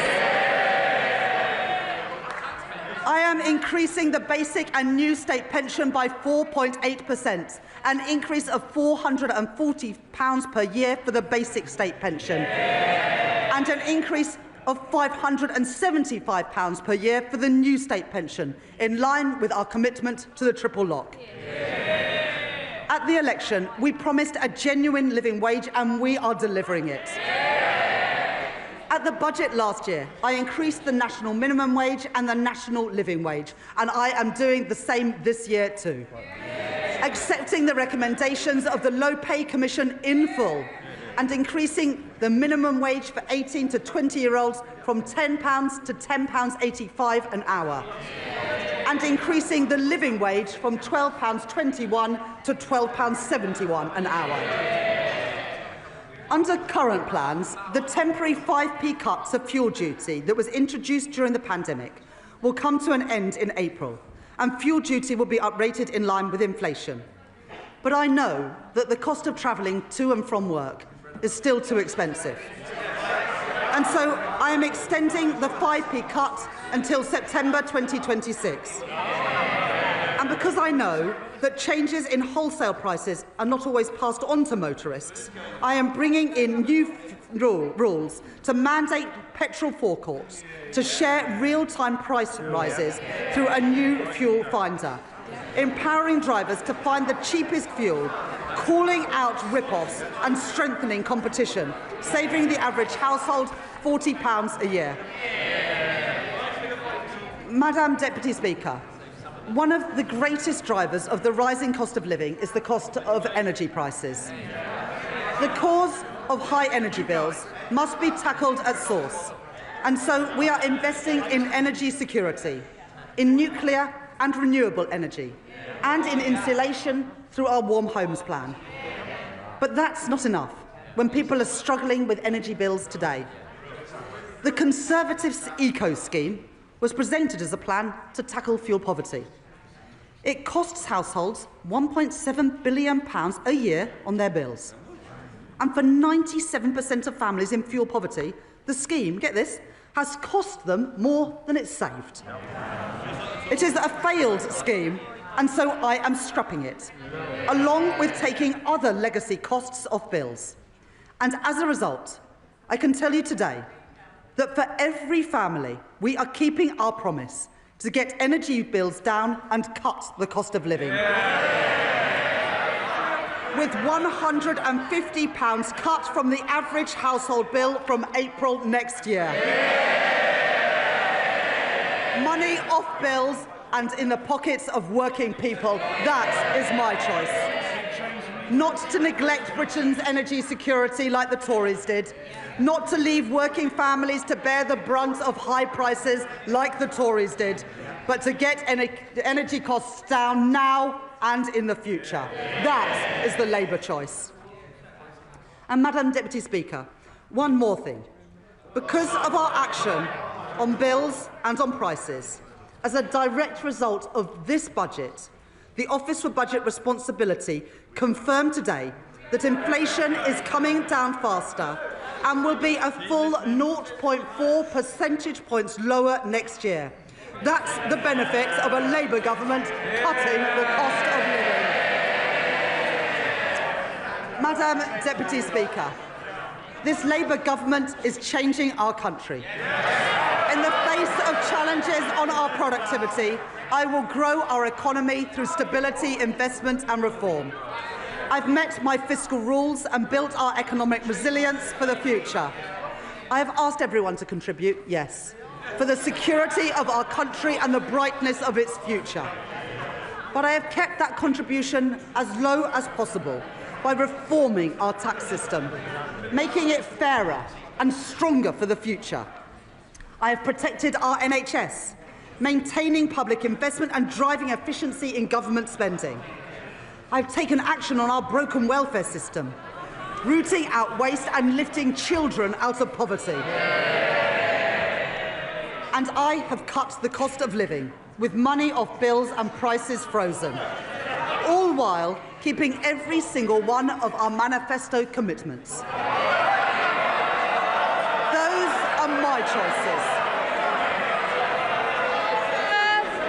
I am increasing the basic and new state pension by 4.8%, an increase of £440 per year for the basic state pension, and an increase of £575 per year for the new state pension, in line with our commitment to the triple lock. At the election, we promised a genuine living wage, and we are delivering it. At the budget last year, I increased the national minimum wage and the national living wage, and I am doing the same this year too. Accepting the recommendations of the Low Pay Commission in full, and increasing the minimum wage for 18 to 20-year-olds from £10 to £10.85 an hour, and increasing the living wage from £12.21 to £12.71 an hour. Under current plans, the temporary 5p cut to fuel duty that was introduced during the pandemic will come to an end in April, and fuel duty will be uprated in line with inflation. But I know that the cost of travelling to and from work is still too expensive. And so I am extending the 5p cut until September 2026. And because I know that changes in wholesale prices are not always passed on to motorists, I am bringing in new rules to mandate petrol forecourts to share real-time price rises through a new fuel finder, empowering drivers to find the cheapest fuel, calling out rip-offs and strengthening competition, saving the average household £40 a year. Madam Deputy Speaker, one of the greatest drivers of the rising cost of living is the cost of energy prices. The cause of high energy bills must be tackled at source, and so we are investing in energy security, in nuclear and renewable energy, and in insulation through our Warm Homes Plan. But that's not enough when people are struggling with energy bills today. The Conservatives' Eco Scheme was presented as a plan to tackle fuel poverty. It costs households £1.7 billion a year on their bills. And for 97% of families in fuel poverty, the scheme, get this, has cost them more than it's saved. It is a failed scheme, and so I am scrapping it, along with taking other legacy costs off bills. And as a result, I can tell you today that for every family, we are keeping our promise to get energy bills down and cut the cost of living. With £150 cut from the average household bill from April next year. Money off bills and in the pockets of working people, that is my choice. Not to neglect Britain's energy security like the Tories did. Not to leave working families to bear the brunt of high prices like the Tories did, but to get energy costs down now and in the future. That is the Labour choice. And Madam Deputy Speaker, one more thing. Because of our action on bills and on prices, as a direct result of this budget, the Office for Budget Responsibility confirmed today that inflation is coming down faster and will be a full 0.4 percentage points lower next year. That's the benefit of a Labour government cutting the cost of living. Madam Deputy Speaker, this Labour government is changing our country. In the face of challenges on our productivity, I will grow our economy through stability, investment and reform. I've met my fiscal rules and built our economic resilience for the future. I have asked everyone to contribute, yes, for the security of our country and the brightness of its future. But I have kept that contribution as low as possible by reforming our tax system, making it fairer and stronger for the future. I have protected our NHS, maintaining public investment and driving efficiency in government spending. I've taken action on our broken welfare system, rooting out waste and lifting children out of poverty. And I have cut the cost of living, with money off bills and prices frozen, all while keeping every single one of our manifesto commitments. Those are my choices.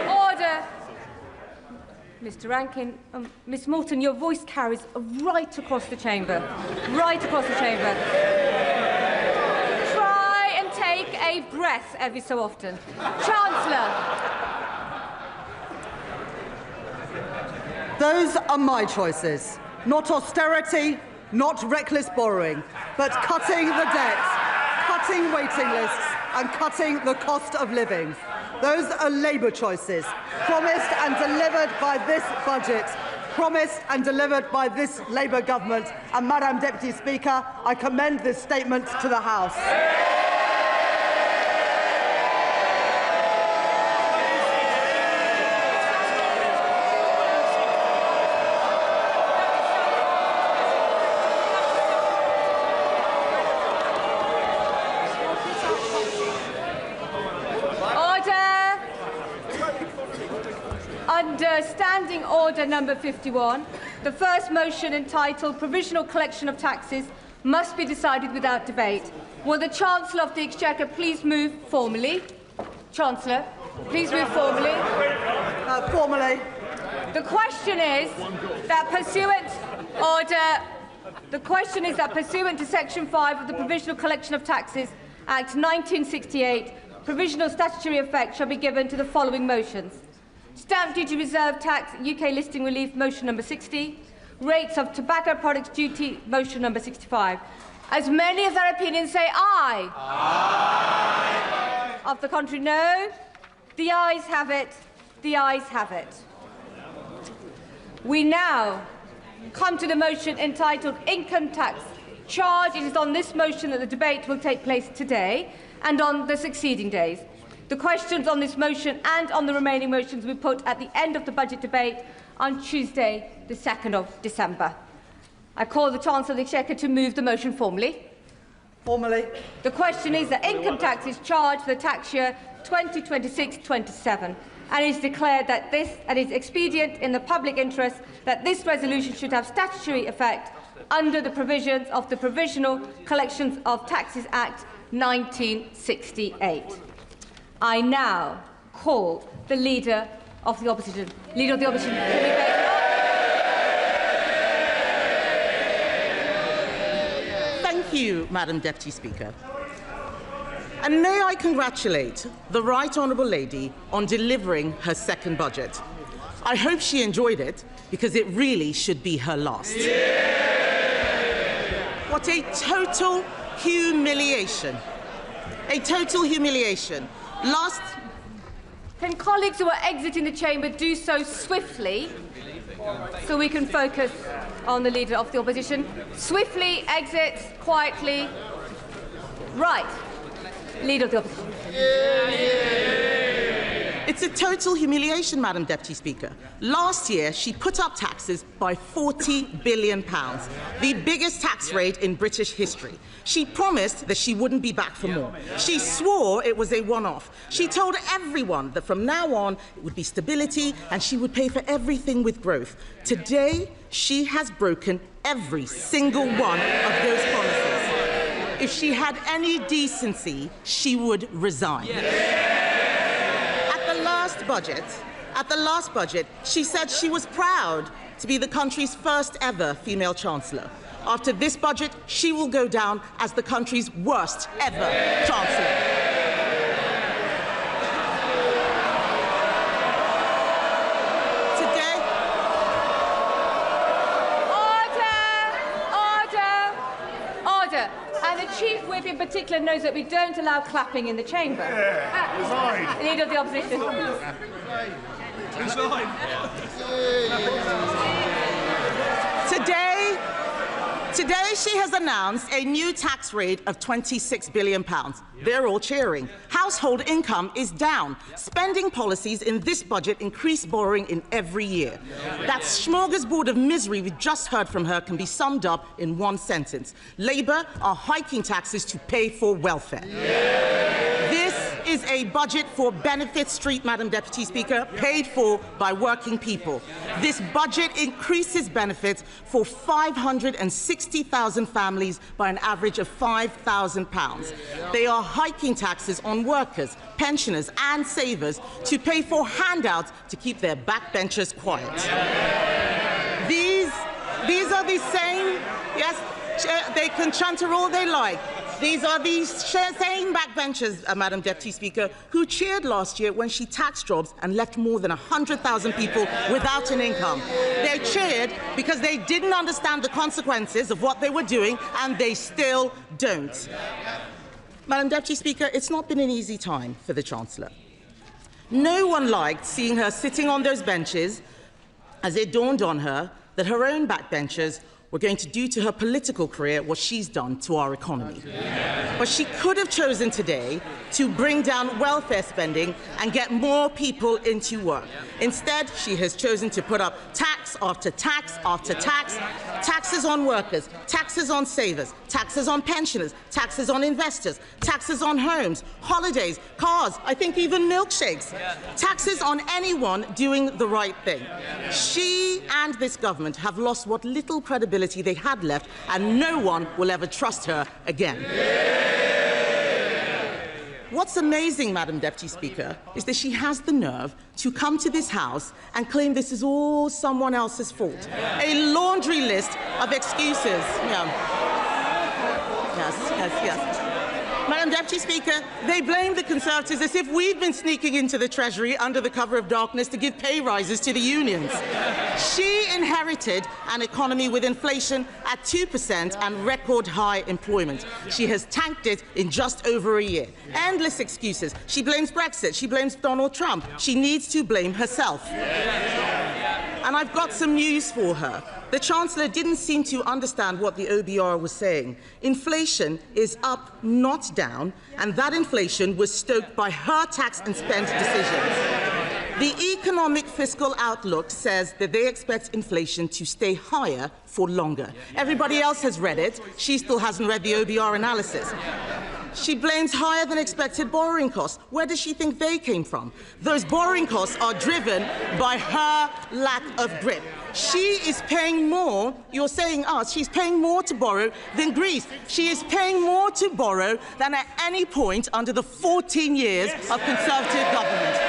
Order. Mr. Rankin, Ms. Moulton, your voice carries right across the chamber. Right across the chamber. Try and take a breath every so often. Chancellor. Those are my choices. Not austerity, not reckless borrowing, but cutting the debt, cutting waiting lists and cutting the cost of living. Those are Labour choices, promised and delivered by this budget, promised and delivered by this Labour government. And Madam Deputy Speaker, I commend this statement to the House. Standing Order number 51, the first motion entitled Provisional Collection of Taxes must be decided without debate. Will the Chancellor of the Exchequer please move formally? Chancellor, please move formally. Formally. The question is that pursuant to Section 5 of the Provisional Collection of Taxes Act 1968, provisional statutory effect shall be given to the following motions. Stamp duty reserve tax, UK listing relief, motion number 60. Rates of tobacco products duty, motion number 65. As many of their opinions say aye. Aye. Of the contrary, no. The ayes have it. The ayes have it. We now come to the motion entitled Income Tax Charge. It is on this motion that the debate will take place today and on the succeeding days. The questions on this motion and on the remaining motions will be put at the end of the budget debate on Tuesday, the 2nd of December. I call the Chancellor of the Exchequer to move the motion formally. Formally. The question is that income tax is charged for the tax year 2026-27, and it is declared that this is expedient in the public interest that this resolution should have statutory effect under the provisions of the Provisional Collections of Taxes Act 1968. I now call the Leader of the Opposition. Leader of the Opposition. Thank you, Madam Deputy Speaker. And may I congratulate the Right Honourable Lady on delivering her second budget. I hope she enjoyed it, because it really should be her last. What a total humiliation. A total humiliation. Can colleagues who are exiting the chamber do so swiftly so we can focus on the Leader of the Opposition? Swiftly exit, quietly. Right. Leader of the Opposition. It's a total humiliation, Madam Deputy Speaker. Last year, she put up taxes by £40 billion, the biggest tax rate in British history. She promised that she wouldn't be back for more. She swore it was a one-off. She told everyone that from now on, it would be stability and she would pay for everything with growth. Today, she has broken every single one of those promises. If she had any decency, she would resign. At the last budget, she said she was proud to be the country's first ever female Chancellor. After this budget, she will go down as the country's worst ever Chancellor. Chief Whip in particular knows that we don't allow clapping in the chamber. Leader of the Opposition. Today she has announced a new tax rate of £26 billion. They're all cheering. Household income is down. Spending policies in this budget increase borrowing in every year. That smorgasbord of misery we just heard from her can be summed up in one sentence. Labour are hiking taxes to pay for welfare. This is a budget for Benefit Street, Madam Deputy Speaker, paid for by working people. This budget increases benefits for 560,000 families by an average of £5,000. They are hiking taxes on workers, pensioners and savers to pay for handouts to keep their backbenchers quiet. These are the same, yes, they can chanter all they like. These are the same backbenchers, Madam Deputy Speaker, who cheered last year when she taxed jobs and left more than 100,000 people without an income. They cheered because they didn't understand the consequences of what they were doing, and they still don't. Madam Deputy Speaker, it's not been an easy time for the Chancellor. No one liked seeing her sitting on those benches as it dawned on her that her own backbenchers were going to do to her political career what she's done to our economy. But she could have chosen today to bring down welfare spending and get more people into work. Instead, she has chosen to put up tax after tax after tax, taxes on workers, taxes on savers, taxes on pensioners, taxes on investors, taxes on homes, holidays, cars, I think even milkshakes, taxes on anyone doing the right thing. She and this government have lost what little credibility they had left, and no one will ever trust her again. What's amazing, Madam Deputy Speaker, is that she has the nerve to come to this House and claim this is all someone else's fault. A laundry list of excuses. Yeah. Yes. Madam Deputy Speaker, they blame the Conservatives as if we've been sneaking into the Treasury under the cover of darkness to give pay rises to the unions. She inherited an economy with inflation at 2% and record high employment. She has tanked it in just over a year. Endless excuses. She blames Brexit. She blames Donald Trump. She needs to blame herself. And I've got some news for her. The Chancellor didn't seem to understand what the OBR was saying. Inflation is up, not down, and that inflation was stoked by her tax and spend decisions. The economic fiscal outlook says that they expect inflation to stay higher for longer. Everybody else has read it. She still hasn't read the OBR analysis. She blames higher than expected borrowing costs. Where does she think they came from? Those borrowing costs are driven by her lack of grip. She is paying more, you're saying us, she's paying more to borrow than Greece. She is paying more to borrow than at any point under the 14 years of Conservative government.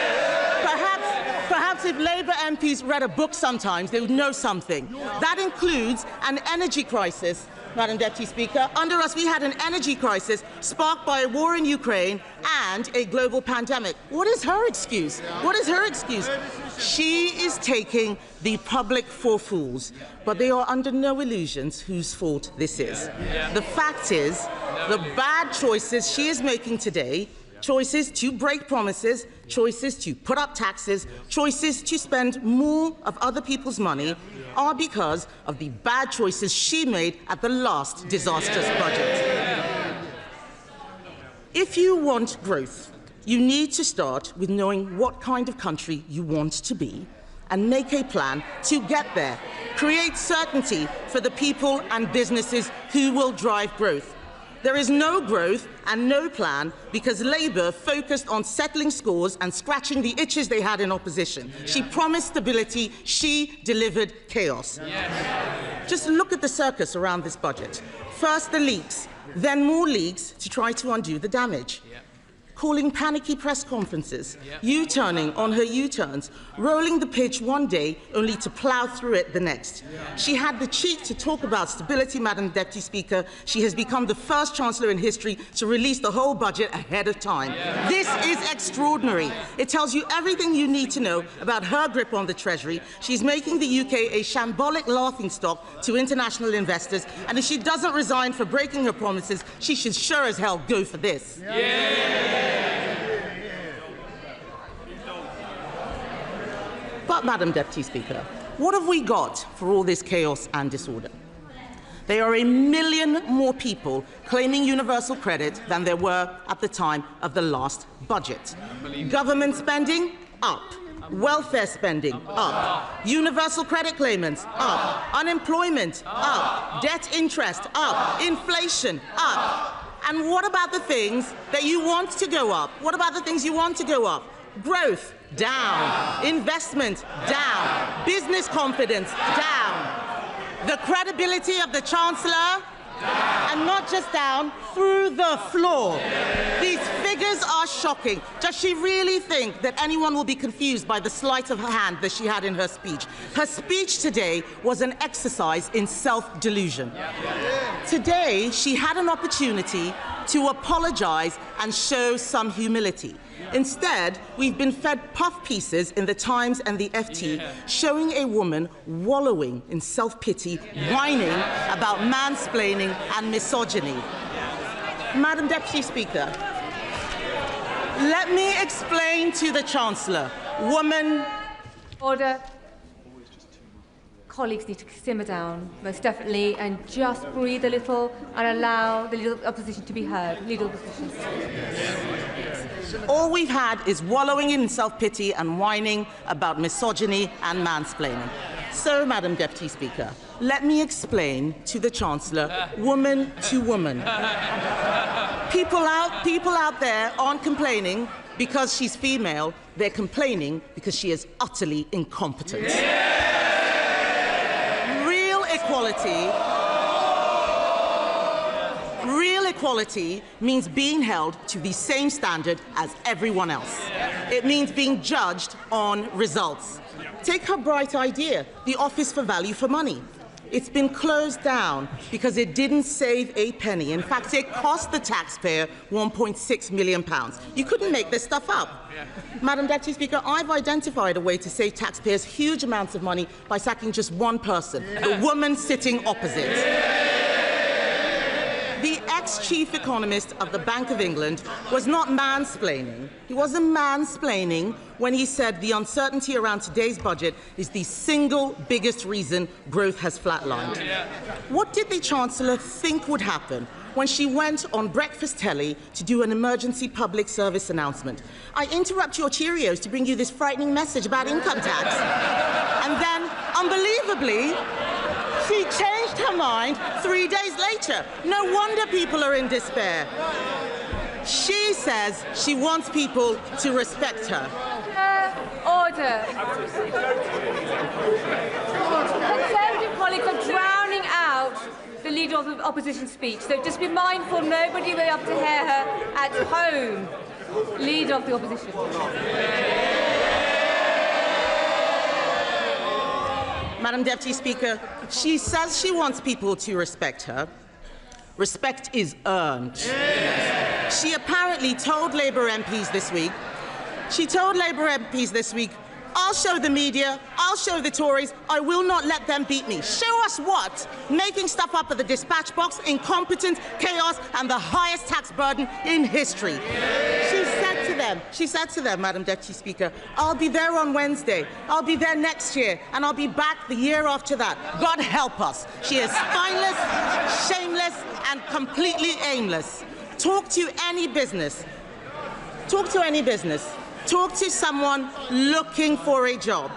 Perhaps if Labour MPs read a book sometimes, they would know something. That includes an energy crisis, Madam Deputy Speaker. Under us, we had an energy crisis sparked by a war in Ukraine and a global pandemic. What is her excuse? What is her excuse? She is taking the public for fools, but they are under no illusions whose fault this is. The fact is, the bad choices she is making today, choices to break promises, choices to put up taxes, choices to spend more of other people's money, are because of the bad choices she made at the last disastrous budget. If you want growth, you need to start with knowing what kind of country you want to be and make a plan to get there. Create certainty for the people and businesses who will drive growth. There is no growth and no plan because Labour focused on settling scores and scratching the itches they had in opposition. She promised stability, she delivered chaos. Just look at the circus around this budget. First the leaks, then more leaks to try to undo the damage. Calling panicky press conferences, U-turning on her U-turns, rolling the pitch one day only to plough through it the next. She had the cheek to talk about stability, Madam Deputy Speaker. She has become the first Chancellor in history to release the whole budget ahead of time. This is extraordinary. It tells you everything you need to know about her grip on the Treasury. She's making the UK a shambolic laughingstock to international investors, and if she doesn't resign for breaking her promises, she should sure as hell go for this. But, Madam Deputy Speaker, what have we got for all this chaos and disorder? There are 1 million more people claiming universal credit than there were at the time of the last budget. Government spending, up. Welfare spending, up. Universal credit claimants, up. Unemployment, up. Debt interest, up. Inflation, up. And what about the things that you want to go up? What about the things you want to go up? Growth, down. Investment, down. Business confidence, down. The credibility of the Chancellor, and not just down, through the floor. These figures are shocking. Does she really think that anyone will be confused by the sleight of her hand that she had in her speech? Her speech today was an exercise in self-delusion. Today, she had an opportunity to apologize and show some humility. Instead, we've been fed puff pieces in the Times and the FT showing a woman wallowing in self-pity, whining about mansplaining and misogyny. Madam Deputy Speaker, let me explain to the Chancellor. Woman... Order. Colleagues need to simmer down, most definitely, and just breathe a little and allow the legal opposition to be heard. Legal opposition. All we've had is wallowing in self-pity and whining about misogyny and mansplaining. So, Madam Deputy Speaker, let me explain to the Chancellor, woman to woman. People out there aren't complaining because she's female. They're complaining because she is utterly incompetent. Real equality means being held to the same standard as everyone else. It means being judged on results. Take her bright idea, the Office for Value for Money. It's been closed down because it didn't save a penny. In fact, it cost the taxpayer £1.6 million. You couldn't make this stuff up. Madam Deputy Speaker, I've identified a way to save taxpayers huge amounts of money by sacking just one person, the woman sitting opposite. The ex-chief economist of the Bank of England was not mansplaining. He wasn't mansplaining when he said the uncertainty around today's budget is the single biggest reason growth has flatlined. What did the Chancellor think would happen when she went on breakfast telly to do an emergency public service announcement? I interrupt your Cheerios to bring you this frightening message about income tax. And then, unbelievably, she changed her mind 3 days later. No wonder people are in despair. She says she wants people to respect her. Order. Conservative colleagues are drowning out the Leader of the Opposition speech, so just be mindful nobody will be able to hear her at home. Leader of the Opposition. Madam Deputy Speaker, she says she wants people to respect her. Respect is earned. She apparently told Labour MPs this week, I'll show the media, I'll show the Tories, I will not let them beat me. Show us what? Making stuff up at the dispatch box, incompetence, chaos, and the highest tax burden in history. She said to them, Madam Deputy Speaker, I'll be there on Wednesday, I'll be there next year, and I'll be back the year after that. God help us. She is spineless, shameless, and completely aimless. Talk to any business. Talk to someone looking for a job.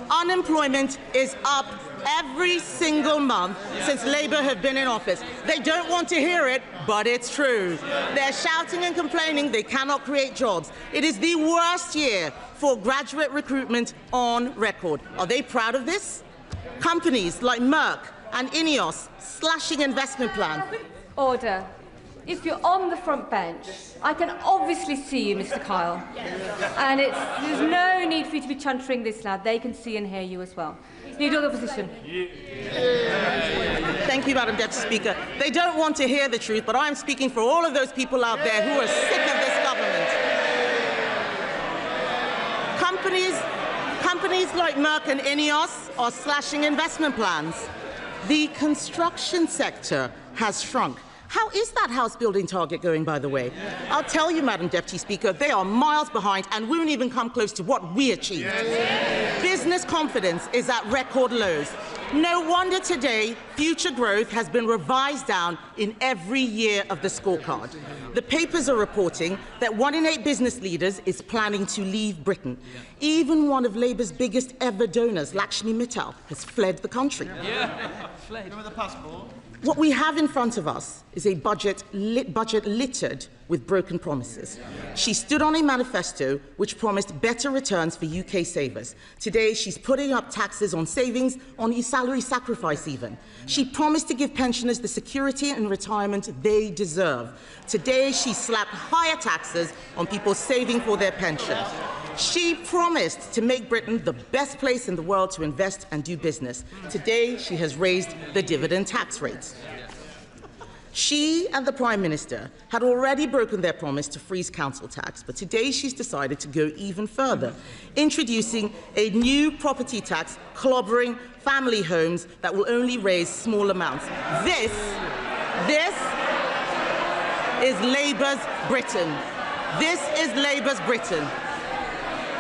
Unemployment is up every single month since Labour have been in office. They don't want to hear it, but it's true. They're shouting and complaining they cannot create jobs. It is the worst year for graduate recruitment on record. Are they proud of this? Companies like Merck and Ineos slashing investment plans. Order. If you're on the front bench, I can obviously see you, Mr. Kyle. And there's no need for you to be chuntering this loud. They can see and hear you as well. Leader of the Opposition. Thank you, Madam Deputy Speaker. They don't want to hear the truth, but I'm speaking for all of those people out there who are sick of this government. Companies like Merck and Ineos are slashing investment plans. The construction sector has shrunk. How is that house building target going, by the way? I'll tell you, Madam Deputy Speaker, they are miles behind and won't even come close to what we achieved. Business confidence is at record lows. No wonder today future growth has been revised down in every year of the scorecard. The papers are reporting that 1 in 8 business leaders is planning to leave Britain. Even one of Labour's biggest ever donors, Lakshmi Mittal, has fled the country. With the passport. What we have in front of us is a budget littered with broken promises. She stood on a manifesto which promised better returns for UK savers. Today, she's putting up taxes on savings, on salary sacrifice even. She promised to give pensioners the security and retirement they deserve. Today, she slapped higher taxes on people saving for their pension. She promised to make Britain the best place in the world to invest and do business. Today, she has raised the dividend tax rates. She and the Prime Minister had already broken their promise to freeze council tax, but today she's decided to go even further, introducing a new property tax clobbering family homes that will only raise small amounts. This is Labour's Britain. This is Labour's Britain.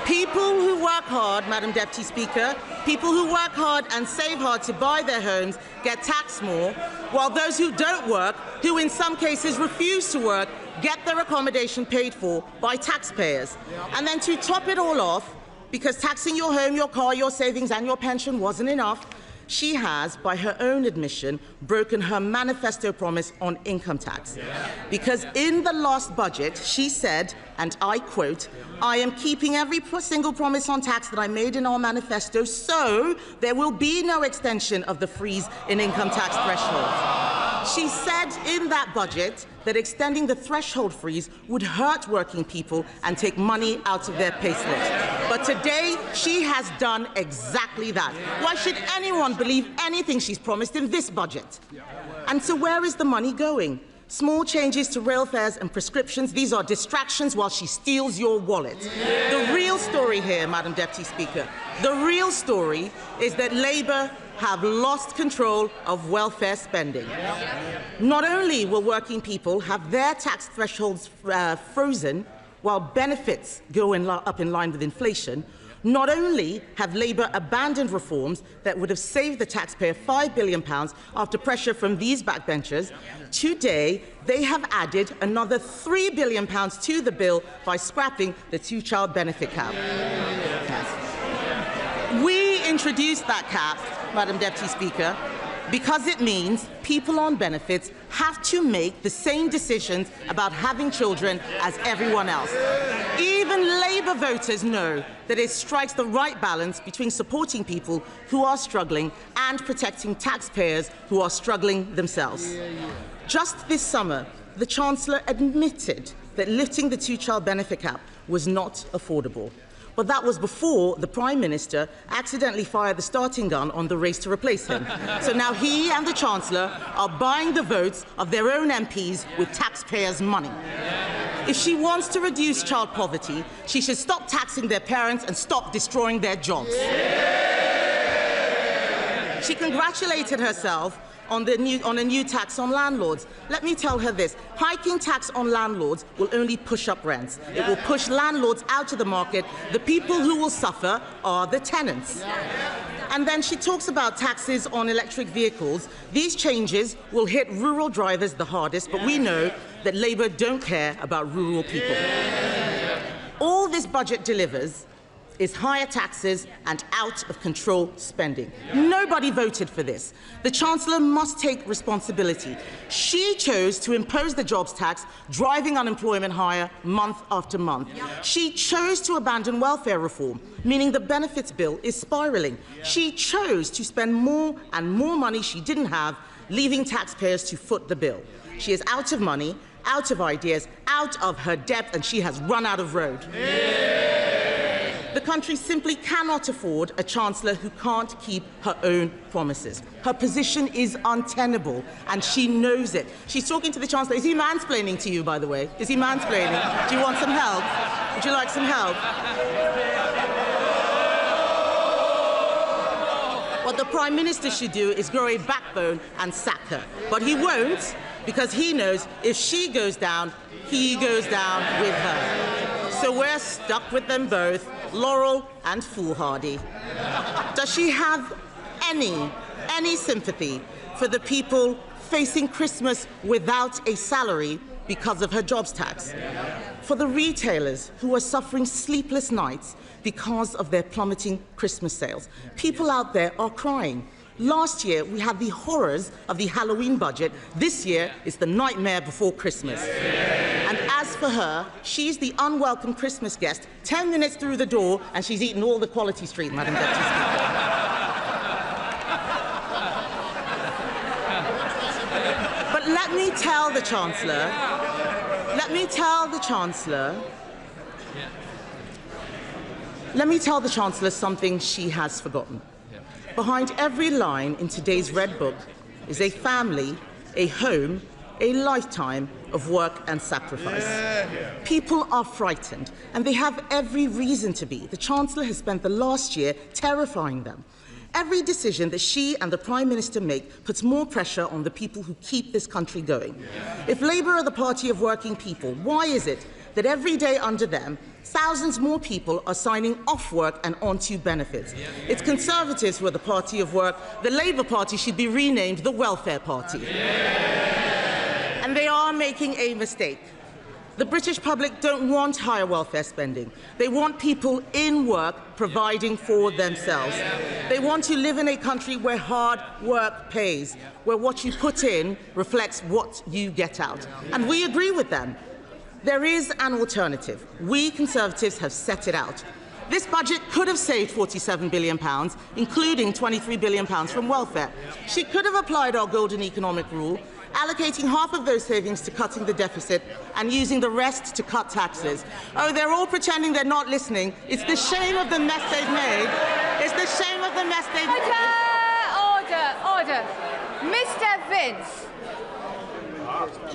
People who work hard, Madam Deputy Speaker, people who work hard and save hard to buy their homes get taxed more, while those who don't work, who in some cases refuse to work, get their accommodation paid for by taxpayers. And then to top it all off, because taxing your home, your car, your savings and your pension wasn't enough, she has, by her own admission, broken her manifesto promise on income tax. Because in the last budget, she said, and I quote, "I am keeping every single promise on tax that I made in our manifesto, so there will be no extension of the freeze in income tax thresholds." She said in that budget that extending the threshold freeze would hurt working people and take money out of their payslips. But today, she has done exactly that. Why should anyone believe anything she's promised in this budget? And so where is the money going? Small changes to rail fares and prescriptions, these are distractions while she steals your wallet. The real story here, Madam Deputy Speaker, the real story is that Labour have lost control of welfare spending. Not only will working people have their tax thresholds frozen while benefits go up in line with inflation, not only have Labour abandoned reforms that would have saved the taxpayer £5 billion after pressure from these backbenchers, today they have added another £3 billion to the bill by scrapping the two-child benefit cap. We introduced that cap, Madam Deputy Speaker, because it means people on benefits have to make the same decisions about having children as everyone else. Even Labour voters know that it strikes the right balance between supporting people who are struggling and protecting taxpayers who are struggling themselves. Just this summer, the Chancellor admitted that lifting the two-child benefit cap was not affordable. But that was before the Prime Minister accidentally fired the starting gun on the race to replace him. So now he and the Chancellor are buying the votes of their own MPs with taxpayers' money. If she wants to reduce child poverty, she should stop taxing their parents and stop destroying their jobs. She congratulated herself on a new tax on landlords. Let me tell her this. Hiking tax on landlords will only push up rents. It will push landlords out of the market. The people who will suffer are the tenants. And then she talks about taxes on electric vehicles. These changes will hit rural drivers the hardest, but we know that Labour don't care about rural people. All this budget delivers is higher taxes and out-of-control spending. Nobody voted for this. The Chancellor must take responsibility. She chose to impose the jobs tax, driving unemployment higher month after month. She chose to abandon welfare reform, meaning the benefits bill is spiralling. She chose to spend more and more money she didn't have, leaving taxpayers to foot the bill. She is out of money, out of ideas, out of her depth, and she has run out of road. The country simply cannot afford a Chancellor who can't keep her own promises. Her position is untenable, and she knows it. She's talking to the Chancellor. Is he mansplaining to you, by the way? Is he mansplaining? Do you want some help? Would you like some help? What the Prime Minister should do is grow a backbone and sack her. But he won't, because he knows if she goes down, he goes down with her. So we're stuck with them both, Laurel and Foolhardy. Does she have any sympathy for the people facing Christmas without a salary because of her jobs tax? For the retailers who are suffering sleepless nights because of their plummeting Christmas sales? People out there are crying. Last year, we had the horrors of the Halloween budget. This year, it's the nightmare before Christmas. And as for her, she's the unwelcome Christmas guest, 10 minutes through the door, and she's eaten all the Quality Street, Madam Deputy Speaker. But let me tell the Chancellor, something she has forgotten. Behind every line in today's Red Book is a family, a home, a lifetime of work and sacrifice. People are frightened, and they have every reason to be. The Chancellor has spent the last year terrifying them. Every decision that she and the Prime Minister make puts more pressure on the people who keep this country going. If Labour are the party of working people, why is it that every day under them, thousands more people are signing off work and onto benefits? It's Conservatives who are the party of work. The Labour Party should be renamed the Welfare Party. And they are making a mistake. The British public don't want higher welfare spending. They want people in work providing for themselves. They want to live in a country where hard work pays, where what you put in reflects what you get out. And we agree with them. There is an alternative. We Conservatives have set it out. This budget could have saved £47 billion, including £23 billion from welfare. She could have applied our golden economic rule allocating half of those savings to cutting the deficit and using the rest to cut taxes. Oh, they're all pretending they're not listening. It's the shame of the mess they've made. It's the shame of the mess they've made. Order. Mr. Vince.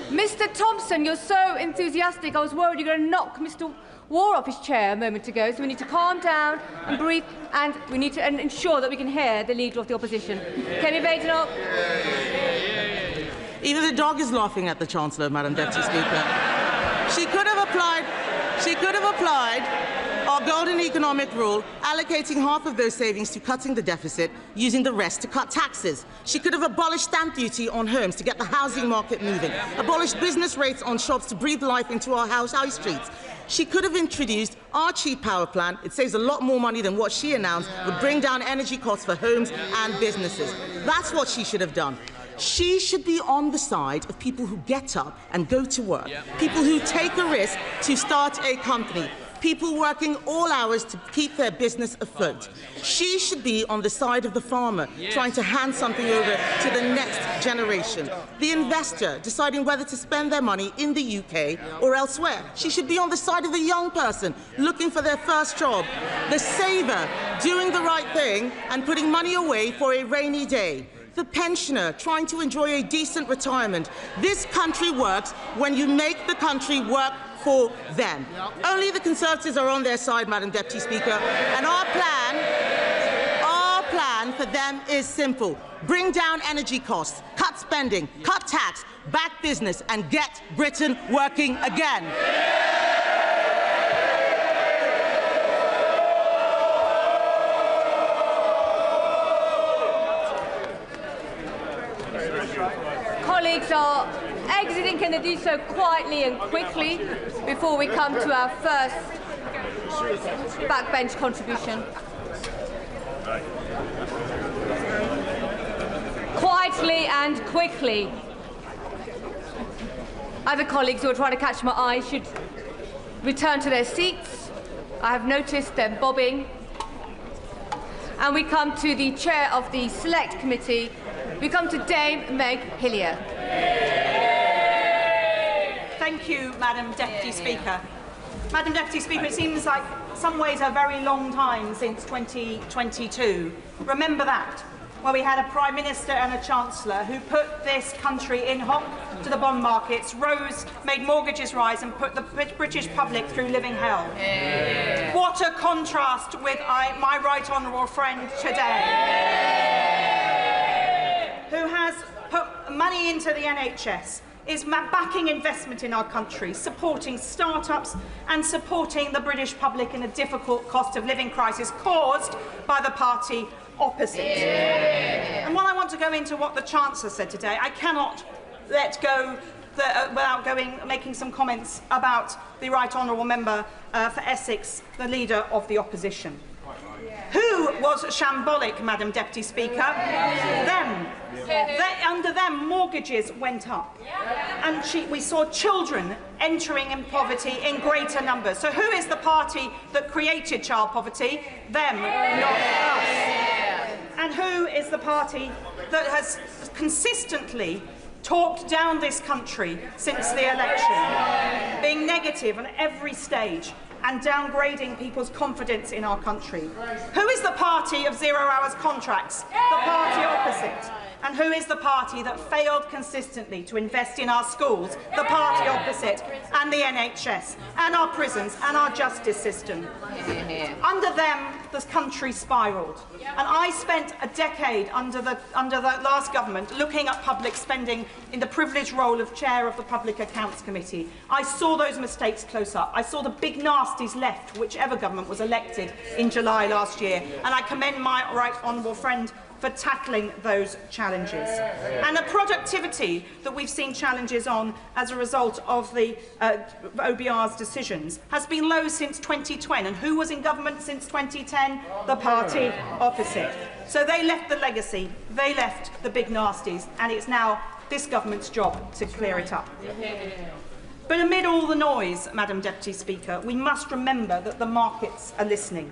Mr. Thompson, you're so enthusiastic. I was worried you're going to knock Mr. War off his chair a moment ago, so we need to calm down and breathe, and we need to ensure that we can hear the Leader of the Opposition. Can we wait up? Even the dog is laughing at the Chancellor, Madam Deputy Speaker. She could have applied our golden economic rule, allocating half of those savings to cutting the deficit, using the rest to cut taxes. She could have abolished stamp duty on homes to get the housing market moving, abolished business rates on shops to breathe life into our high streets. She could have introduced our cheap power plan. It saves a lot more money than what she announced would bring down energy costs for homes and businesses. That's what she should have done. She should be on the side of people who get up and go to work, people who take a risk to start a company, people working all hours to keep their business afloat. She should be on the side of the farmer, trying to hand something over to the next generation. The investor, deciding whether to spend their money in the UK or elsewhere. She should be on the side of the young person, looking for their first job. The saver, doing the right thing and putting money away for a rainy day. The pensioner, trying to enjoy a decent retirement. This country works when you make the country work for them. Only the Conservatives are on their side, Madam Deputy Speaker, and our plan for them is simple. Bring down energy costs, cut spending, cut tax, back business, and get Britain working again. Colleagues are exiting. Can they do so quietly and quickly before we come to our first backbench contribution? Quietly and quickly. Other colleagues who are trying to catch my eye should return to their seats. I have noticed them bobbing. And we come to the chair of the Select Committee. We come to Dame Meg Hillier. Thank you, Madam Deputy Speaker. Madam Deputy Speaker, it seems like some ways a very long time since 2022. Remember that, where we had a Prime Minister and a Chancellor who put this country in hock to the bond markets, made mortgages rise and put the British public through living hell. What a contrast with my right honourable friend today, who has put money into the NHS, is backing investment in our country, supporting start-ups and supporting the British public in a difficult cost of living crisis caused by the party opposite. And while I want to go into what the Chancellor said today, I cannot let go without making some comments about the Right Honourable Member for Essex, the Leader of the Opposition. Who was shambolic, Madam Deputy Speaker? Them. Under them, mortgages went up. And we saw children entering in poverty in greater numbers. So who is the party that created child poverty? Them, not us. And who is the party that has consistently talked down this country since the election, being negative on every stage and downgrading people's confidence in our country? Who is the party of zero-hours contracts? The party opposite. And who is the party that failed consistently to invest in our schools? The party opposite. And the NHS, and our prisons, and our justice system. Under them, this country spiralled. And I spent a decade under the last government looking at public spending in the privileged role of chair of the Public Accounts Committee. I saw those mistakes close up. I saw the big nasties left, whichever government was elected in July last year. And I commend my right honourable friend for tackling those challenges. And the productivity that we've seen challenges on as a result of the OBR's decisions has been low since 2010. And who was in government since 2010? The party opposite. So they left the legacy, they left the big nasties, and it's now this government's job to clear it up. But amid all the noise, Madam Deputy Speaker, we must remember that the markets are listening,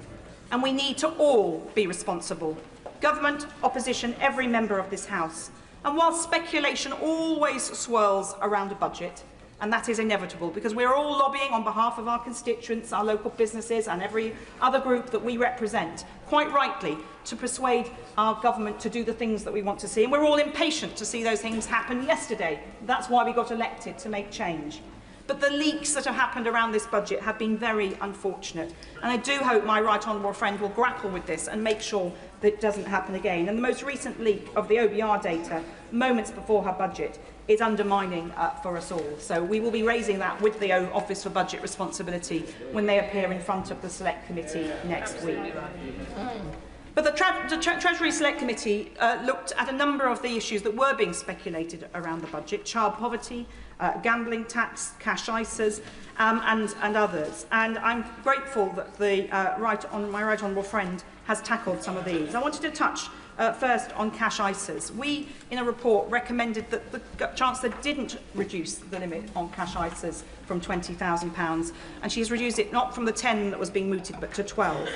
and we need to all be responsible. Government, opposition, every member of this House. And while speculation always swirls around a budget, and that is inevitable because we're all lobbying on behalf of our constituents, our local businesses and every other group that we represent, quite rightly, to persuade our government to do the things that we want to see. And we're all impatient to see those things happen yesterday. That's why we got elected, to make change. But the leaks that have happened around this budget have been very unfortunate. And I do hope my right honourable friend will grapple with this and make sure that it doesn't happen again. And the most recent leak of the OBR data, moments before her budget, is undermining for us all. So we will be raising that with the Office for Budget Responsibility when they appear in front of the Select Committee next week. But the Treasury Select Committee looked at a number of the issues that were being speculated around the budget: child poverty, gambling tax, cash ISAs, and others. And I'm grateful that my right honourable friend has tackled some of these. I wanted to touch first on cash ISAs. We, in a report, recommended that the Chancellor didn't reduce the limit on cash ISAs from £20,000, and she's reduced it not from the 10 that was being mooted, but to 12.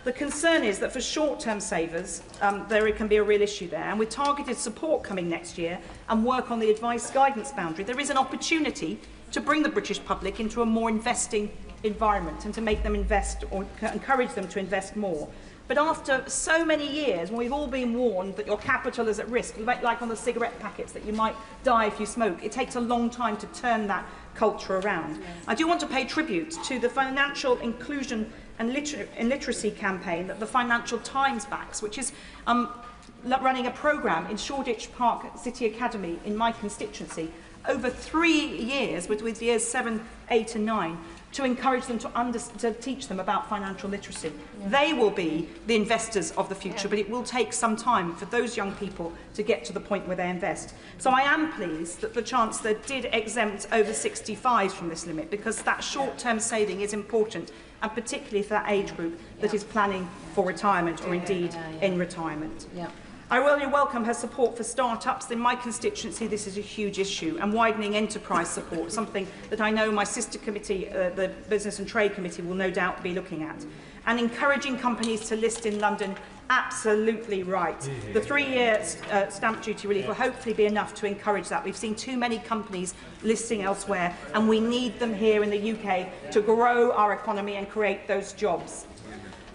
The concern is that for short-term savers, there can be a real issue there. And with targeted support coming next year and work on the advice guidance boundary, there is an opportunity to bring the British public into a more investing environment and to make them invest or encourage them to invest more. But after so many years, when we've all been warned that your capital is at risk, like on the cigarette packets, that you might die if you smoke, it takes a long time to turn that culture around. I do want to pay tribute to the financial inclusion and literacy campaign that the Financial Times backs, which is running a programme in Shoreditch Park City Academy in my constituency over 3 years, with years 7, 8 and 9, to encourage them to teach them about financial literacy. Yeah. They will be the investors of the future, but it will take some time for those young people to get to the point where they invest. So I am pleased that the Chancellor did exempt over 65s from this limit, because that short-term saving is important, and particularly for that age group that is planning for retirement or indeed in retirement. Yeah. I really welcome her support for start-ups. In my constituency, this is a huge issue, and widening enterprise support, something that I know my sister committee, the Business and Trade Committee, will no doubt be looking at. And encouraging companies to list in London, absolutely right. The 3-year stamp duty relief will hopefully be enough to encourage that. We've seen too many companies listing elsewhere, and we need them here in the UK to grow our economy and create those jobs.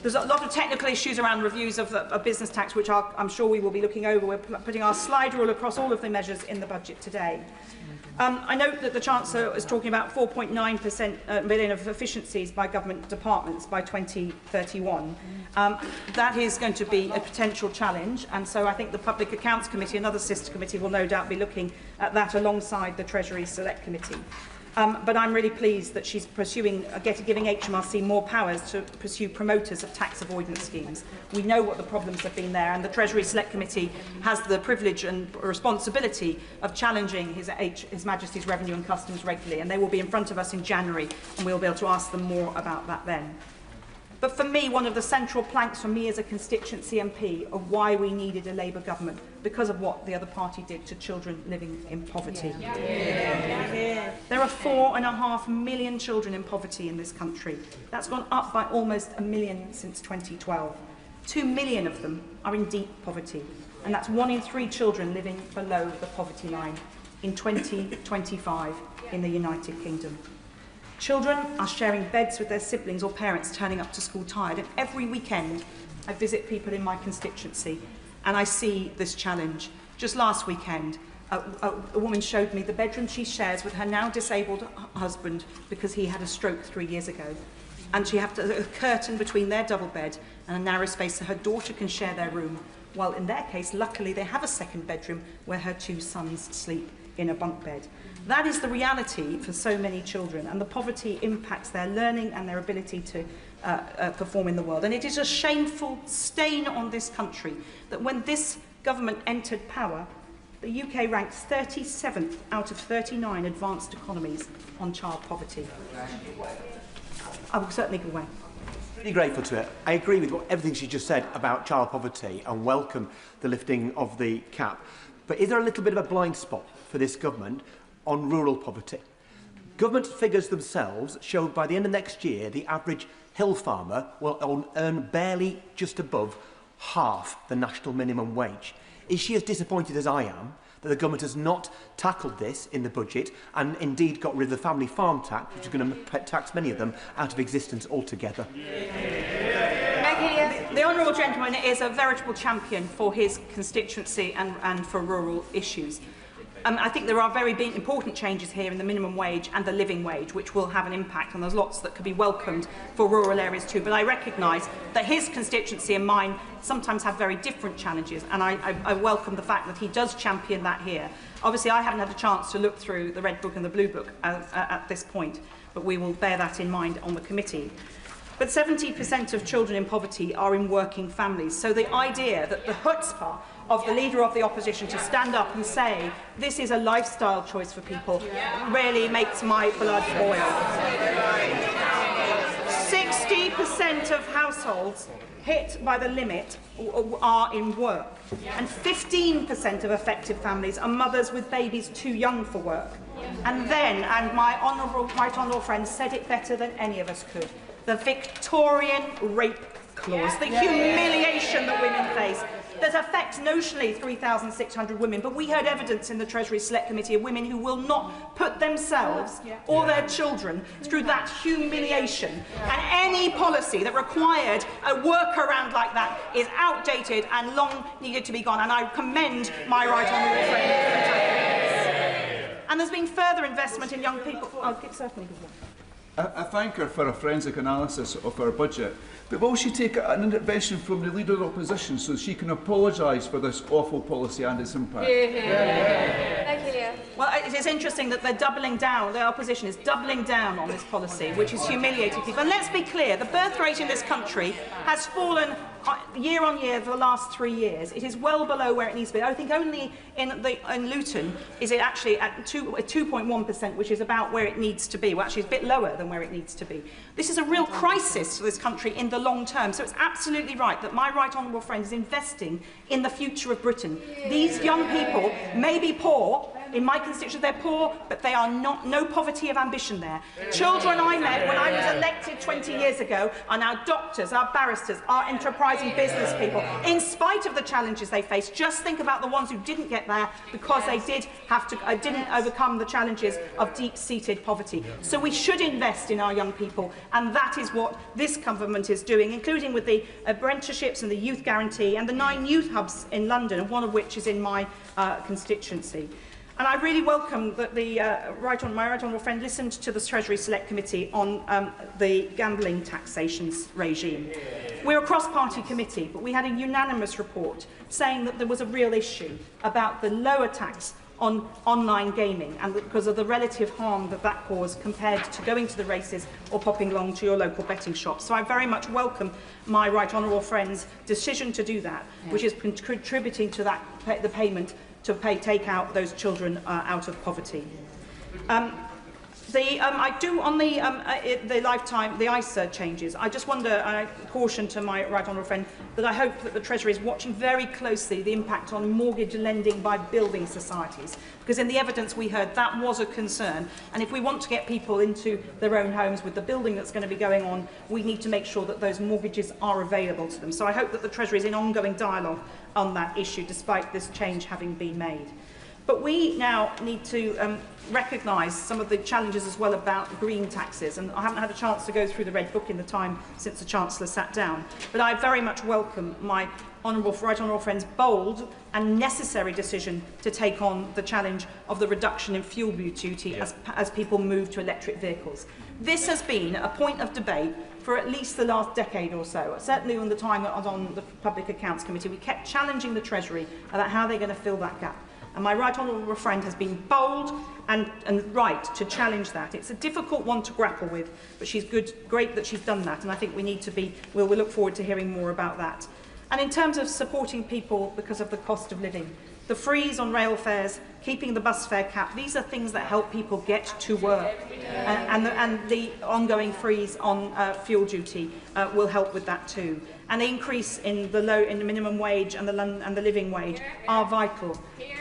There's a lot of technical issues around reviews of business tax, which I'm sure we will be looking over. We're putting our slide rule across all of the measures in the budget today. I note that the Chancellor is talking about 4.9% million of efficiencies by government departments by 2031. That is going to be a potential challenge, and so I think the Public Accounts Committee, another sister committee, will no doubt be looking at that alongside the Treasury Select Committee. But I'm really pleased that she's pursuing, giving HMRC more powers to pursue promoters of tax avoidance schemes. We know what the problems have been there, and the Treasury Select Committee has the privilege and responsibility of challenging His Majesty's Revenue and Customs regularly, and they will be in front of us in January, and we'll be able to ask them more about that then. But for me, one of the central planks for me as a constituency MP of why we needed a Labour government, because of what the other party did to children living in poverty. There are 4.5 million children in poverty in this country. That's gone up by almost 1 million since 2012. 2 million of them are in deep poverty, and that's 1 in 3 children living below the poverty line in 2025 in the United Kingdom. Children are sharing beds with their siblings or parents turning up to school tired, and every weekend I visit people in my constituency and I see this challenge. Just last weekend, a woman showed me the bedroom she shares with her now disabled husband because he had a stroke 3 years ago. And she has a curtain between their double bed and a narrow space so her daughter can share their room, while in their case, luckily, they have a second bedroom where her 2 sons sleep in a bunk bed. That is the reality for so many children, and the poverty impacts their learning and their ability to perform in the world. And it is a shameful stain on this country that when this government entered power, the UK ranks 37th out of 39 advanced economies on child poverty. I will certainly go away. Really grateful to it. I agree with everything she just said about child poverty and welcome the lifting of the cap. But is there a little bit of a blind spot for this government on rural poverty? Government figures themselves show by the end of next year the average hill farmer will earn barely just above half the national minimum wage. Is she as disappointed as I am that the government has not tackled this in the budget and indeed got rid of the family farm tax, which is going to tax many of them out of existence altogether? The honourable gentleman is a veritable champion for his constituency and for rural issues. I think there are very big, important changes here in the minimum wage and the living wage, which will have an impact, and there's lots that could be welcomed for rural areas too. But I recognise that his constituency and mine sometimes have very different challenges, and I welcome the fact that he does champion that here. Obviously, I haven't had a chance to look through the Red Book and the Blue Book at this point, but we will bear that in mind on the committee. But 70% of children in poverty are in working families. So the idea that the chutzpah of the Leader of the Opposition to stand up and say this is a lifestyle choice for people really makes my blood boil. 60% of households hit by the limit are in work, and 15% of affected families are mothers with babies too young for work. And my right honourable friend said it better than any of us could, the Victorian rape clause, the humiliation that women face, that affects notionally 3,600 women, but we heard evidence in the Treasury Select Committee of women who will not put themselves or their children through that humiliation. And any policy that required a workaround like that is outdated and long needed to be gone. And I commend my right honourable friend. And there's been further investment in young people. Certainly. I thank her for a forensic analysis of our budget, but will she take an intervention from the Leader of the Opposition so she can apologise for this awful policy and its impact? Thank you, Leah. Well, it is interesting that they're doubling down, the opposition is doubling down on this policy, which is humiliating people. And let's be clear, the birth rate in this country has fallen year on year for the last 3 years. It is well below where it needs to be. I think only in Luton is it actually at 2.1%, which is about where it needs to be. Well, actually, it's a bit lower than where it needs to be. This is a real crisis for this country in the long term. So it's absolutely right that my right honourable friend is investing in the future of Britain. These young people may be poor. In my constituency, they're poor, but they are not, no poverty of ambition there. Children I met when I was elected 20 years ago are now doctors, are barristers, are enterprising business people. In spite of the challenges they face, just think about the ones who didn't get there because they didn't overcome the challenges of deep-seated poverty. So we should invest in our young people, and that is what this government is doing, including with the apprenticeships and the youth guarantee and the 9 youth hubs in London, one of which is in my constituency. And I really welcome that my right honourable friend listened to the Treasury Select Committee on the gambling taxation regime. We're a cross-party committee, but we had a unanimous report saying that there was a real issue about the lower tax on online gaming and because of the relative harm that that caused compared to going to the races or popping along to your local betting shop. So I very much welcome my right honourable friend's decision to do that, which is contributing to that, the payment to take out those children out of poverty. I do on the lifetime, the ISA changes. I just wonder, I caution to my right honourable friend that I hope that the Treasury is watching very closely the impact on mortgage lending by building societies, because in the evidence we heard that was a concern. And if we want to get people into their own homes with the building that's going to be going on, we need to make sure that those mortgages are available to them. So I hope that the Treasury is in ongoing dialogue on that issue, despite this change having been made. But we now need to recognise some of the challenges as well about green taxes. And I haven't had a chance to go through the Red Book in the time since the Chancellor sat down. But I very much welcome my right honourable friend's bold and necessary decision to take on the challenge of the reduction in fuel duty as people move to electric vehicles. This has been a point of debate for at least the last decade or so. Certainly on the time that I was on the Public Accounts Committee, we kept challenging the Treasury about how they're going to fill that gap. And my right honourable friend has been bold and right to challenge that. It's a difficult one to grapple with, but she's great that she's done that, and I think we need to be, we'll look forward to hearing more about that. And in terms of supporting people because of the cost of living, the freeze on rail fares, keeping the bus fare cap, these are things that help people get to work. And the ongoing freeze on fuel duty will help with that too. And the increase in the minimum wage and the living wage are vital.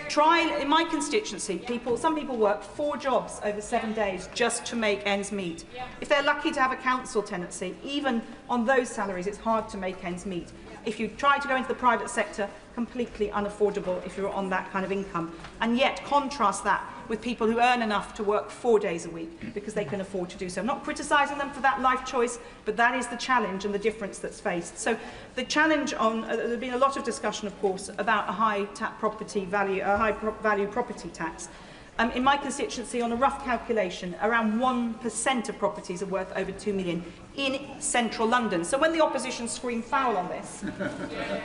In my constituency, some people work 4 jobs over 7 days just to make ends meet. If they're lucky to have a council tenancy, even on those salaries, it's hard to make ends meet. if you try to go into the private sector, completely unaffordable if you're on that kind of income. And yet contrast that with people who earn enough to work 4 days a week because they can afford to do so. I'm not criticising them for that life choice, but that is the challenge and the difference that's faced. So the challenge on, there's been a lot of discussion, of course, about a high value property tax. In my constituency, on a rough calculation, around 1% of properties are worth over 2 million in central London. So when the opposition scream foul on this,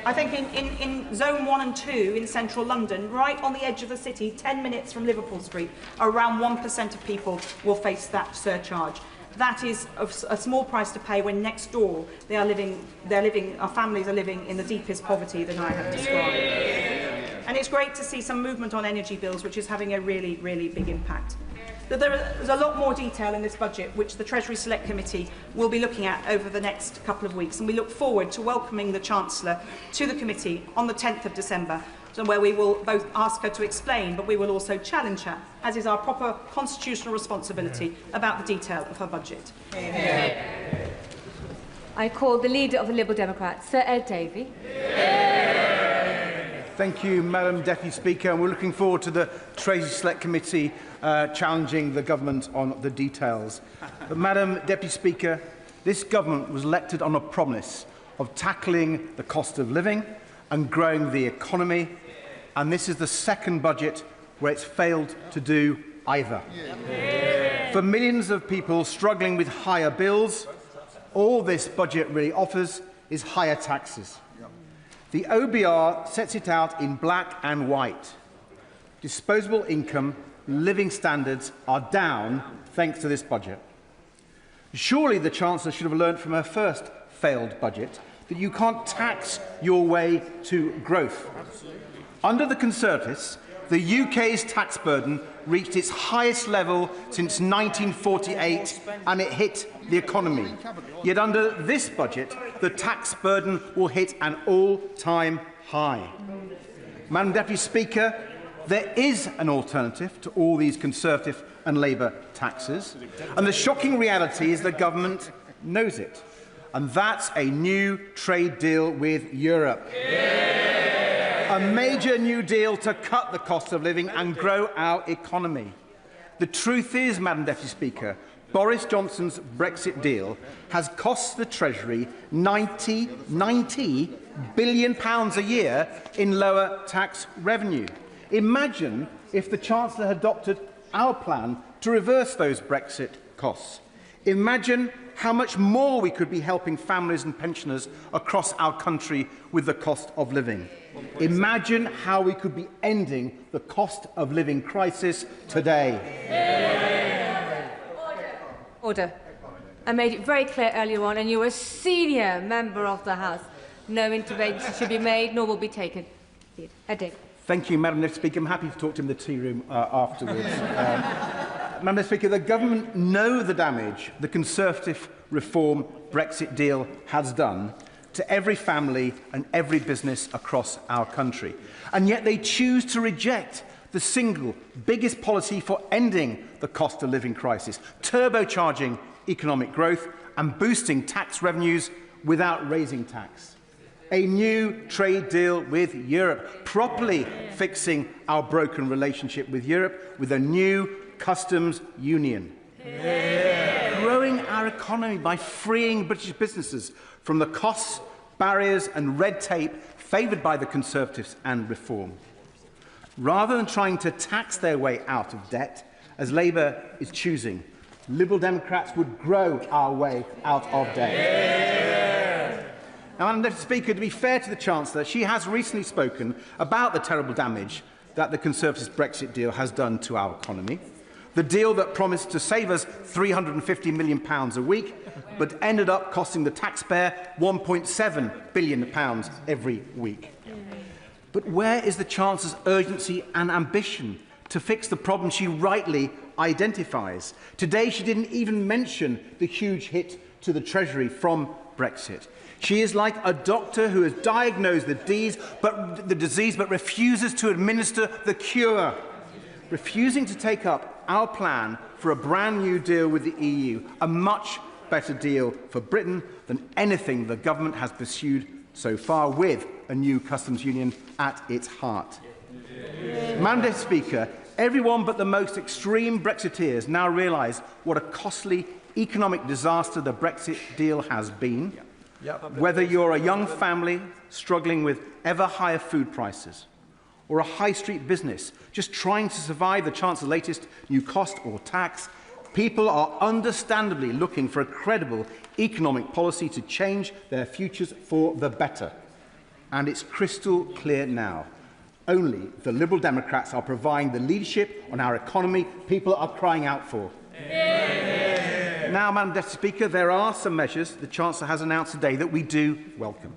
I think in zone 1 and 2 in central London, right on the edge of the city, 10 minutes from Liverpool Street, around 1% of people will face that surcharge. That is a small price to pay when next door our families are living in the deepest poverty that I have described. And it's great to see some movement on energy bills, which is having a really, really big impact. There's a lot more detail in this budget, which the Treasury Select Committee will be looking at over the next couple of weeks, and we look forward to welcoming the Chancellor to the committee on the 10th of December, where we will both ask her to explain, but we will also challenge her, as is our proper constitutional responsibility, about the detail of her budget. I call the Leader of the Liberal Democrats, Sir Ed Davey. Thank you, Madam Deputy Speaker. And we're looking forward to the Treasury Select Committee challenging the government on the details. But, Madam Deputy Speaker, this government was elected on a promise of tackling the cost of living and growing the economy, and this is the second budget where it's failed to do either. For millions of people struggling with higher bills, all this budget really offers is higher taxes. The OBR sets it out in black and white. Disposable income, living standards are down thanks to this budget. Surely the Chancellor should have learned from her first failed budget that you can't tax your way to growth. Under the Conservatives, the UK's tax burden reached its highest level since 1948 and it hit the economy. Yet under this budget, the tax burden will hit an all-time high. Madam Deputy Speaker, there is an alternative to all these Conservative and Labour taxes, and the shocking reality is the government knows it, and that's a new trade deal with Europe. A major new deal to cut the cost of living and grow our economy. The truth is, Madam Deputy Speaker, Boris Johnson's Brexit deal has cost the Treasury £90 billion a year in lower tax revenue. Imagine if the Chancellor had adopted our plan to reverse those Brexit costs. Imagine how much more we could be helping families and pensioners across our country with the cost of living. Imagine how we could be ending the cost of living crisis today. Order. I made it very clear earlier on, and you're a senior member of the House. No intervention should be made, nor will be taken. Thank you, Madam Deputy Speaker. I'm happy to talk to him in the tea room afterwards. Madam Deputy Speaker, the government know the damage the Conservative reform Brexit deal has done to every family and every business across our country. And yet they choose to reject the single biggest policy for ending the cost of living crisis, turbocharging economic growth and boosting tax revenues without raising tax. A new trade deal with Europe, properly fixing our broken relationship with Europe with a new customs union. Growing our economy by freeing British businesses from the costs, barriers and red tape favoured by the Conservatives and Reform. Rather than trying to tax their way out of debt, as Labour is choosing, Liberal Democrats would grow our way out of debt. Now, Madam Deputy Speaker, to be fair to the Chancellor, she has recently spoken about the terrible damage that the Conservatives' Brexit deal has done to our economy. The deal that promised to save us £350 million a week, but ended up costing the taxpayer £1.7 billion every week. But where is the Chancellor's urgency and ambition to fix the problem she rightly identifies? Today, she didn't even mention the huge hit to the Treasury from Brexit. She is like a doctor who has diagnosed the disease but refuses to administer the cure. Refusing to take up our plan for a brand new deal with the EU, a much better deal for Britain than anything the government has pursued so far, with a new customs union at its heart. Madam Deputy Speaker, everyone but the most extreme Brexiteers now realise what a costly economic disaster the Brexit deal has been. Whether you're a young family struggling with ever higher food prices, or a high street business just trying to survive the chance of the latest new cost or tax, people are understandably looking for a credible economic policy to change their futures for the better. And it's crystal clear now. Only the Liberal Democrats are providing the leadership on our economy people are crying out for. Now, Madam Deputy Speaker, there are some measures the Chancellor has announced today that we do welcome.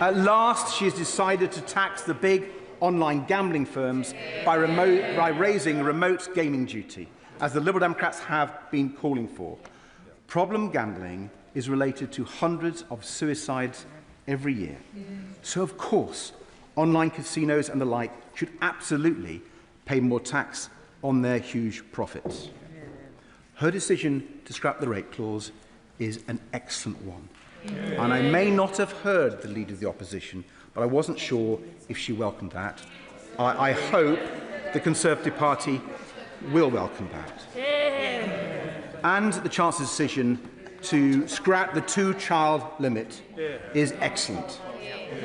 At last, she has decided to tax the big online gambling firms by raising remote gaming duty, as the Liberal Democrats have been calling for. Problem gambling is related to hundreds of suicides every year. So, of course, online casinos and the like should absolutely pay more tax on their huge profits. Her decision to scrap the rate clause is an excellent one. And I may not have heard the Leader of the Opposition, but I wasn't sure if she welcomed that. I hope the Conservative Party will welcome that. And the Chancellor's decision to scrap the two-child limit is excellent.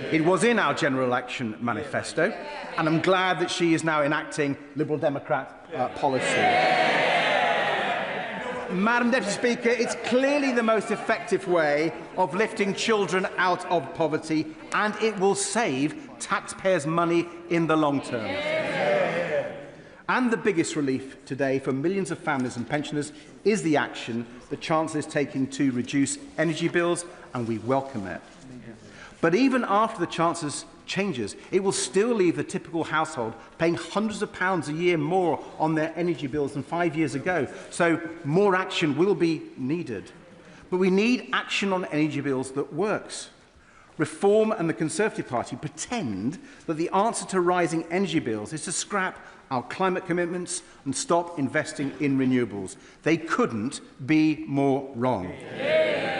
It was in our general election manifesto, and I'm glad that she is now enacting Liberal Democrat policy. Madam Deputy Speaker, it's clearly the most effective way of lifting children out of poverty, and it will save taxpayers' money in the long term. And the biggest relief today for millions of families and pensioners is the action the Chancellor is taking to reduce energy bills, and we welcome it. But even after the Chancellor's changes, it will still leave the typical household paying hundreds of pounds a year more on their energy bills than 5 years ago. So more action will be needed. But we need action on energy bills that works. Reform and the Conservative Party pretend that the answer to rising energy bills is to scrap our climate commitments and stop investing in renewables. They couldn't be more wrong.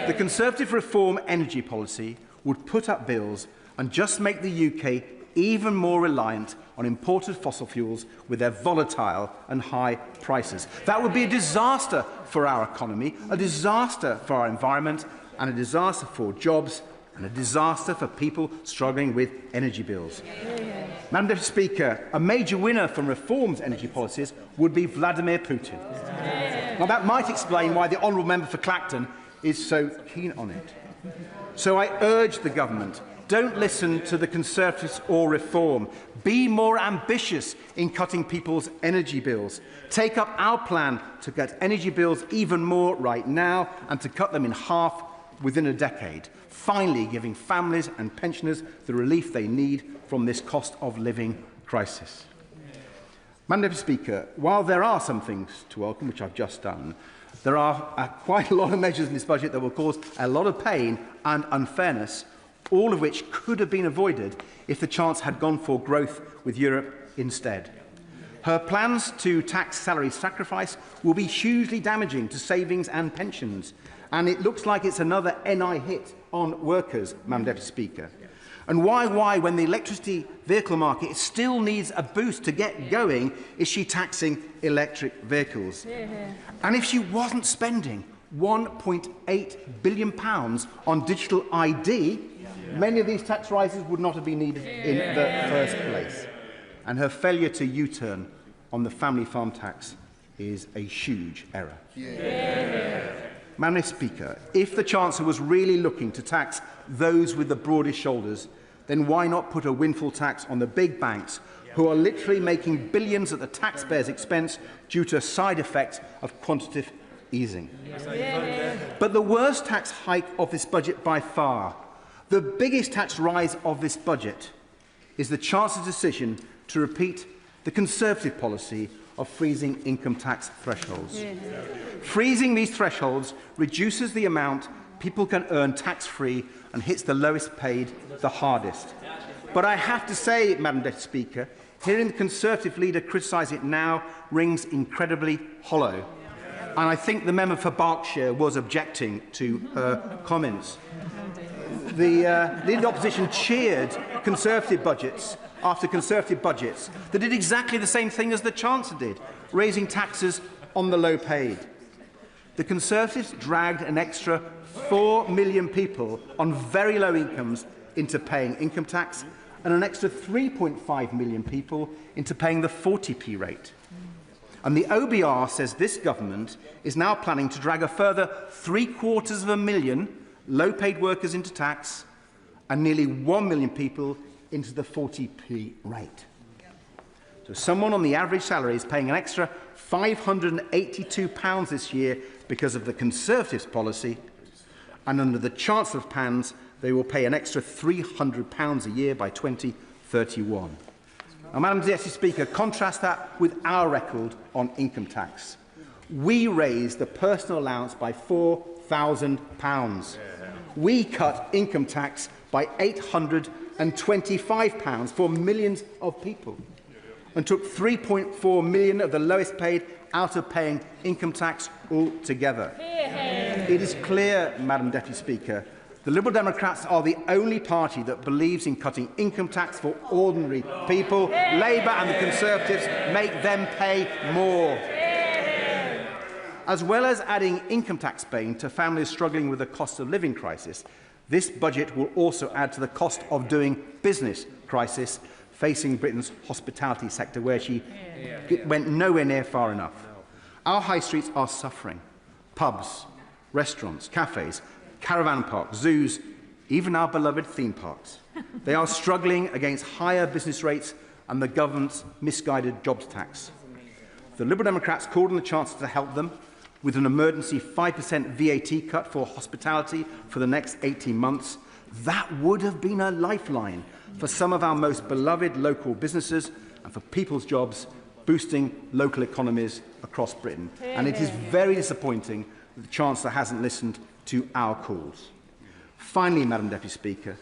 The Conservative reform energy policy would put up bills and just make the UK even more reliant on imported fossil fuels with their volatile and high prices. That would be a disaster for our economy, a disaster for our environment, and a disaster for jobs, and a disaster for people struggling with energy bills. Madam Deputy Speaker, a major winner from reform's energy policies would be Vladimir Putin. Now, that might explain why the honourable member for Clacton is so keen on it. So I urge the government, don't listen to the Conservatives or Reform. Be more ambitious in cutting people's energy bills. Take up our plan to cut energy bills even more right now and to cut them in half within a decade, finally giving families and pensioners the relief they need from this cost of living crisis. Madam Deputy Speaker, while there are some things to welcome, which I've just done, there are quite a lot of measures in this budget that will cause a lot of pain and unfairness, all of which could have been avoided if the Chancellor had gone for growth with Europe instead. Her plans to tax salary sacrifice will be hugely damaging to savings and pensions, and it looks like it's another NI hit on workers, Madam Deputy Speaker. And why, when the electricity vehicle market still needs a boost to get going, is she taxing electric vehicles? And if she wasn't spending £1.8 billion on digital ID, many of these tax rises would not have been needed in the first place. And her failure to U-turn on the family farm tax is a huge error. Madam Speaker, if the Chancellor was really looking to tax those with the broadest shoulders, then why not put a windfall tax on the big banks who are literally making billions at the taxpayers' expense due to a side effect of quantitative easing? But the worst tax hike of this budget by far, the biggest tax rise of this budget, is the Chancellor's decision to repeat the Conservative policy of freezing income tax thresholds. Freezing these thresholds reduces the amount people can earn tax-free and hits the lowest paid the hardest. But I have to say, Madam Deputy Speaker, hearing the Conservative leader criticise it now rings incredibly hollow. And I think the member for Berkshire was objecting to her comments. the Leader of the Opposition cheered Conservative budgets after Conservative budgets that did exactly the same thing as the Chancellor did, raising taxes on the low-paid. The Conservatives dragged an extra 4 million people on very low incomes into paying income tax and an extra 3.5 million people into paying the 40p rate. And the OBR says this government is now planning to drag a further 750,000 low-paid workers into tax and nearly 1 million people into the 40p rate. So someone on the average salary is paying an extra £582 this year because of the Conservatives' policy, and under the Chancellor's plans, they will pay an extra £300 a year by 2031. Now, Madam Deputy Speaker, contrast that with our record on income tax. We raised the personal allowance by £4,000. We cut income tax by £825 for millions of people and took 3.4 million of the lowest paid out of paying income tax altogether. It is clear, Madam Deputy Speaker, the Liberal Democrats are the only party that believes in cutting income tax for ordinary people. Labour and the Conservatives make them pay more. As well as adding income tax bane to families struggling with the cost of living crisis, this budget will also add to the cost of doing business crisis facing Britain's hospitality sector, where she went nowhere near far enough. Our high streets are suffering. Pubs, restaurants, cafes, caravan parks, zoos, even our beloved theme parks. They are struggling against higher business rates and the government's misguided jobs tax. The Liberal Democrats called on the Chancellor to help them with an emergency 5% VAT cut for hospitality for the next 18 months. That would have been a lifeline for some of our most beloved local businesses and for people's jobs, boosting local economies across Britain. And it is very disappointing that the Chancellor hasn't listened to our calls. Finally, Madam Deputy Speaker,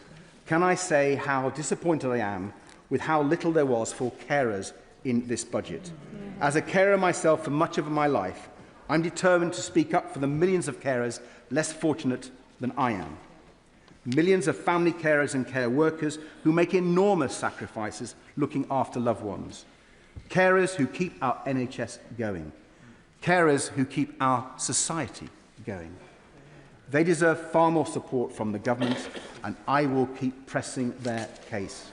can I say how disappointed I am with how little there was for carers in this budget? As a carer myself for much of my life, I'm determined to speak up for the millions of carers less fortunate than I am. Millions of family carers and care workers who make enormous sacrifices looking after loved ones. Carers who keep our NHS going. Carers who keep our society going. They deserve far more support from the government, and I will keep pressing their case.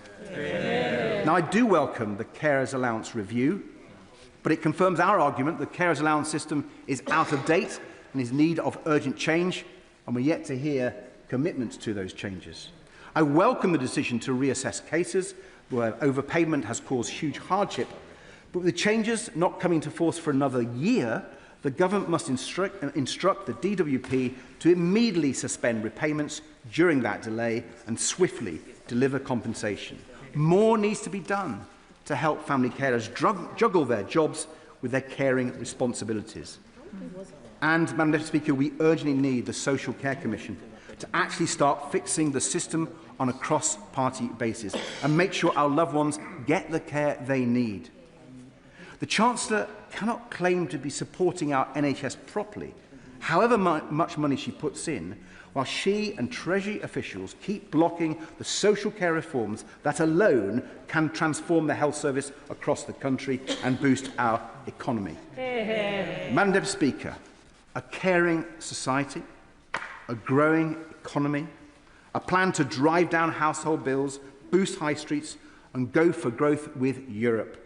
Now, I do welcome the Carers Allowance review, but it confirms our argument that the Carers Allowance system is out of date and is in need of urgent change, and we're yet to hear commitments to those changes. I welcome the decision to reassess cases where overpayment has caused huge hardship, but with the changes not coming into force for another year, the government must instruct the DWP to immediately suspend repayments during that delay and swiftly deliver compensation. More needs to be done to help family carers juggle their jobs with their caring responsibilities. And, Madam Deputy Speaker, we urgently need the Social Care Commission to actually start fixing the system on a cross-party basis and make sure our loved ones get the care they need. The Chancellor cannot claim to be supporting our NHS properly, however much money she puts in, while she and Treasury officials keep blocking the social care reforms that alone can transform the health service across the country and boost our economy. Madam Deputy Speaker, a caring society, a growing economy, a plan to drive down household bills, boost high streets and go for growth with Europe.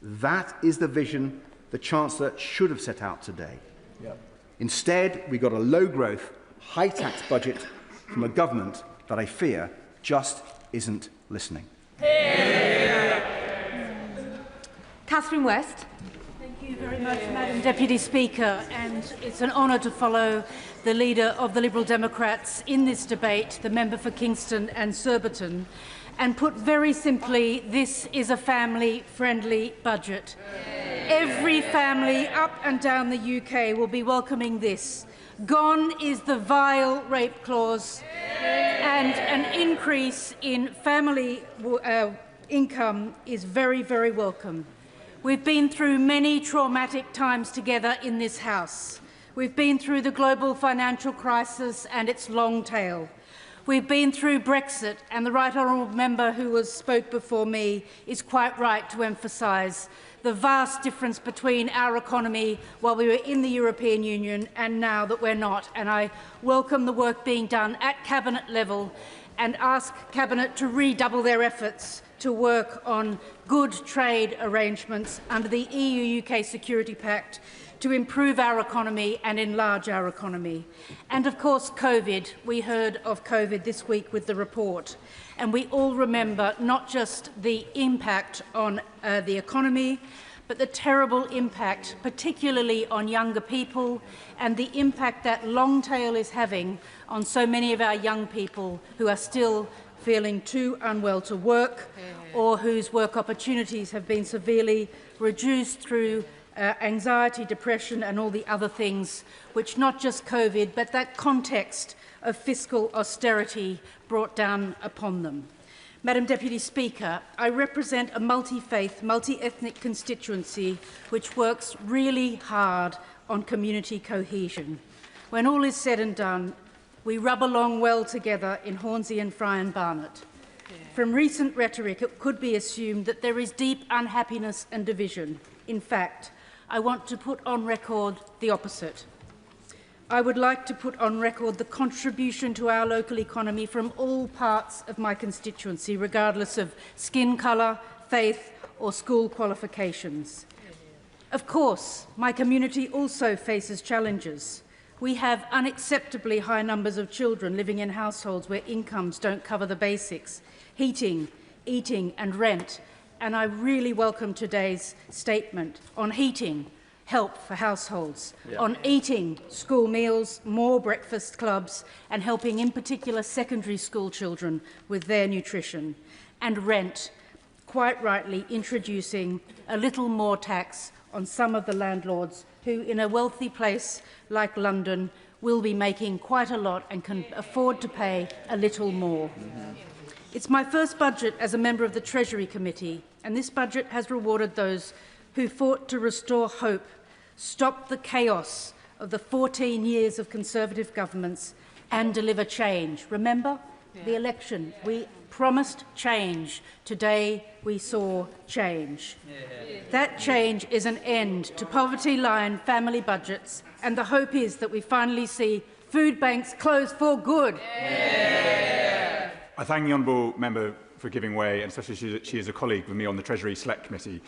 That is the vision the Chancellor should have set out today. Instead, we got a low-growth, high-tax budget from a government that I fear just isn't listening. Catherine West. Thank you very much, Madam Deputy Speaker, and it's an honour to follow the leader of the Liberal Democrats in this debate, the member for Kingston and Surbiton. And put very simply, this is a family-friendly budget. Every family up and down the UK will be welcoming this. Gone is the vile rape clause, and an increase in family income is very, very welcome. We've been through many traumatic times together in this House. We've been through the global financial crisis and its long tail. We've been through Brexit, and the right honourable member who spoke before me is quite right to emphasise the vast difference between our economy while we were in the European Union and now that we're not. And I welcome the work being done at Cabinet level and ask Cabinet to redouble their efforts to work on good trade arrangements under the EU-UK Security Pact to improve our economy and enlarge our economy. And of course, COVID. We heard of COVID this week with the report. And we all remember not just the impact on the economy, but the terrible impact, particularly on younger people, and the impact that long tail is having on so many of our young people who are still feeling too unwell to work or whose work opportunities have been severely reduced through anxiety, depression and all the other things which not just COVID but that context of fiscal austerity brought down upon them. Madam Deputy Speaker, I represent a multi-faith, multi-ethnic constituency which works really hard on community cohesion. When all is said and done, we rub along well together in Hornsey and Fry and Barnet. From recent rhetoric, it could be assumed that there is deep unhappiness and division. In fact, I want to put on record the opposite. I would like to put on record the contribution to our local economy from all parts of my constituency, regardless of skin colour, faith or school qualifications. Of course, my community also faces challenges. We have unacceptably high numbers of children living in households where incomes don't cover the basics: heating, eating and rent. And I really welcome today's statement on heating, help for households, on eating, school meals, more breakfast clubs, and helping in particular secondary school children with their nutrition, and rent, quite rightly introducing a little more tax on some of the landlords who, in a wealthy place like London, will be making quite a lot and can afford to pay a little more. It's my first budget as a member of the Treasury Committee, and this budget has rewarded those who fought to restore hope, stop the chaos of the 14 years of Conservative governments and deliver change. Remember the election? We promised change. Today we saw change. That change is an end to poverty-line family budgets, and the hope is that we finally see food banks close for good. I thank the honourable member for giving way, and especially she is a colleague with me on the Treasury Select Committee.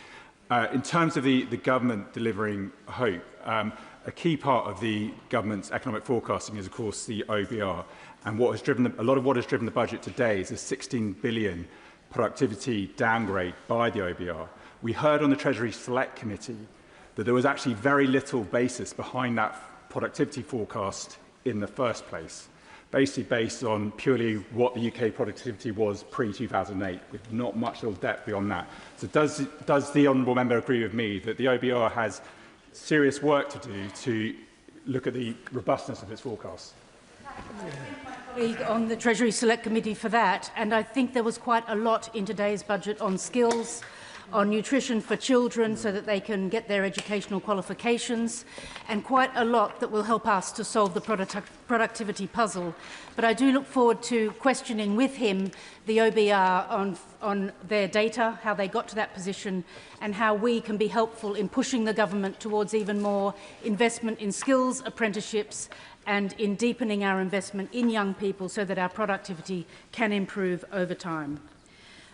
In terms of the government delivering hope, a key part of the government's economic forecasting is, of course, the OBR. And what has driven a lot of what has driven the budget today is a 16 billion productivity downgrade by the OBR. We heard on the Treasury Select Committee that there was actually very little basis behind that productivity forecast in the first place, basically based on purely what the UK productivity was pre-2008, with not much real depth beyond that. So does the honourable member agree with me that the OBR has serious work to do to look at the robustness of its forecasts? On the Treasury Select Committee for that, and I think there was quite a lot in today's budget on skills, on nutrition for children so that they can get their educational qualifications, and quite a lot that will help us to solve the productivity puzzle. But I do look forward to questioning with him the OBR on their data, how they got to that position, and how we can be helpful in pushing the government towards even more investment in skills, apprenticeships, and in deepening our investment in young people so that our productivity can improve over time.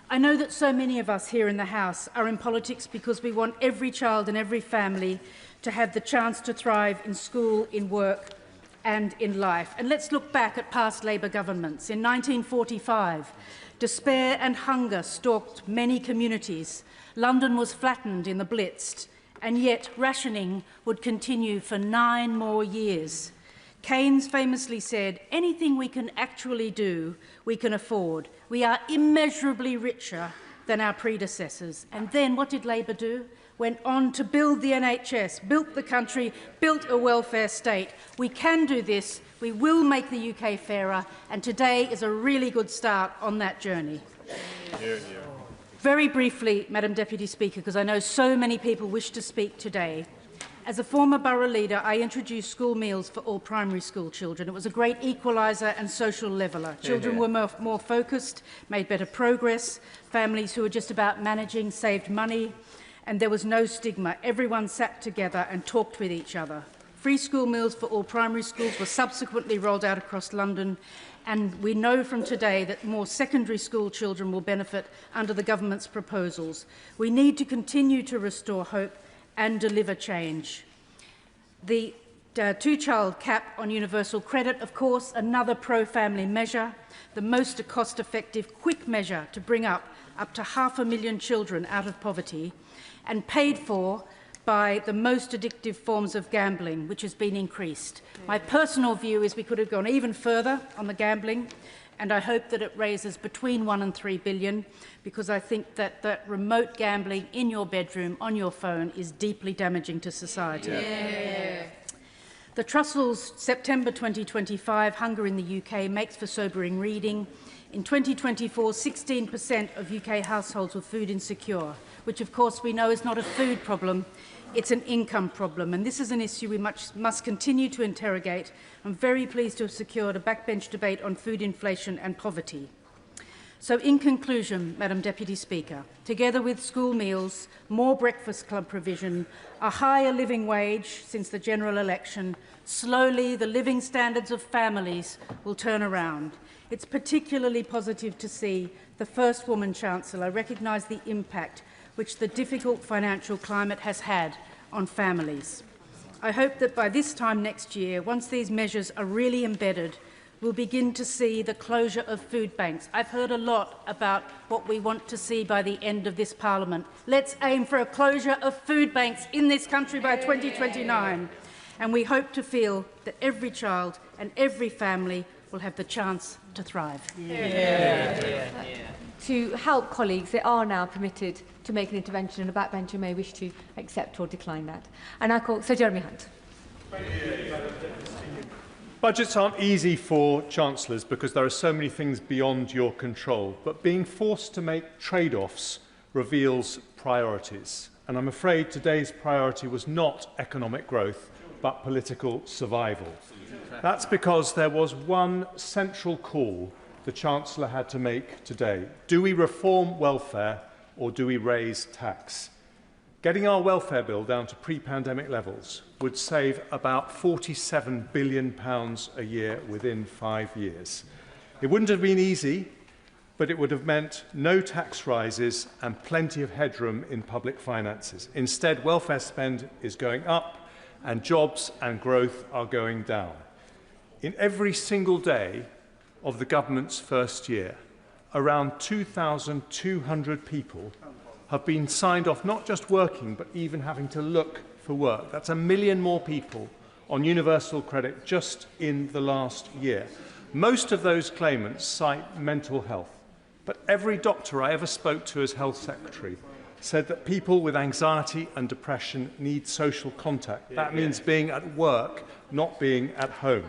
I know that so many of us here in the House are in politics because we want every child and every family to have the chance to thrive in school, in work and in life. And let's look back at past Labour governments. In 1945, despair and hunger stalked many communities. London was flattened in the Blitz, and yet rationing would continue for 9 more years. Keynes famously said, anything we can actually do, we can afford. We are immeasurably richer than our predecessors. And then what did Labour do? Went on to build the NHS, built the country, built a welfare state. We can do this. We will make the UK fairer. And today is a really good start on that journey. Very briefly, Madam Deputy Speaker, because I know so many people wish to speak today. As a former borough leader, I introduced school meals for all primary school children. It was a great equaliser and social leveller. Children were more focused, made better progress. Families who were just about managing saved money, and there was no stigma. Everyone sat together and talked with each other. Free school meals for all primary schools were subsequently rolled out across London, and we know from today that more secondary school children will benefit under the government's proposals. We need to continue to restore hope and deliver change. The two-child cap on universal credit, of course, another pro-family measure, the most cost-effective, quick measure to bring up to 500,000 children out of poverty, and paid for by the most addictive forms of gambling, which has been increased. My personal view is we could have gone even further on the gambling, and I hope that it raises between 1 and 3 billion, because I think that remote gambling in your bedroom, on your phone, is deeply damaging to society. Yeah. The Trussell's September 2025 Hunger in the UK makes for sobering reading. In 2024, 16% of UK households were food insecure, which of course we know is not a food problem, it's an income problem, and this is an issue we must continue to interrogate. I'm very pleased to have secured a backbench debate on food inflation and poverty. So in conclusion, Madam Deputy Speaker, together with school meals, more breakfast club provision, a higher living wage since the general election, slowly the living standards of families will turn around. It's particularly positive to see the first woman Chancellor recognise the impact which the difficult financial climate has had on families. I hope that by this time next year, once these measures are really embedded, we'll begin to see the closure of food banks. I've heard a lot about what we want to see by the end of this Parliament. Let's aim for a closure of food banks in this country by 2029. And we hope to feel that every child and every family will have the chance to thrive. To help colleagues, they are now permitted to make an intervention, and a backbencher may wish to accept or decline that. And I call Sir Jeremy Hunt. Budgets aren't easy for chancellors because there are so many things beyond your control, but being forced to make trade-offs reveals priorities. And I'm afraid today's priority was not economic growth, but political survival. That's because there was one central call the Chancellor had to make today. Do we reform welfare or do we raise tax? Getting our welfare bill down to pre-pandemic levels would save about £47 billion a year within 5 years. It wouldn't have been easy, but it would have meant no tax rises and plenty of headroom in public finances. Instead, welfare spend is going up and jobs and growth are going down. In every single day of the government's first year, around 2,200 people have been signed off, not just working, but even having to look for work. That's 1 million more people on universal credit just in the last year. Most of those claimants cite mental health, but every doctor I ever spoke to as Health Secretary said that people with anxiety and depression need social contact. That means being at work, not being at home.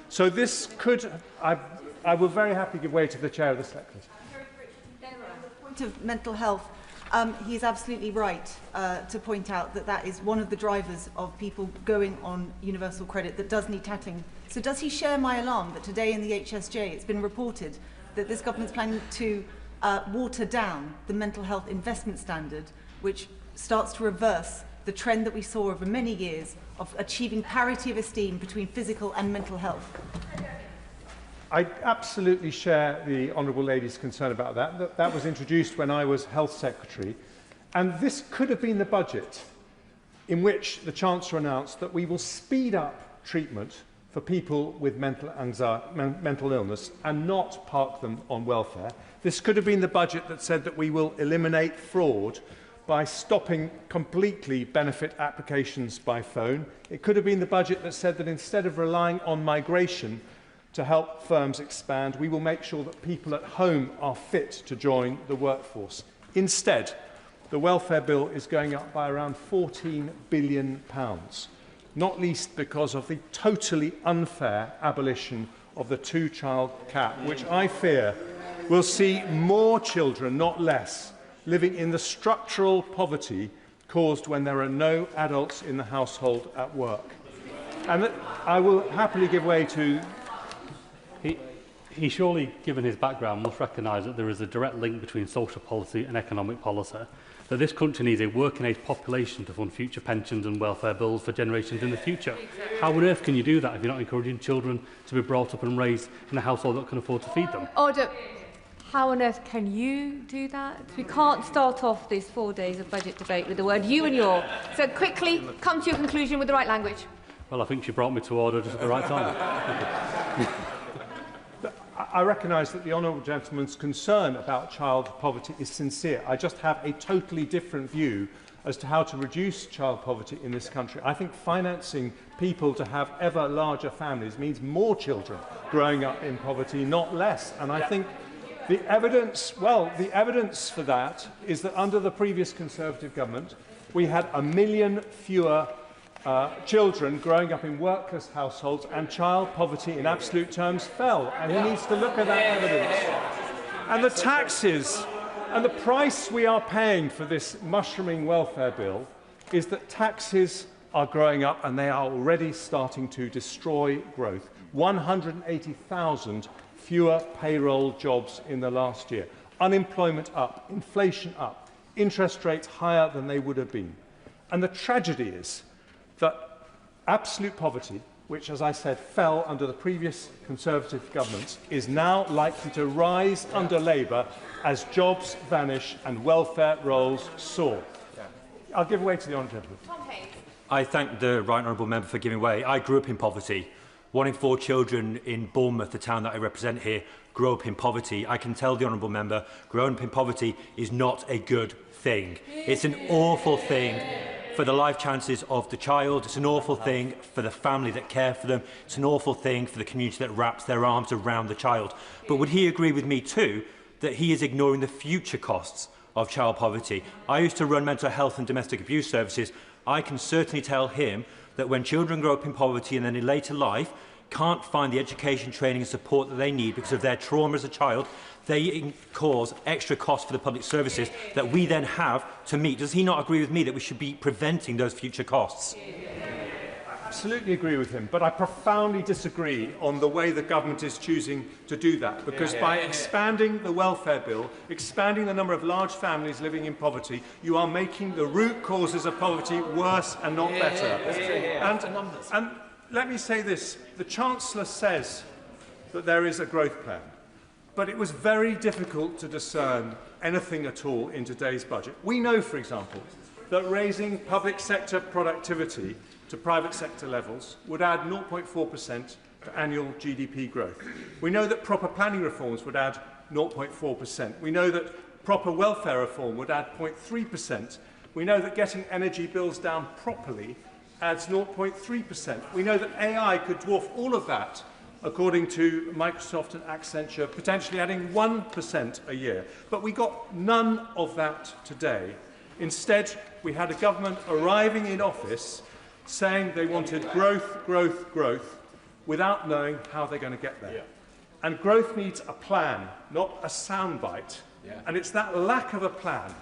So this could, I will very happily give way to the Chair of the Select Committee. On the point of mental health, he's absolutely right to point out that that is one of the drivers of people going on universal credit that does need tackling. So does he share my alarm that today in the HSJ it's been reported that this government's planning to water down the mental health investment standard, which starts to reverse the trend that we saw over many years of achieving parity of esteem between physical and mental health? I absolutely share the honourable lady's concern about that. That was introduced when I was Health Secretary, and this could have been the budget in which the Chancellor announced that we will speed up treatment for people with mental illness and not park them on welfare. This could have been the budget that said that we will eliminate fraud by stopping completely benefit applications by phone. It could have been the budget that said that instead of relying on migration to help firms expand, we will make sure that people at home are fit to join the workforce. Instead, the welfare bill is going up by around £14 billion, not least because of the totally unfair abolition of the two-child cap, which I fear will see more children, not less, living in the structural poverty caused when there are no adults in the household at work. And I will happily give way to... He surely, given his background, must recognise that there is a direct link between social policy and economic policy, that this country needs a working-age population to fund future pensions and welfare bills for generations in the future. How on earth can you do that if you're not encouraging children to be brought up and raised in a household that can afford to feed them? Order. How on earth can you do that? We can't start off this 4 days of budget debate with the word you and your. So quickly, come to your conclusion with the right language. Well, I think she brought me to order just at the right time. I recognise that the honourable gentleman's concern about child poverty is sincere. I just have a totally different view as to how to reduce child poverty in this country. I think financing people to have ever larger families means more children growing up in poverty, not less. And I think the evidence for that is that under the previous Conservative government, we had 1 million fewer children growing up in workless households, and child poverty in absolute terms fell. And he needs to look at that evidence. And the taxes and the price we are paying for this mushrooming welfare bill is that taxes are growing up and they are already starting to destroy growth. 180,000 fewer payroll jobs in the last year. Unemployment up, inflation up, interest rates higher than they would have been. And the tragedy is that absolute poverty, which, as I said, fell under the previous Conservative governments, is now likely to rise under Labour as jobs vanish and welfare rolls soar. I'll give way to the honourable gentleman. I thank the right honourable member for giving way. I grew up in poverty. 1 in 4 children in Bournemouth, the town that I represent here, grow up in poverty. I can tell the honourable member, growing up in poverty is not a good thing. It's an awful thing for the life chances of the child. It's an awful thing for the family that care for them. It's an awful thing for the community that wraps their arms around the child. But would he agree with me too that he is ignoring the future costs of child poverty? I used to run mental health and domestic abuse services. I can certainly tell him that when children grow up in poverty and then in later life can't find the education, training and support that they need because of their trauma as a child, they cause extra costs for the public services that we then have to meet. Does he not agree with me that we should be preventing those future costs? I absolutely agree with him, but I profoundly disagree on the way the government is choosing to do that, because by expanding the welfare bill, expanding the number of large families living in poverty, you are making the root causes of poverty worse and not better. And let me say this, the Chancellor says that there is a growth plan, but it was very difficult to discern anything at all in today's budget. We know, for example, that raising public sector productivity to private sector levels would add 0.4% to annual GDP growth. We know that proper planning reforms would add 0.4%. We know that proper welfare reform would add 0.3%. We know that getting energy bills down properly adds 0.3%. We know that AI could dwarf all of that, according to Microsoft and Accenture, potentially adding 1% a year. But we got none of that today. Instead, we had a government arriving in office saying they wanted growth, growth, growth, without knowing how they're going to get there. And growth needs a plan, not a soundbite. And it's that lack of a plan,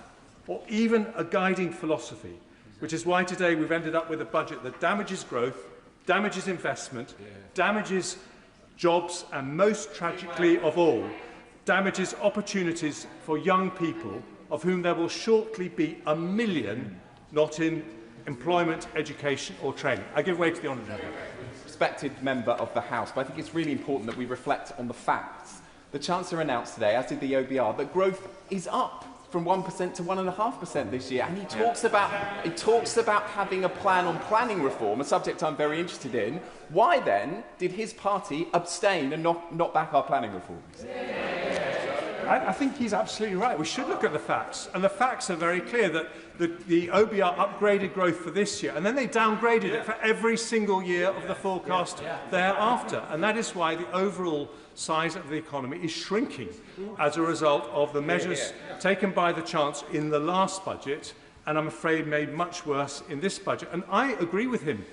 or even a guiding philosophy, which is why today we've ended up with a budget that damages growth, damages investment, damages jobs, and most tragically of all, damages opportunities for young people, of whom there will shortly be 1 million not in employment, education or training. I give way to the honourable gentleman. Respected member of the House, but I think it's really important that we reflect on the facts. The Chancellor announced today, as did the OBR, that growth is up from 1% to 1.5% this year, and he talks about having a plan on planning reform, a subject I'm very interested in. Why then did his party abstain and not back our planning reforms? I think he's absolutely right. We should look at the facts, and the facts are very clear that the OBR upgraded growth for this year, and then they downgraded it for every single year of the forecast thereafter, and that is why the overall size of the economy is shrinking as a result of the measures taken by the Chancellor in the last budget, and I'm afraid made much worse in this budget. And I agree with him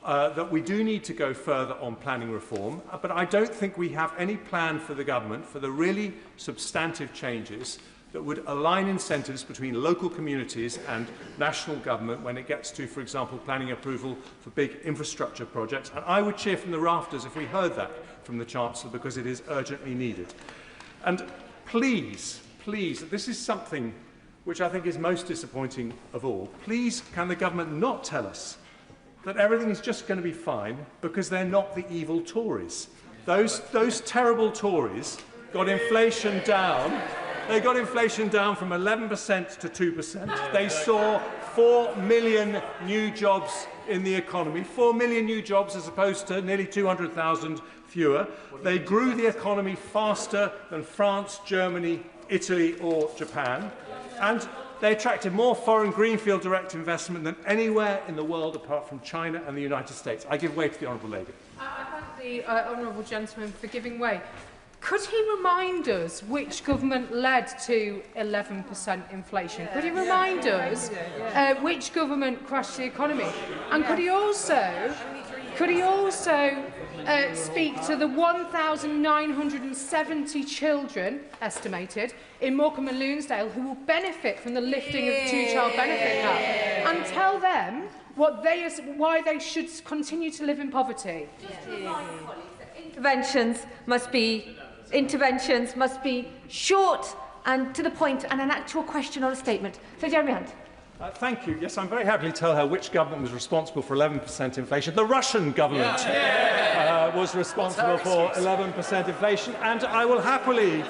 that we do need to go further on planning reform, but I don't think we have any plan for the government for the really substantive changes that would align incentives between local communities and national government when it gets to, for example, planning approval for big infrastructure projects. And I would cheer from the rafters if we heard that from the Chancellor, because it is urgently needed. And please, this is something which I think is most disappointing of all. Please, can the government not tell us that everything is just going to be fine because they're not the evil Tories? Those terrible Tories got inflation down. They got inflation down from 11% to 2%. They saw 4 million new jobs in the economy, 4 million new jobs as opposed to nearly 200,000 fewer. They grew the economy faster than France, Germany, Italy or Japan. And they attracted more foreign greenfield direct investment than anywhere in the world apart from China and the United States. I give way to the Honourable Lady. I thank the honourable gentleman for giving way. Could he remind us which government led to 11% inflation? Could he remind us which government crashed the economy? And could he also speak to the 1,970 children, estimated, in Morecambe and Lunesdale who will benefit from the lifting of the two-child benefit cap, and tell them why they should continue to live in poverty? Interventions must be short and to the point, and an actual question or a statement. So, Jeremy Hunt. Thank you. Yes, I'm very happy to tell her which government was responsible for 11% inflation. The Russian government was responsible for 11% inflation, and I will happily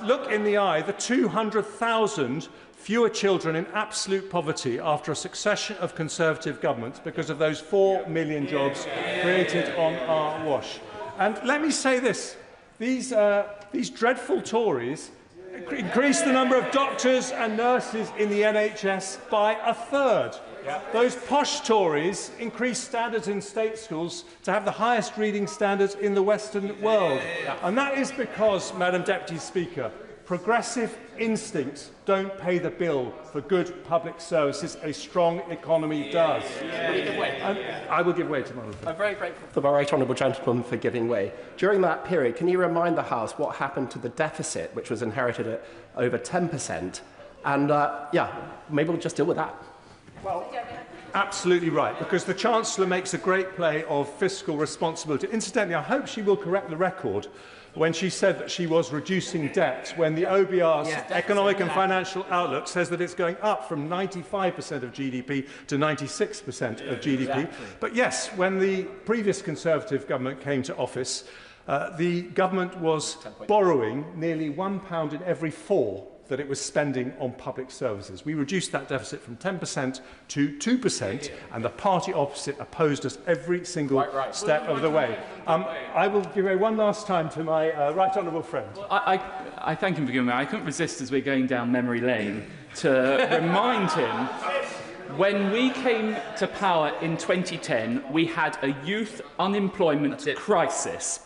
look in the eye the 200,000 fewer children in absolute poverty after a succession of Conservative governments because of those 4 million jobs created on our wash. And let me say this, these dreadful Tories increased the number of doctors and nurses in the NHS by a third. Those posh Tories increased standards in state schools to have the highest reading standards in the Western world. And that is because, Madam Deputy Speaker, progressive instincts don't pay the bill for good public services. A strong economy does. I will give way to my friend. I'm very grateful to the right honourable gentleman for giving way. During that period, can you remind the House what happened to the deficit, which was inherited at over 10%? And, maybe we'll just deal with that. Well, absolutely right, because the Chancellor makes a great play of fiscal responsibility. Incidentally, I hope she will correct the record when she said that she was reducing debt, when the OBR's Economic and Financial Outlook says that it's going up from 95% of GDP to 96% of GDP. Exactly. But yes, when the previous Conservative government came to office, the government was borrowing nearly £1 in every 4 that it was spending on public services. We reduced that deficit from 10% to 2%, and the party opposite opposed us every single step of the way. I will give way one last time to my right honourable friend. I thank him for giving way. I couldn't resist, as we're going down memory lane, to remind him when we came to power in 2010, we had a youth unemployment crisis.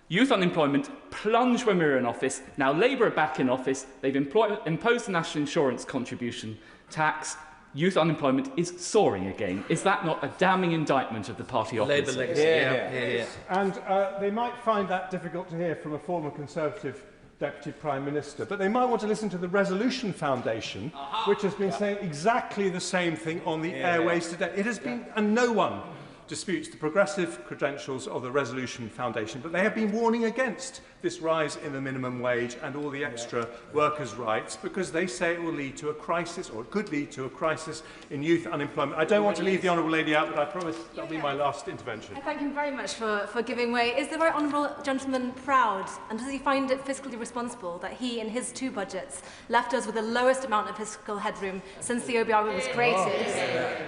Youth unemployment plunged when we were in office. Now Labour are back in office. They've imposed the national insurance contribution tax. Youth unemployment is soaring again. Is that not a damning indictment of the party office? Labour legacy. And they might find that difficult to hear from a former Conservative Deputy Prime Minister, but they might want to listen to the Resolution Foundation, which has been saying exactly the same thing on the airways today. It has been, and no one disputes the progressive credentials of the Resolution Foundation, but they have been warning against this rise in the minimum wage and all the extra workers' rights because they say it will lead to a crisis, or it could lead to a crisis in youth unemployment. I don't want to leave the Honourable Lady out, but I promise that will be my last intervention. I thank him very much for giving way. Is the right honourable gentleman proud, and does he find it fiscally responsible that he, in his 2 budgets, left us with the lowest amount of fiscal headroom since the OBR was created,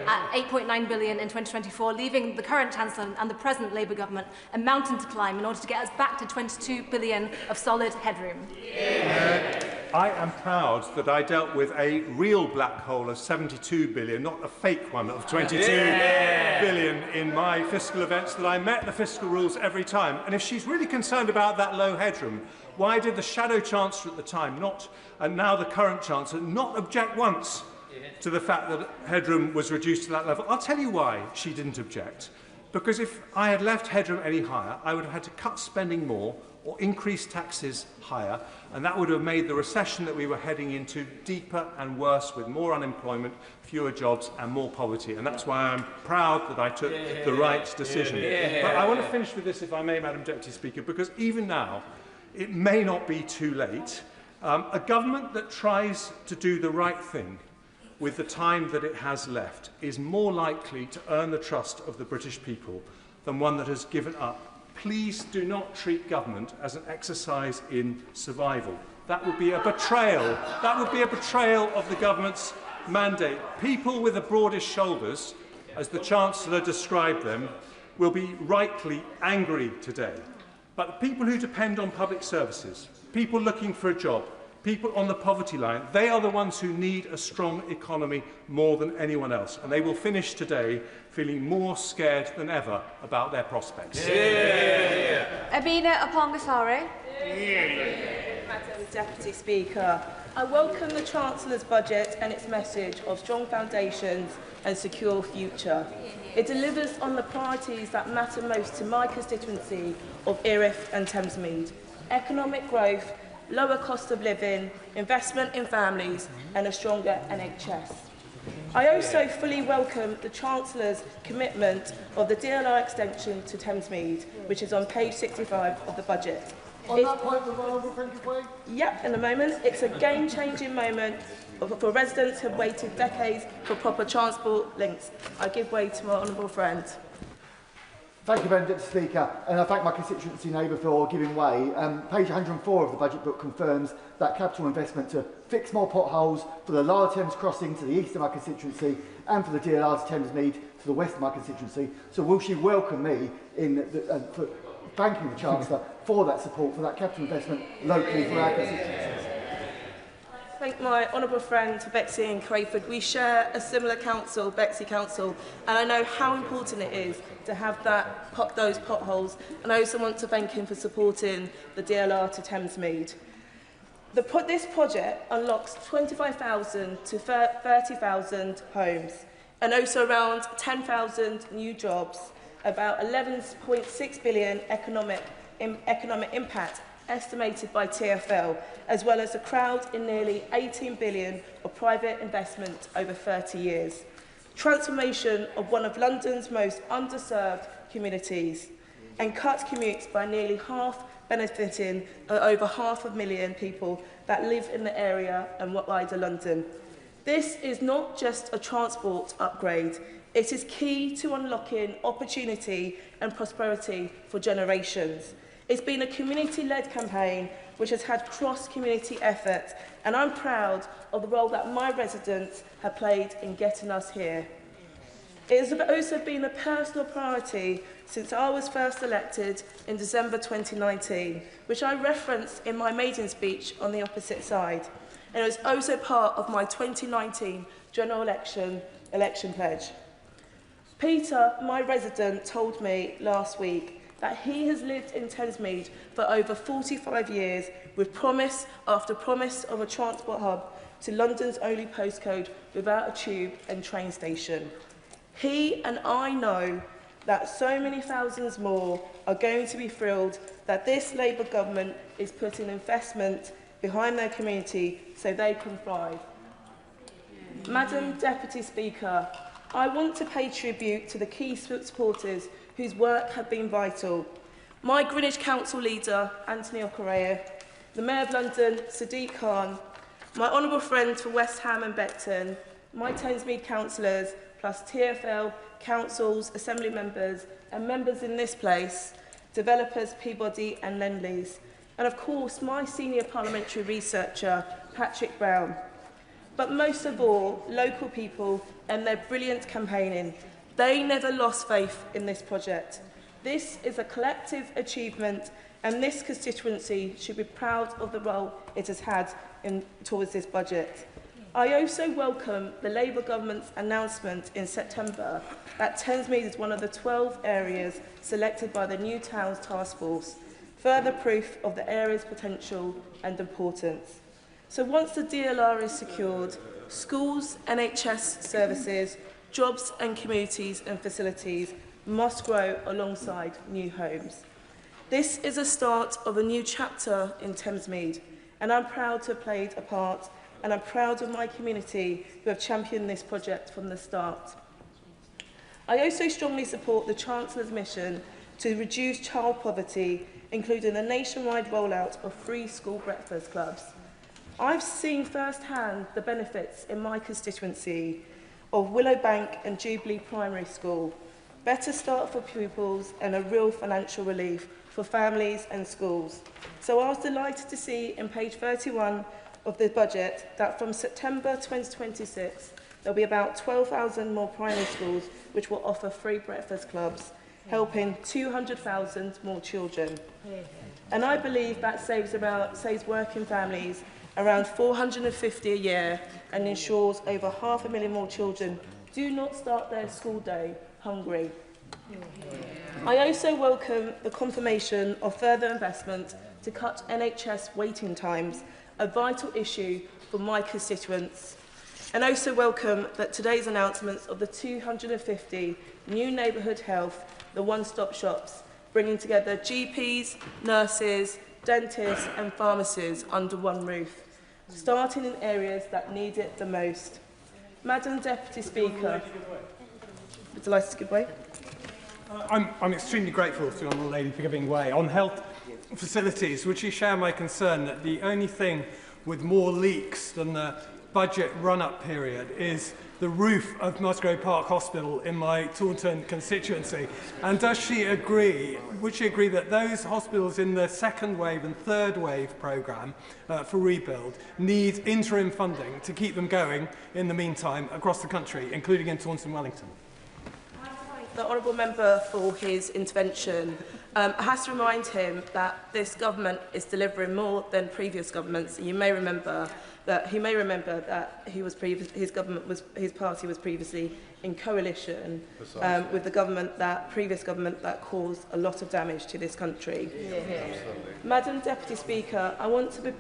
at £8.9 billion in 2024, leaving the current Chancellor and the present Labour government a mountain to climb in order to get us back to £22 billion of solid headroom? I am proud that I dealt with a real black hole of 72 billion, not a fake one of 22 billion in my fiscal events, that I met the fiscal rules every time. And if she's really concerned about that low headroom, why did the Shadow Chancellor at the time, and now the current Chancellor, not object once to the fact that headroom was reduced to that level? I'll tell you why she didn't object. Because if I had left headroom any higher, I would have had to cut spending more or increase taxes higher, and that would have made the recession that we were heading into deeper and worse, with more unemployment, fewer jobs and more poverty. And that's why I'm proud that I took the right decision. But I want to finish with this, if I may, Madam Deputy Speaker, because even now, it may not be too late. A government that tries to do the right thing with the time that it has left is more likely to earn the trust of the British people than one that has given up. Please do not treat government as an exercise in survival. That would be a betrayal. That would be a betrayal of the government's mandate. People with the broadest shoulders, as the Chancellor described them, will be rightly angry today. But the people who depend on public services, people looking for a job, people on the poverty line, they are the ones who need a strong economy more than anyone else. And they will finish today feeling more scared than ever about their prospects. Amina Apongasari. Madam Deputy Speaker, I welcome the Chancellor's budget and its message of strong foundations and secure future. It delivers on the priorities that matter most to my constituency of Erith and Thamesmead: economic growth, lower cost of living, investment in families and a stronger NHS. I also fully welcome the Chancellor's commitment of the DLR extension to Thamesmead, which is on page 65 of the budget. On that point, the Honourable Friend give way? Yep, in a moment. It's a game-changing moment for residents who have waited decades for proper transport links. I give way to my Honourable Friend. Thank you, Madam Deputy Speaker, and I thank my constituency neighbour for giving way. Page 104 of the budget book confirms that capital investment to fix more potholes for the Lower Thames crossing to the east of my constituency and for the DLR to Thamesmead to the west of my constituency. So will she welcome me in for thanking the Chancellor for that support, for that capital investment locally for our constituencies? Thank my honourable friend Betsy in Crayford. We share a similar council, Bexley Council, and I know how important it is to have those potholes, and I also want to thank him for supporting the DLR to Thamesmead. This project unlocks 25,000 to 30,000 homes, and also around 10,000 new jobs, about 11.6 billion economic impact estimated by TfL, as well as a crowd in nearly 18 billion of private investment over 30 years. Transformation of one of London's most underserved communities, and cut commutes by nearly half, benefiting over 500,000 people that live in the area and wider London. This is not just a transport upgrade, it is key to unlocking opportunity and prosperity for generations. It's been a community-led campaign which has had cross-community effort, and I'm proud of the role that my residents have played in getting us here. It has also been a personal priority since I was first elected in December 2019, which I referenced in my maiden speech on the opposite side, and it was also part of my 2019 general election pledge. Peter, my resident, told me last week that he has lived in Thamesmead for over 45 years with promise after promise of a transport hub to London's only postcode without a tube and train station. He and I know that so many thousands more are going to be thrilled that this Labour government is putting investment behind their community so they can thrive. Madam Deputy Speaker, I want to pay tribute to the key supporters whose work have been vital. My Greenwich Council leader, Anthony Okorea, the Mayor of London, Sadiq Khan, my honourable friends for West Ham and Beckton, my Thamesmead councillors, plus TfL, councils, assembly members and members in this place, developers Peabody and Lendlease, and of course my senior parliamentary researcher, Patrick Brown. But most of all, local people and their brilliant campaigning. They never lost faith in this project. This is a collective achievement, and this constituency should be proud of the role it has had towards this budget. I also welcome the Labour government's announcement in September that Thamesmead is one of the 12 areas selected by the New Towns Task Force, further proof of the area's potential and importance. So once the DLR is secured, schools, NHS services, jobs and communities and facilities must grow alongside new homes. This is a start of a new chapter in Thamesmead, and I'm proud to have played a part, and I'm proud of my community who have championed this project from the start. I also strongly support the Chancellor's mission to reduce child poverty, including a nationwide rollout of free school breakfast clubs. I've seen firsthand the benefits in my constituency of Willowbank and Jubilee Primary School, better start for pupils and a real financial relief for families and schools. So I was delighted to see in page 31 of the budget that from September 2026 there'll be about 12,000 more primary schools which will offer free breakfast clubs, helping 200,000 more children. And I believe that saves working families around $450 a year and ensures over 500,000 more children do not start their school day hungry. I also welcome the confirmation of further investment to cut NHS waiting times, a vital issue for my constituents. And also welcome that today's announcements of the 250 new neighbourhood health, the one-stop shops, bringing together GPs, nurses, dentists and pharmacists under one roof, starting in areas that need it the most. Madam Deputy Speaker, would you like to give way? I'm extremely grateful to the Honourable Lady for giving way. On health facilities, would you share my concern that the only thing with more leaks than the budget run-up period is the roof of Musgrave Park Hospital in my Taunton constituency? And does she agree, would she agree that those hospitals in the second wave and third wave programme for rebuild need interim funding to keep them going in the meantime across the country, including in Taunton Wellington? The Honourable Member for his intervention. I have to remind him that this government is delivering more than previous governments. You may remember that his party was previously in coalition with the previous government that caused a lot of damage to this country. Yeah. Madam Deputy Speaker, I want to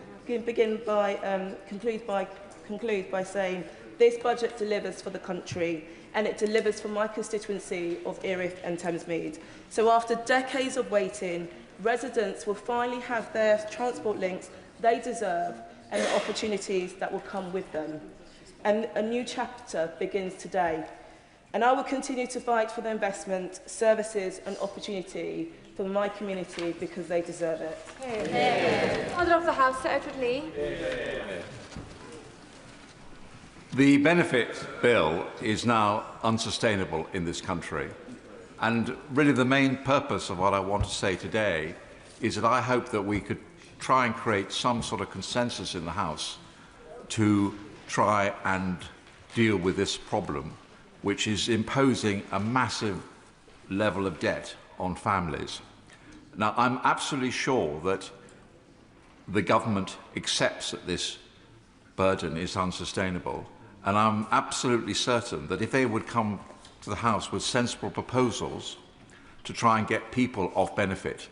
conclude by saying this budget delivers for the country, and it delivers for my constituency of Erith and Thamesmead. So after decades of waiting, residents will finally have their transport links they deserve and the opportunities that will come with them. And a new chapter begins today. And I will continue to fight for the investment, services and opportunity for my community because they deserve it. Order of the House, Sir Edward Lee. The benefit bill is now unsustainable in this country. And really the main purpose of what I want to say today is that I hope that we could try and create some sort of consensus in the House to try and deal with this problem, which is imposing a massive level of debt on families. Now, I'm absolutely sure that the government accepts that this burden is unsustainable. And I'm absolutely certain that if they would come to the House with sensible proposals to try and get people off benefit,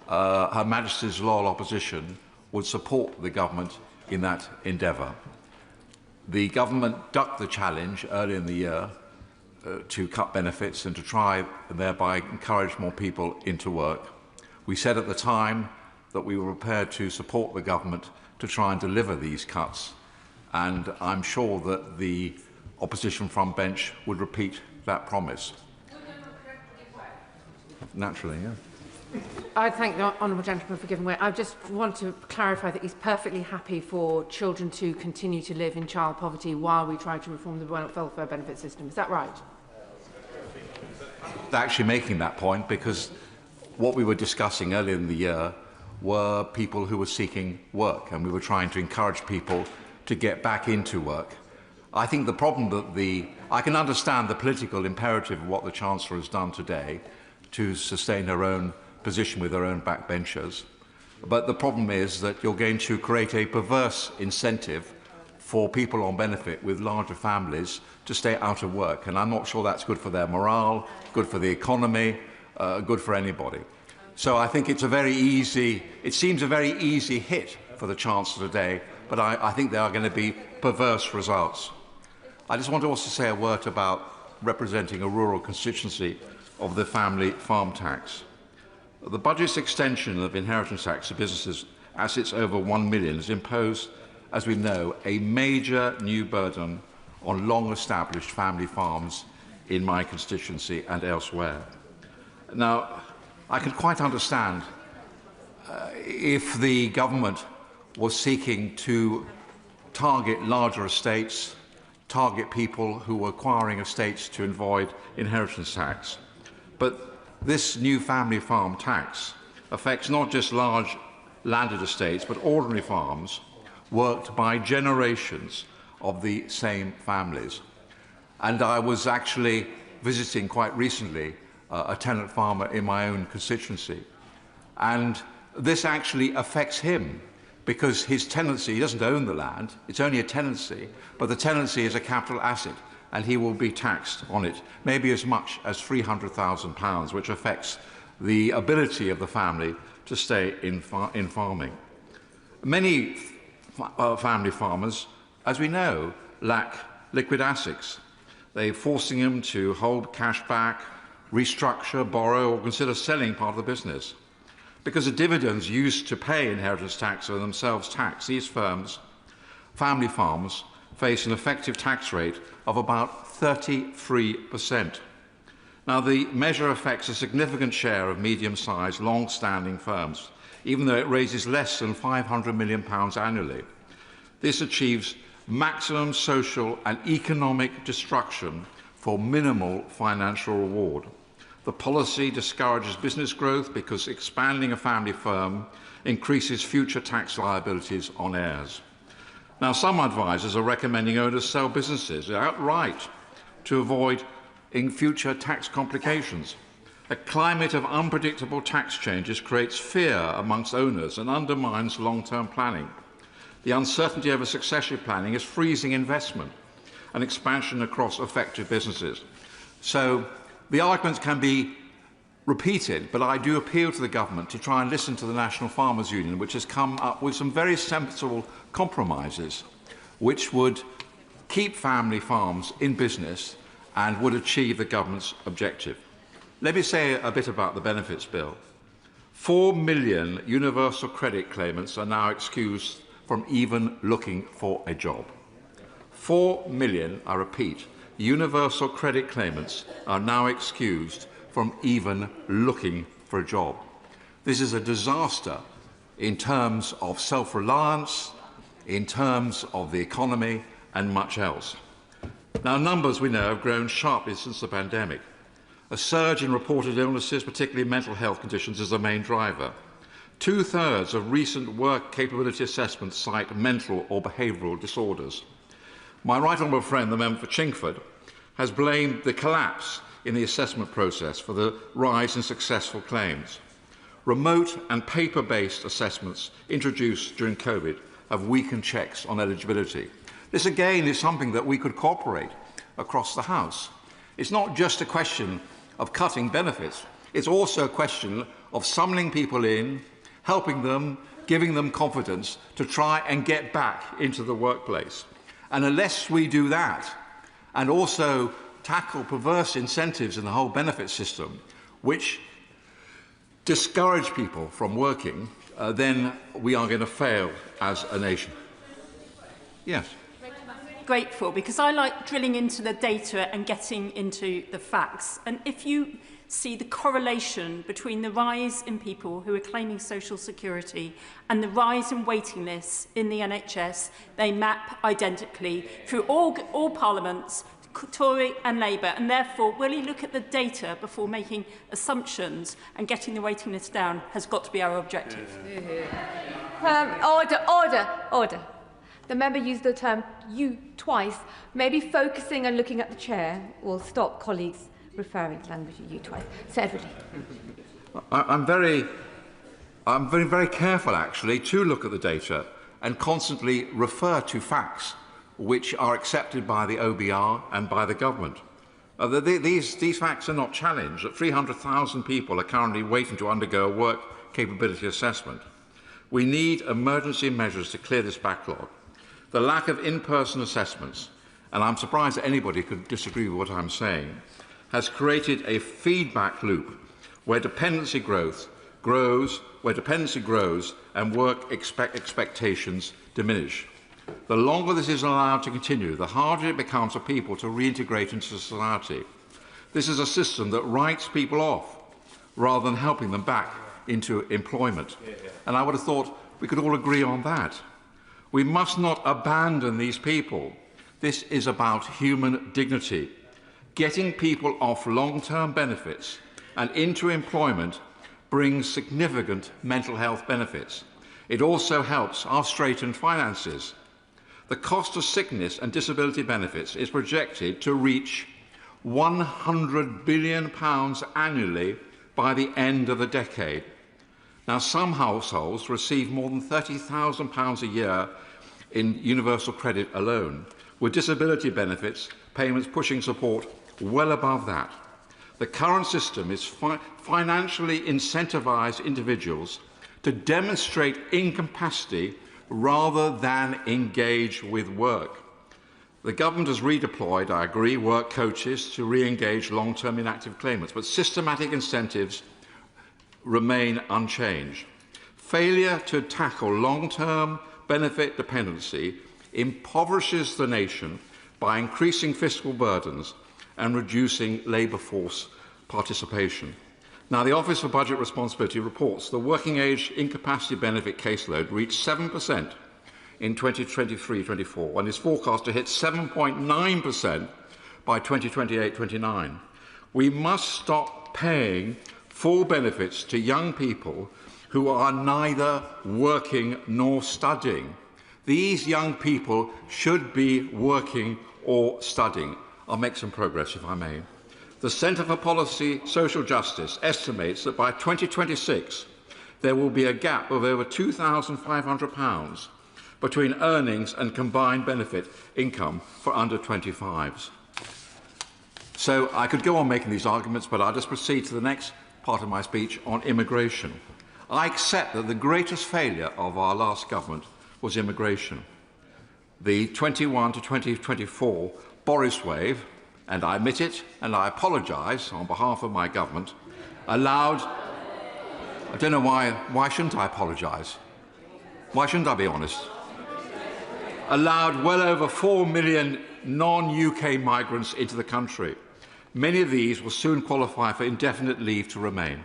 Her Majesty's loyal opposition would support the government in that endeavour. The government ducked the challenge early in the year to cut benefits and to try and thereby encourage more people into work. We said at the time that we were prepared to support the government to try and deliver these cuts. And I'm sure that the opposition front bench would repeat that promise. Naturally, yeah. I thank the honourable gentleman for giving way. I just want to clarify that he's perfectly happy for children to continue to live in child poverty while we try to reform the welfare benefit system. Is that right? Actually making that point because what we were discussing earlier in the year were people who were seeking work, and we were trying to encourage people to get back into work. I think the problem that I can understand the political imperative of what the Chancellor has done today to sustain her own position with her own backbenchers, but the problem is that you're going to create a perverse incentive for people on benefit with larger families to stay out of work, and I'm not sure that's good for their morale, good for the economy, good for anybody. So I think it seems a very easy hit for the Chancellor today, but I think there are going to be perverse results. I just want to also say a word about representing a rural constituency of the family farm tax. The budget's extension of inheritance tax to businesses assets over £1 million has imposed, as we know, a major new burden on long-established family farms in my constituency and elsewhere. Now, I can quite understand if the government was seeking to target larger estates, target people who were acquiring estates to avoid inheritance tax. But this new family farm tax affects not just large landed estates, but ordinary farms worked by generations of the same families. And I was actually visiting quite recently a tenant farmer in my own constituency. And this actually affects him because his tenancy, he doesn't own the land, it's only a tenancy, but the tenancy is a capital asset and he will be taxed on it, maybe as much as £300,000, which affects the ability of the family to stay in farming. Many family farmers, as we know, lack liquid assets. They're forcing them to hold cash back, restructure, borrow, or consider selling part of the business. Because the dividends used to pay inheritance tax are themselves taxed, these firms, family farms, face an effective tax rate of about 33%. Now, the measure affects a significant share of medium-sized, long-standing firms, even though it raises less than £500 million annually. This achieves maximum social and economic destruction for minimal financial reward. The policy discourages business growth because expanding a family firm increases future tax liabilities on heirs. Now, some advisers are recommending owners sell businesses outright to avoid future tax complications. A climate of unpredictable tax changes creates fear amongst owners and undermines long-term planning. The uncertainty over succession planning is freezing investment and expansion across affected businesses. So the arguments can be repeated, but I do appeal to the government to try and listen to the National Farmers Union, which has come up with some very sensible compromises which would keep family farms in business and would achieve the government's objective. Let me say a bit about the benefits bill. 4 million universal credit claimants are now excused from even looking for a job. 4 million, I repeat, universal credit claimants are now excused from even looking for a job. This is a disaster in terms of self-reliance, in terms of the economy, and much else. Now, numbers, we know, have grown sharply since the pandemic. A surge in reported illnesses, particularly mental health conditions, is the main driver. 2/3 of recent work capability assessments cite mental or behavioural disorders. My right honourable friend, the member for Chingford, has blamed the collapse in the assessment process for the rise in successful claims. Remote and paper-based assessments introduced during COVID have weakened checks on eligibility. This again is something that we could cooperate across the House. It's not just a question of cutting benefits, it's also a question of summoning people in, helping them, giving them confidence to try and get back into the workplace. And unless we do that, and also tackle perverse incentives in the whole benefit system, which discourage people from working, then we are going to fail as a nation. Yes. Grateful, because I like drilling into the data and getting into the facts. And if you see the correlation between the rise in people who are claiming social security and the rise in waiting lists in the NHS, they map identically through all parliaments, Tory and Labour, and therefore will you look at the data before making assumptions, and getting the waiting list down has got to be our objective. Order. The member used the term "you" twice. Maybe focusing and looking at the chair will stop colleagues referring to language "you" twice. Sir Edward Lee. I'm very careful, actually, to look at the data and constantly refer to facts which are accepted by the OBR and by the government. These facts are not challenged. That 300,000 people are currently waiting to undergo a work capability assessment. We need emergency measures to clear this backlog. The lack of in-person assessments, and I'm surprised that anybody could disagree with what I'm saying, has created a feedback loop where dependency grows and work expectations diminish. The longer this is allowed to continue, the harder it becomes for people to reintegrate into society. This is a system that writes people off rather than helping them back into employment. And I would have thought we could all agree on that. We must not abandon these people. This is about human dignity. Getting people off long-term benefits and into employment brings significant mental health benefits. It also helps our straitened finances. The cost of sickness and disability benefits is projected to reach £100 billion annually by the end of the decade. Now, some households receive more than £30,000 a year in universal credit alone, with disability benefits payments pushing support well above that. The current system is financially incentivised individuals to demonstrate incapacity rather than engage with work. The government has redeployed, I agree, work coaches to re-engage long-term inactive claimants, but systematic incentives remain unchanged. Failure to tackle long-term benefit dependency impoverishes the nation by increasing fiscal burdens and reducing labour force participation. Now, the Office for Budget Responsibility reports the working age incapacity benefit caseload reached 7% in 2023-24 and is forecast to hit 7.9% by 2028-29. We must stop paying full benefits to young people who are neither working nor studying. These young people should be working or studying. I'll make some progress, if I may. The Centre for Policy Social Justice estimates that by 2026 there will be a gap of over £2,500 between earnings and combined benefit income for under 25s. So I could go on making these arguments, but I'll just proceed to the next part of my speech on immigration. I accept that the greatest failure of our last government was immigration. The 21 to 2024 Boris wave, and I admit it and I apologise on behalf of my government, allowed... I don't know why shouldn't I apologise? Why shouldn't I be honest? Allowed well over 4 million non-UK migrants into the country. Many of these will soon qualify for indefinite leave to remain.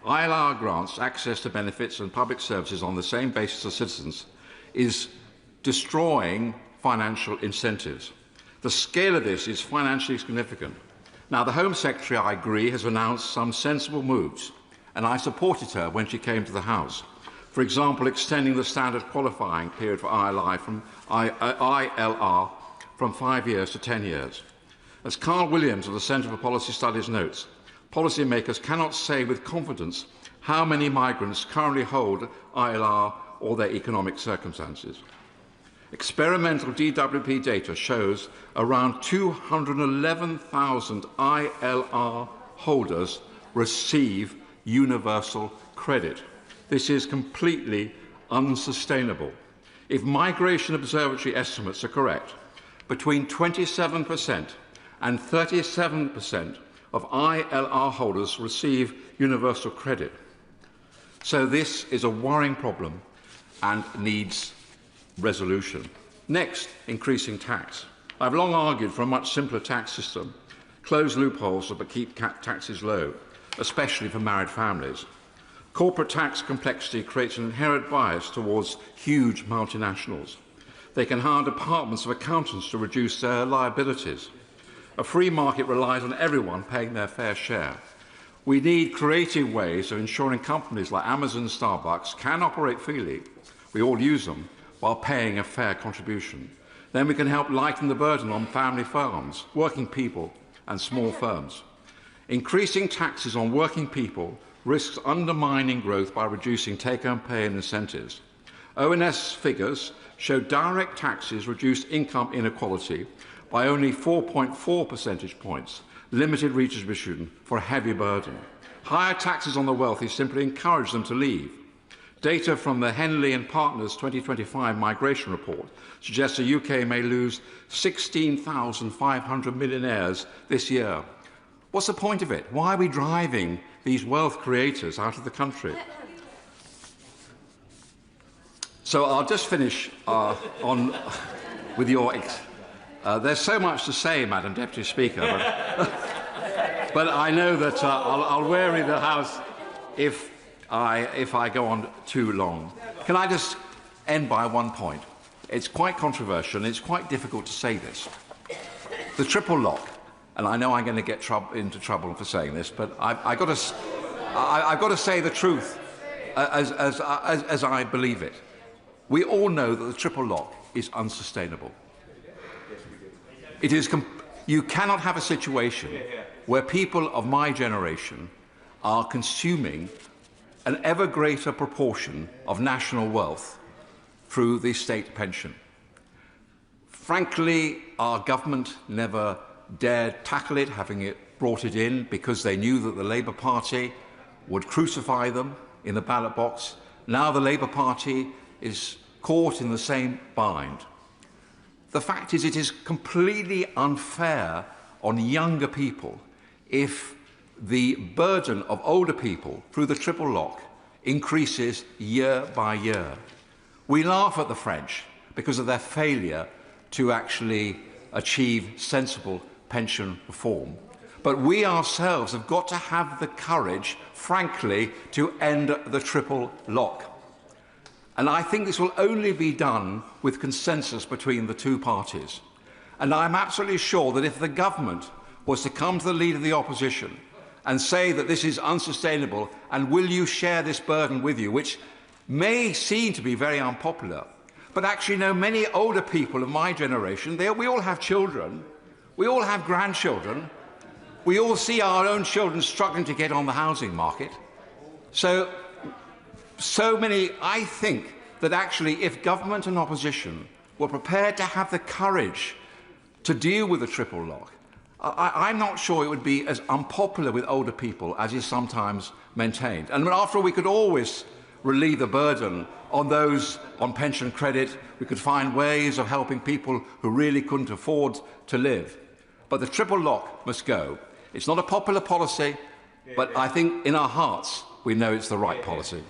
ILR grants access to benefits and public services on the same basis as citizens is destroying financial incentives. The scale of this is financially significant. Now, the Home Secretary, I agree, has announced some sensible moves, and I supported her when she came to the House. For example, extending the standard qualifying period for ILR from 5 years to 10 years. As Carl Williams of the Centre for Policy Studies notes, policymakers cannot say with confidence how many migrants currently hold ILR or their economic circumstances. Experimental DWP data shows around 211,000 ILR holders receive universal credit. This is completely unsustainable. If Migration Observatory estimates are correct, between 27% and 37% of ILR holders receive universal credit. So this is a worrying problem and needs resolution. Next, increasing tax. I've long argued for a much simpler tax system, close loopholes but keep taxes low, especially for married families. Corporate tax complexity creates an inherent bias towards huge multinationals. They can hire departments of accountants to reduce their liabilities. A free market relies on everyone paying their fair share. We need creative ways of ensuring companies like Amazon and Starbucks can operate freely. We all use them, while paying a fair contribution. Then we can help lighten the burden on family farms, working people and small firms. Increasing taxes on working people risks undermining growth by reducing take-home pay and incentives. ONS figures show direct taxes reduce income inequality by only 4.4 percentage points, limited redistribution for a heavy burden. Higher taxes on the wealthy simply encourage them to leave. Data from the Henley and Partners 2025 migration report suggests the UK may lose 16,500 millionaires this year. What's the point of it? Why are we driving these wealth creators out of the country? So I'll just finish with your... there's so much to say, Madam Deputy Speaker, but I know that I'll weary the House if I go on too long. Can I just end by one point? It's quite controversial and it's quite difficult to say this. The triple lock, and I know I'm going to get into trouble for saying this, but I've got to say the truth as I believe it. We all know that the triple lock is unsustainable. It is you cannot have a situation where people of my generation are consuming an ever greater proportion of national wealth through the state pension. Frankly, our government never dared tackle it, having it brought it in because they knew that the Labour Party would crucify them in the ballot box. Now the Labour Party is caught in the same bind. The fact is, it is completely unfair on younger people if the burden of older people through the triple lock increases year by year. We laugh at the French because of their failure to actually achieve sensible pension reform. But we ourselves have got to have the courage, frankly, to end the triple lock. And I think this will only be done with consensus between the two parties. And I'm absolutely sure that if the government was to come to the leader of the opposition and say that this is unsustainable and will you share this burden with you, which may seem to be very unpopular, but actually know many older people of my generation, we all have children, we all have grandchildren, we all see our own children struggling to get on the housing market. So many, I think that actually if government and opposition were prepared to have the courage to deal with the triple lock, I'm not sure it would be as unpopular with older people as is sometimes maintained. And after all, we could always relieve the burden on those on pension credit. We could find ways of helping people who really couldn't afford to live. But the triple lock must go. It's not a popular policy, but I think in our hearts we know it's the right policy.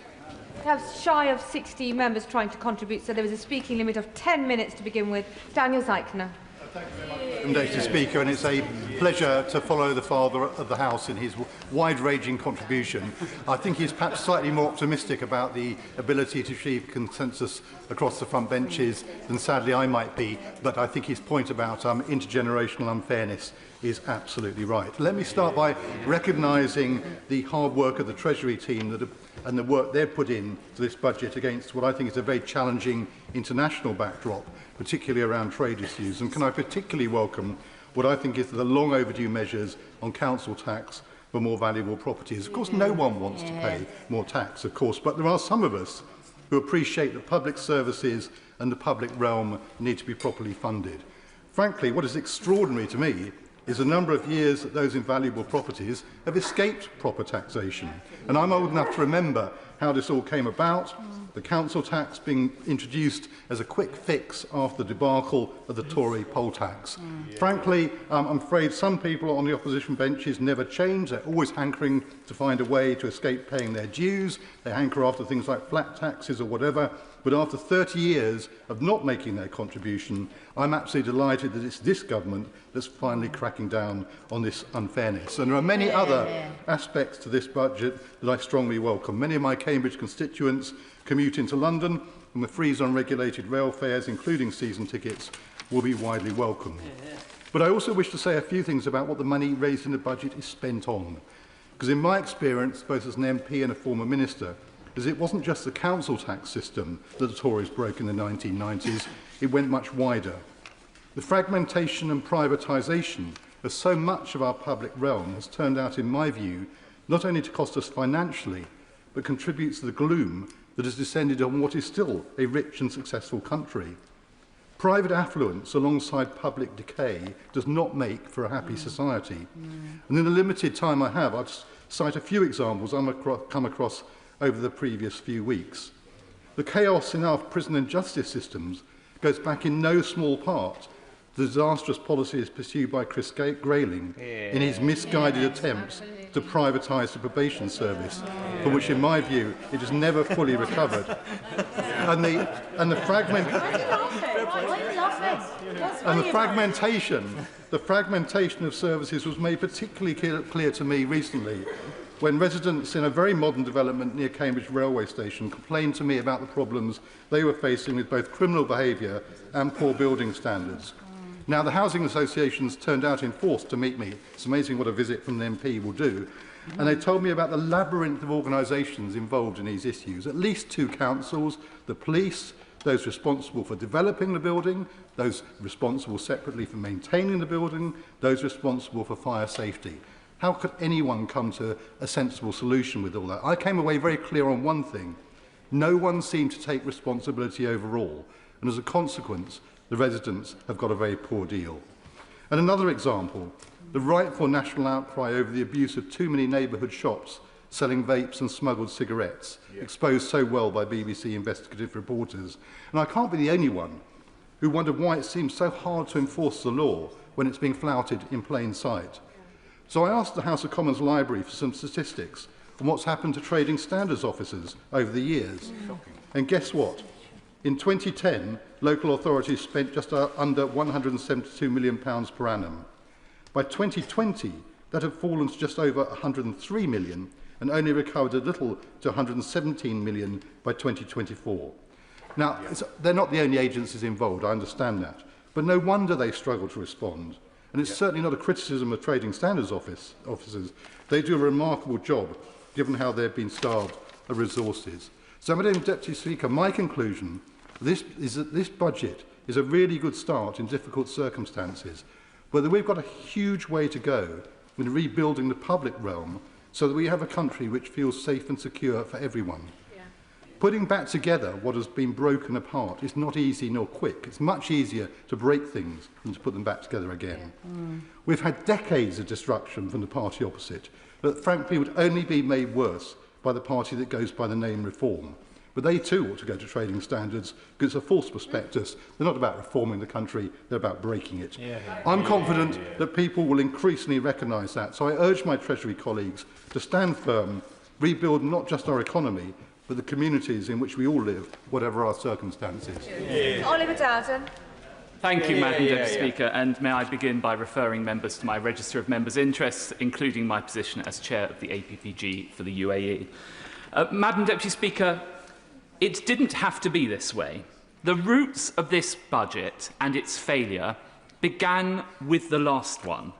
We have shy of 60 members trying to contribute, so there is a speaking limit of 10 minutes to begin with. Daniel Zeichner. Thank you very much, Madam Deputy Speaker, and it's a pleasure to follow the Father of the House in his wide-ranging contribution. I think he's perhaps slightly more optimistic about the ability to achieve consensus across the front benches than sadly I might be, but I think his point about intergenerational unfairness is absolutely right. Let me start by recognising the hard work of the Treasury team and the work they've put in to this budget against what I think is a very challenging international backdrop, particularly around trade issues. And can I particularly welcome what I think is the long overdue measures on council tax for more valuable properties. Of course, no one wants to pay more tax, of course, but there are some of us who appreciate that public services and the public realm need to be properly funded. Frankly, what is extraordinary to me is the number of years that those invaluable properties have escaped proper taxation. And I'm old enough to remember how this all came about, the council tax being introduced as a quick fix after the debacle of the Tory poll tax. Frankly, I'm afraid some people on the opposition benches never change. They're always hankering to find a way to escape paying their dues. They hanker after things like flat taxes or whatever. But after 30 years of not making their contribution, I'm absolutely delighted that it's this government that's finally cracking down on this unfairness. And there are many other aspects to this budget that I strongly welcome. Many of my Cambridge constituents commute into London, and the freeze on regulated rail fares, including season tickets, will be widely welcomed. But I also wish to say a few things about what the money raised in the budget is spent on. Because in my experience, both as an MP and a former minister, is it wasn't just the council tax system that the Tories broke in the 1990s, it went much wider. The fragmentation and privatisation of so much of our public realm has turned out, in my view, not only to cost us financially, but contributes to the gloom that has descended on what is still a rich and successful country. Private affluence alongside public decay does not make for a happy society. And in the limited time I have, I'll cite a few examples I've come across over the previous few weeks. The chaos in our prison and justice systems goes back in no small part the disastrous policies pursued by Chris Grayling in his misguided attempts to privatise the probation service, from which, in my view, it has never fully recovered. And the fragmentation of services was made particularly clear to me recently when residents in a very modern development near Cambridge railway station complained to me about the problems they were facing with both criminal behaviour and poor building standards. Now, the housing associations turned out in force to meet me. It's amazing what a visit from an MP will do. And they told me about the labyrinth of organisations involved in these issues. At least 2 councils, the police, those responsible for developing the building, those responsible separately for maintaining the building, those responsible for fire safety. How could anyone come to a sensible solution with all that? I came away very clear on one thing. No one seemed to take responsibility overall. And as a consequence, the residents have got a very poor deal. And another example, the rightful national outcry over the abuse of too many neighbourhood shops selling vapes and smuggled cigarettes, exposed so well by BBC investigative reporters. And I can't be the only one who wondered why it seems so hard to enforce the law when it's being flouted in plain sight. So I asked the House of Commons Library for some statistics on what's happened to trading standards officers over the years. And guess what? In 2010, local authorities spent just under £172 million per annum. By 2020, that had fallen to just over £103 million and only recovered a little to £117 million by 2024. Now, they're not the only agencies involved, I understand that, but no wonder they struggle to respond. And it's certainly not a criticism of trading standards officers. They do a remarkable job, given how they've been starved of resources. So, Madam Deputy Speaker, my conclusion is that this budget is a really good start in difficult circumstances, but that we've got a huge way to go in rebuilding the public realm so that we have a country which feels safe and secure for everyone. Putting back together what has been broken apart is not easy nor quick. It's much easier to break things than to put them back together again. We've had decades of destruction from the party opposite that frankly would only be made worse by the party that goes by the name Reform. But they too ought to go to trading standards because it's a false prospectus. They're not about reforming the country, they're about breaking it. I'm confident that people will increasingly recognise that. So I urge my Treasury colleagues to stand firm, rebuild not just our economy, but the communities in which we all live, whatever our circumstances. Oliver Dowden. Thank you, Madam Deputy Speaker, and may I begin by referring members to my register of members' interests, including my position as chair of the APPG for the UAE. Madam Deputy Speaker, it didn't have to be this way. The roots of this budget and its failure began with the last one.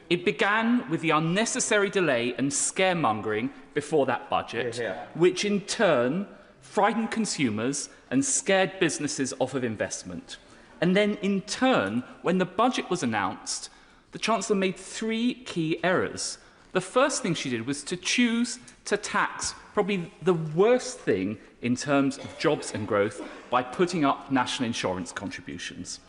It began with the unnecessary delay and scaremongering before that budget, which in turn frightened consumers and scared businesses off of investment. And then in turn, when the budget was announced, the Chancellor made 3 key errors. The first thing she did was to choose to tax probably the worst thing in terms of jobs and growth by putting up national insurance contributions.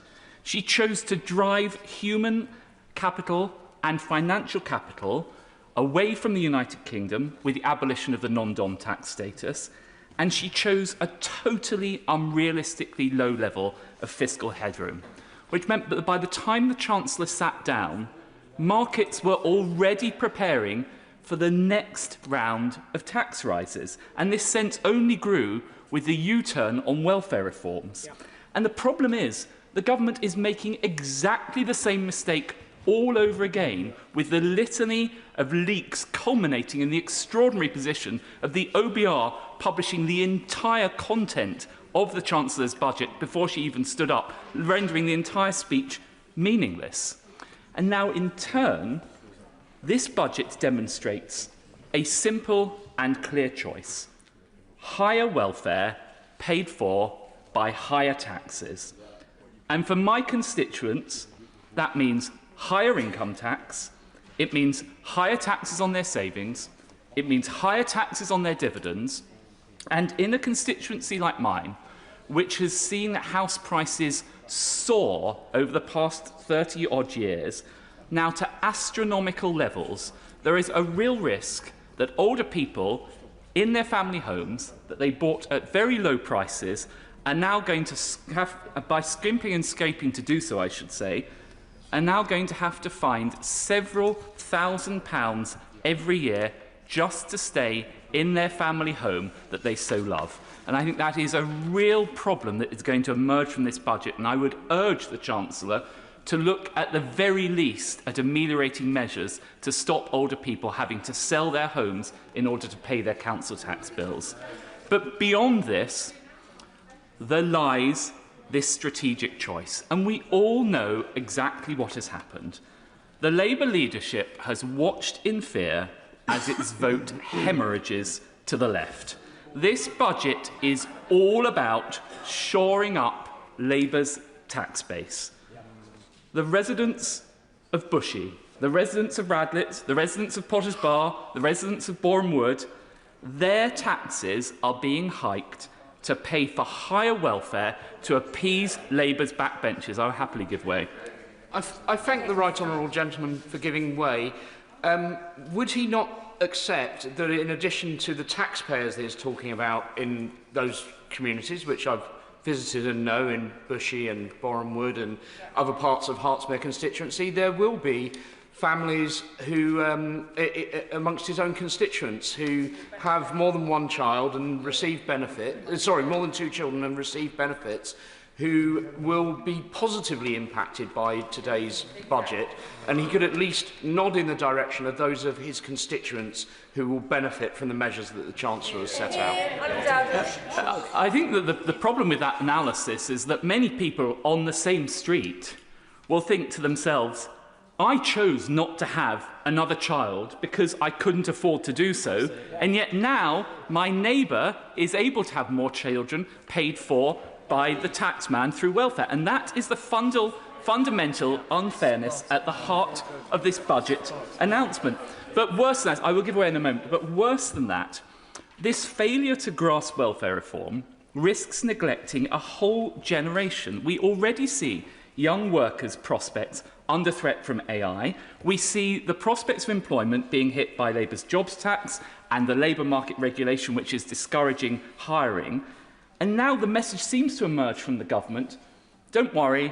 She chose to drive human capital and financial capital away from the United Kingdom with the abolition of the non-dom tax status, and she chose a totally unrealistically low level of fiscal headroom, which meant that by the time the Chancellor sat down, markets were already preparing for the next round of tax rises, and this sense only grew with the U-turn on welfare reforms. And the problem is, the government is making exactly the same mistake all over again, with the litany of leaks culminating in the extraordinary position of the OBR publishing the entire content of the Chancellor's budget before she even stood up, rendering the entire speech meaningless. And now, in turn, this budget demonstrates a simple and clear choice: higher welfare paid for by higher taxes. And for my constituents, that means higher income tax, it means higher taxes on their savings, it means higher taxes on their dividends, and in a constituency like mine, which has seen house prices soar over the past 30-odd years, now to astronomical levels, there is a real risk that older people in their family homes that they bought at very low prices are now going to have, by skimping and scraping to do so, I should say, are now going to have to find several £1,000s every year just to stay in their family home that they so love. And I think that is a real problem that is going to emerge from this budget. And I would urge the Chancellor to look at the very least at ameliorating measures to stop older people having to sell their homes in order to pay their council tax bills. But beyond this, there lies this strategic choice. And we all know exactly what has happened. The Labour leadership has watched in fear as its vote hemorrhages to the left. This budget is all about shoring up Labour's tax base. The residents of Bushey, the residents of Radlett, the residents of Potters Bar, the residents of Boreham Wood, their taxes are being hiked to pay for higher welfare to appease Labour's backbenchers. I will happily give way. I thank the right honourable gentleman for giving way. Would he not accept that in addition to the taxpayers that he's talking about in those communities, which I've visited and know in Bushey and Boreham Wood and other parts of Hertsmere constituency, there will be families who, amongst his own constituents, who have more than one child and receive benefit, more than two children and receive benefits, who will be positively impacted by today's budget, and he could at least nod in the direction of those of his constituents who will benefit from the measures that the Chancellor has set out. I think that the problem with that analysis is that many people on the same street will think to themselves, I chose not to have another child because I couldn't afford to do so, and yet now my neighbour is able to have more children paid for by the taxman through welfare. And that is the fundamental unfairness at the heart of this budget announcement. But worse than that, I will give away in a moment, but worse than that, this failure to grasp welfare reform risks neglecting a whole generation. We already see young workers' prospects under threat from AI. We see the prospects of employment being hit by Labour's jobs tax and the labour market regulation, which is discouraging hiring. And now the message seems to emerge from the government, don't worry,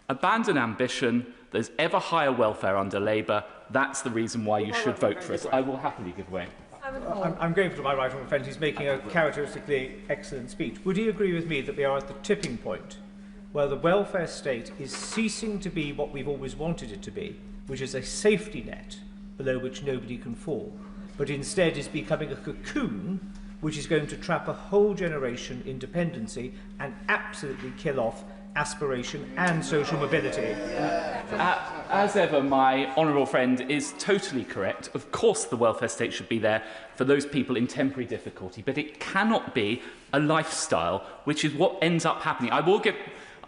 abandon ambition, there's ever higher welfare under Labour, that's the reason why you should vote for us. I will happily give way. I'm grateful to my right honourable friend who's making a characteristically excellent speech. Would he agree with me that we are at the tipping point where the welfare state is ceasing to be what we've always wanted it to be, which is a safety net below which nobody can fall, but instead is becoming a cocoon which is going to trap a whole generation in dependency and absolutely kill off aspiration and social mobility? As ever, my honourable friend is totally correct. Of course the welfare state should be there for those people in temporary difficulty, but it cannot be a lifestyle, which is what ends up happening. I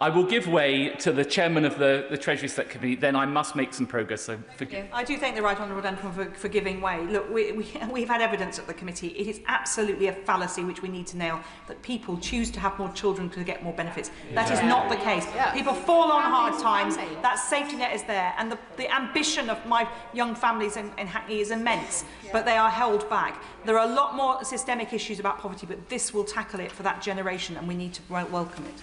will give way to the chairman of the Treasury Select Committee, then I must make some progress. So forgive. I do thank the right honourable gentleman for giving way. Look, we've had evidence at the committee. It is absolutely a fallacy which we need to nail, that people choose to have more children to get more benefits. That is not the case. People fall on hard times. That safety net is there, and the ambition of my young families in Hackney is immense, but they are held back. There are a lot more systemic issues about poverty, but this will tackle it for that generation, and we need to welcome it.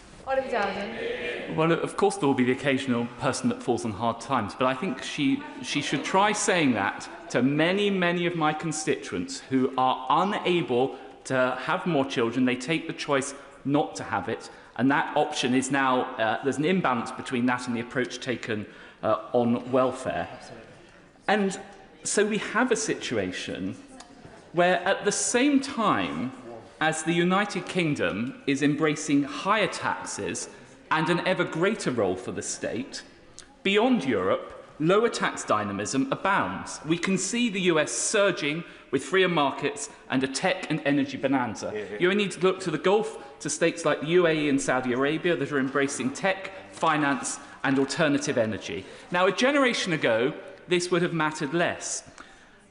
Well, of course there will be the occasional person that falls on hard times, but I think she should try saying that to many, many of my constituents who are unable to have more children. They take the choice not to have it, and that option is now, there's an imbalance between that and the approach taken on welfare. And so we have a situation where at the same time as the United Kingdom is embracing higher taxes and an ever greater role for the state, beyond Europe, lower tax dynamism abounds. We can see the US surging with freer markets and a tech and energy bonanza. You only need to look to the Gulf, to states like the UAE and Saudi Arabia that are embracing tech, finance and alternative energy. Now, a generation ago, this would have mattered less.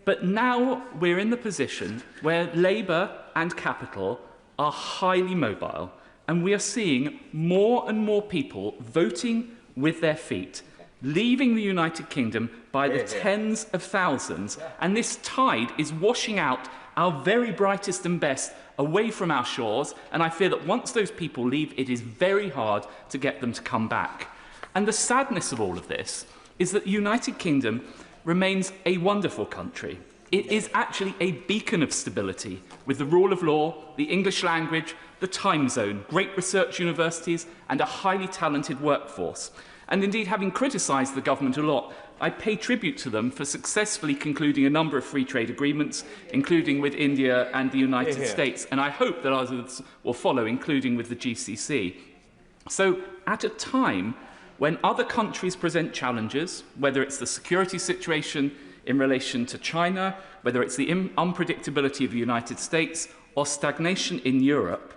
But now we're in the position where Labour and capital are highly mobile, and we are seeing more and more people voting with their feet. leaving the United Kingdom by the tens of thousands. And this tide is washing out our very brightest and best away from our shores. And I fear that once those people leave, it is very hard to get them to come back. And the sadness of all of this is that the United Kingdom remains a wonderful country. It is actually a beacon of stability with the rule of law, the English language, the time zone, great research universities, and a highly talented workforce. And indeed, having criticised the government a lot, I pay tribute to them for successfully concluding a number of free trade agreements, including with India and the United States. And I hope that others will follow, including with the GCC. So, at a time when other countries present challenges, whether it's the security situation in relation to China, whether it's the unpredictability of the United States, or stagnation in Europe,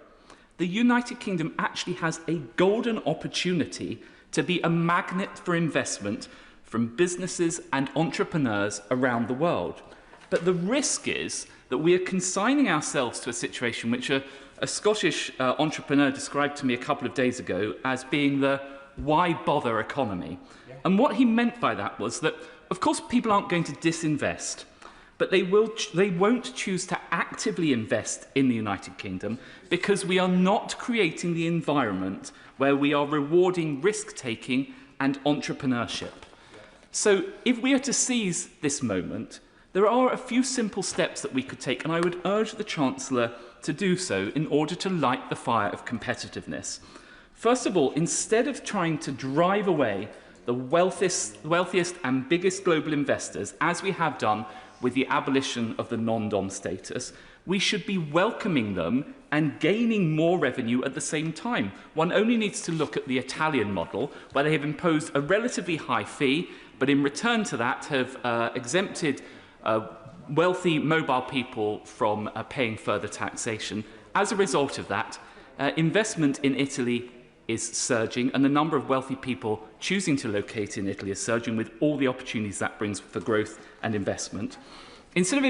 the United Kingdom actually has a golden opportunity to be a magnet for investment from businesses and entrepreneurs around the world. But the risk is that we are consigning ourselves to a situation which a Scottish entrepreneur described to me a couple of days ago as being the why bother economy. And what he meant by that was that, of course, people aren't going to disinvest, but they won't choose to actively invest in the United Kingdom because we are not creating the environment where we are rewarding risk-taking and entrepreneurship. So if we are to seize this moment, there are a few simple steps that we could take, and I would urge the Chancellor to do so in order to light the fire of competitiveness. First of all, instead of trying to drive away the wealthiest and biggest global investors, as we have done with the abolition of the non-dom status, we should be welcoming them and gaining more revenue at the same time. One only needs to look at the Italian model, where they have imposed a relatively high fee, but in return to that have exempted wealthy mobile people from paying further taxation. As a result of that, investment in Italy is surging, and the number of wealthy people choosing to locate in Italy is surging, with all the opportunities that brings for growth and investment. Instead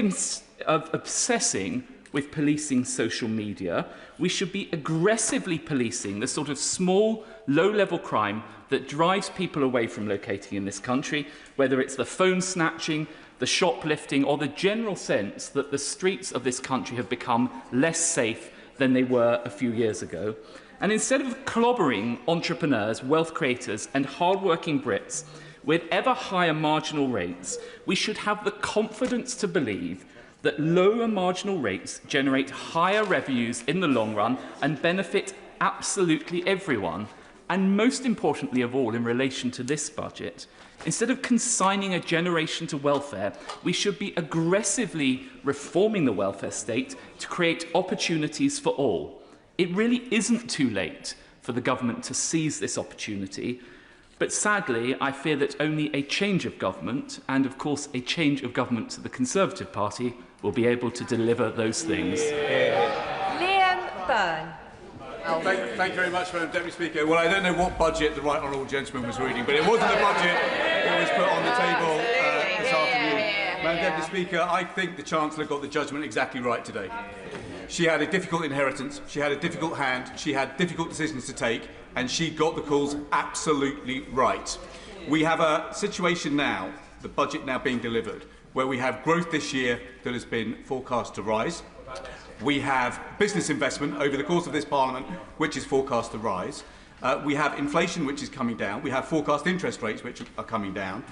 of obsessing with policing social media, we should be aggressively policing the sort of small, low-level crime that drives people away from locating in this country, whether it's the phone snatching, the shoplifting, or the general sense that the streets of this country have become less safe than they were a few years ago. And instead of clobbering entrepreneurs, wealth creators, and hard-working Brits with ever higher marginal rates, we should have the confidence to believe that lower marginal rates generate higher revenues in the long run and benefit absolutely everyone. And most importantly of all, in relation to this budget, instead of consigning a generation to welfare, we should be aggressively reforming the welfare state to create opportunities for all. It really isn't too late for the government to seize this opportunity, but sadly, I fear that only a change of government, and of course a change of government to the Conservative Party, will be able to deliver those things. Liam Byrne. Thank you very much, Madam Deputy Speaker. Well, I don't know what budget the Right Honourable Gentleman was reading, but it wasn't the budget that was put on the table this afternoon. Madam Deputy Speaker, I think the Chancellor got the judgment exactly right today. She had a difficult inheritance, she had a difficult hand, she had difficult decisions to take, and she got the calls absolutely right. We have a situation now, the budget now being delivered, where we have growth this year that has been forecast to rise. We have business investment over the course of this Parliament, which is forecast to rise. We have inflation, which is coming down. We have forecast interest rates, which are coming down.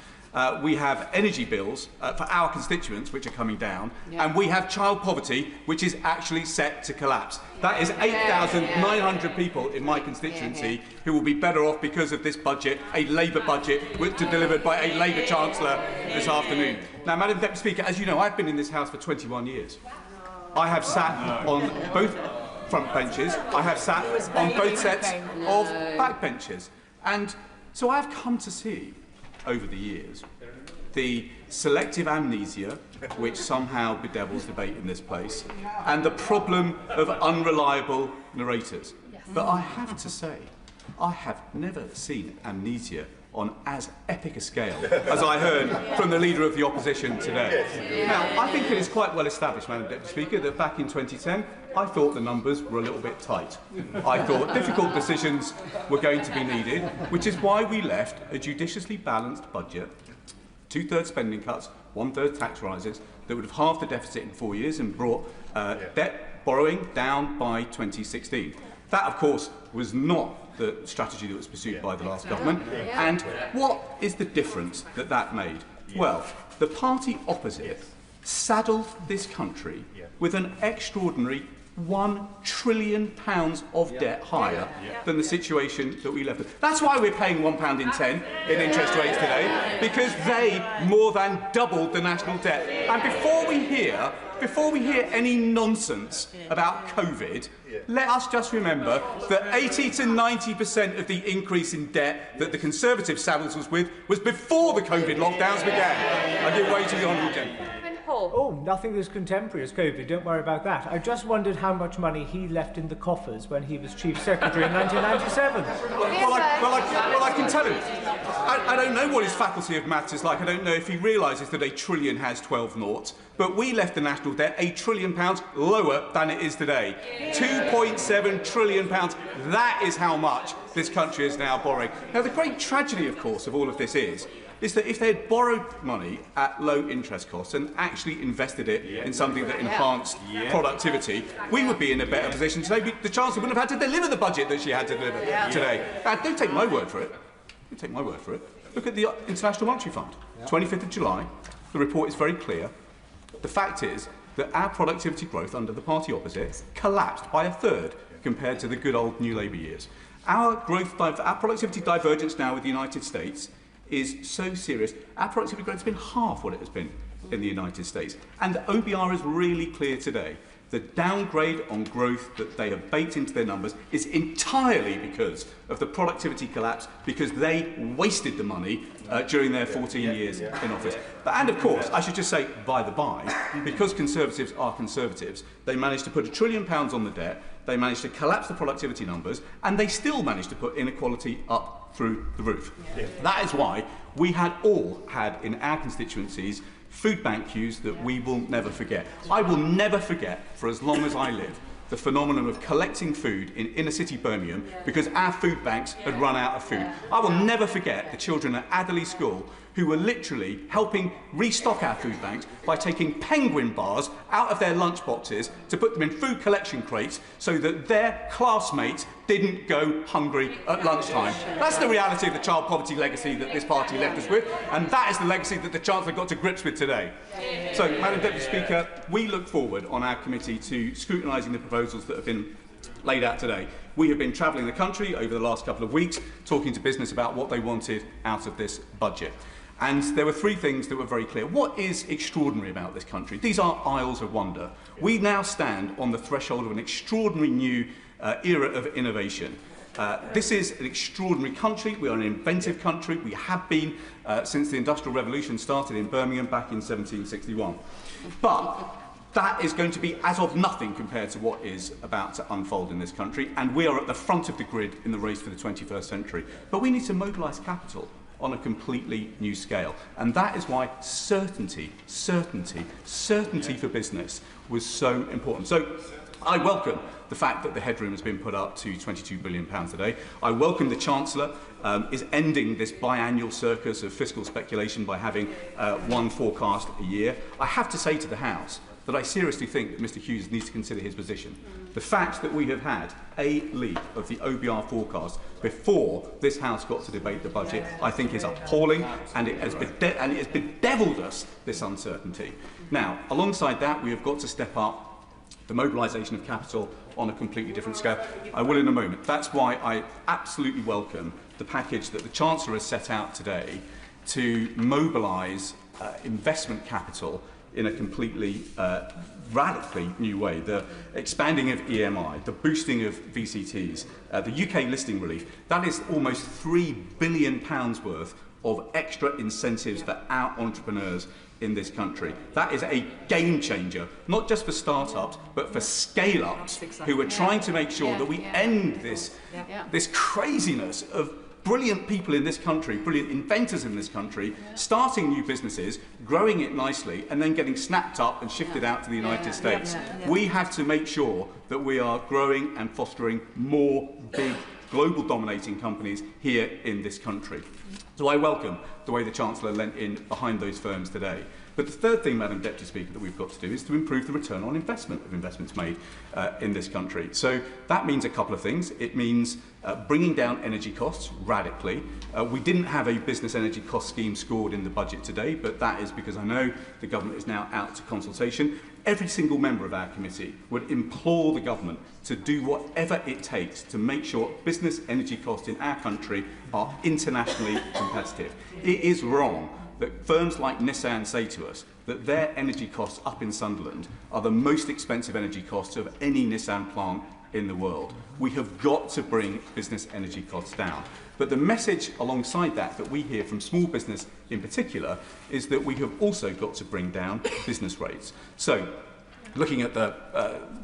We have energy bills for our constituents, which are coming down. Yeah. And we have child poverty, which is actually set to collapse. That is 8,900 people in my constituency who will be better off because of this budget, a Labour budget, which is delivered by a Labour Chancellor this afternoon. Now, Madam Deputy Speaker, as you know, I've been in this House for 21 years. I have sat on both front benches. I have sat on both sets of back benches. And so I've come to see, over the years, the selective amnesia which somehow bedevils debate in this place, and the problem of unreliable narrators. But I have to say, I have never seen amnesia on as epic a scale as I heard from the Leader of the Opposition today. Now, I think it is quite well established, Madam Deputy Speaker, that back in 2010, I thought the numbers were a little bit tight. I thought difficult decisions were going to be needed, which is why we left a judiciously balanced budget, 2/3 spending cuts, 1/3 tax rises, that would have halved the deficit in 4 years and brought debt borrowing down by 2016. That, of course, was not the strategy that was pursued by the last government. And what is the difference that that made? Well, the party opposite saddled this country with an extraordinary £1 trillion of debt higher than the situation that we left with. That's why we're paying £1.10 in interest rates today, because they more than doubled the national debt. And before we hear any nonsense about COVID, let us just remember that 80 to 90% of the increase in debt that the Conservative saddles us with was before the COVID lockdowns began. I give way to the honourable gentleman. Oh, nothing as contemporary as COVID, don't worry about that. I just wondered how much money he left in the coffers when he was Chief Secretary in 1997. Well, I can tell him. I don't know what his faculty of maths is like. I don't know if he realises that a trillion has 12 noughts. But we left the national debt £1 trillion lower than it is today. £2.7 trillion. That is how much this country is now borrowing. Now, the great tragedy, of course, of all of this is that if they had borrowed money at low interest costs and actually invested it in something that enhanced productivity, we would be in a better position today. The Chancellor wouldn't have had to deliver the budget that she had to deliver today. Don't take my word for it. Don't take my word for it. Look at the International Monetary Fund. 25th of July. The report is very clear. The fact is that our productivity growth under the party opposite collapsed by 1/3 compared to the good old New Labour years. Our productivity divergence now with the United States is so serious. Our productivity growth has been half what it has been in the United States. And the OBR is really clear today. The downgrade on growth that they have baked into their numbers is entirely because of the productivity collapse, because they wasted the money during their 14 years in office. And of course, I should just say, by the by, because Conservatives are Conservatives, they managed to put £1 trillion on the debt, they managed to collapse the productivity numbers, and they still managed to put inequality up through the roof. That is why we had all had in our constituencies food bank queues that we will never forget. I will never forget, for as long as I live, the phenomenon of collecting food in inner city Birmingham because our food banks had run out of food. I will never forget the children at Adderley School who were literally helping restock our food banks by taking penguin bars out of their lunch boxes to put them in food collection crates so that their classmates didn't go hungry at lunchtime. That's the reality of the child poverty legacy that this party left us with, and that is the legacy that the Chancellor got to grips with today. So, Madam Deputy Speaker, we look forward on our committee to scrutinising the proposals that have been laid out today. We have been travelling the country over the last couple of weeks, talking to business about what they wanted out of this budget. And there were three things that were very clear. What is extraordinary about this country? These are aisles of wonder. We now stand on the threshold of an extraordinary new era of innovation. This is an extraordinary country. We are an inventive country. We have been since the Industrial Revolution started in Birmingham back in 1761. But that is going to be as of nothing compared to what is about to unfold in this country. And we are at the front of the grid in the race for the 21st century. But we need to mobilise capital on a completely new scale. And that is why certainty for business was so important. So I welcome the fact that the headroom has been put up to £22 billion today. I welcome the Chancellor is ending this biannual circus of fiscal speculation by having one forecast a year. I have to say to the House that I seriously think that Mr Hughes needs to consider his position. The fact that we have had a leak of the OBR forecast before this House got to debate the budget, I think is appalling, and it has bedevilled us, this uncertainty. Now, alongside that, we have got to step up the mobilisation of capital on a completely different scale. I will in a moment. That's why I absolutely welcome the package that the Chancellor has set out today to mobilise investment capital in a completely radically new way. The expanding of EMI, the boosting of VCTs, the UK listing relief, that is almost £3 billion worth of extra incentives for our entrepreneurs in this country. That is a game changer, not just for start-ups, but for scale-ups who are trying to make sure that we end this craziness of brilliant people in this country, brilliant inventors in this country, starting new businesses, growing it nicely, and then getting snapped up and shifted out to the United States. We have to make sure that we are growing and fostering more big, global dominating companies here in this country. So I welcome the way the Chancellor lent in behind those firms today. But the third thing, Madam Deputy Speaker, that we've got to do is to improve the return on investment of investments made in this country. So that means a couple of things. It means bringing down energy costs radically. We didn't have a business energy cost scheme scored in the budget today, but that is because I know the government is now out to consultation. Every single member of our committee would implore the government to do whatever it takes to make sure business energy costs in our country are internationally competitive. It is wrong that firms like Nissan say to us that their energy costs up in Sunderland are the most expensive energy costs of any Nissan plant in the world. We have got to bring business energy costs down. But the message alongside that we hear from small business in particular is that we have also got to bring down business rates. So, looking at the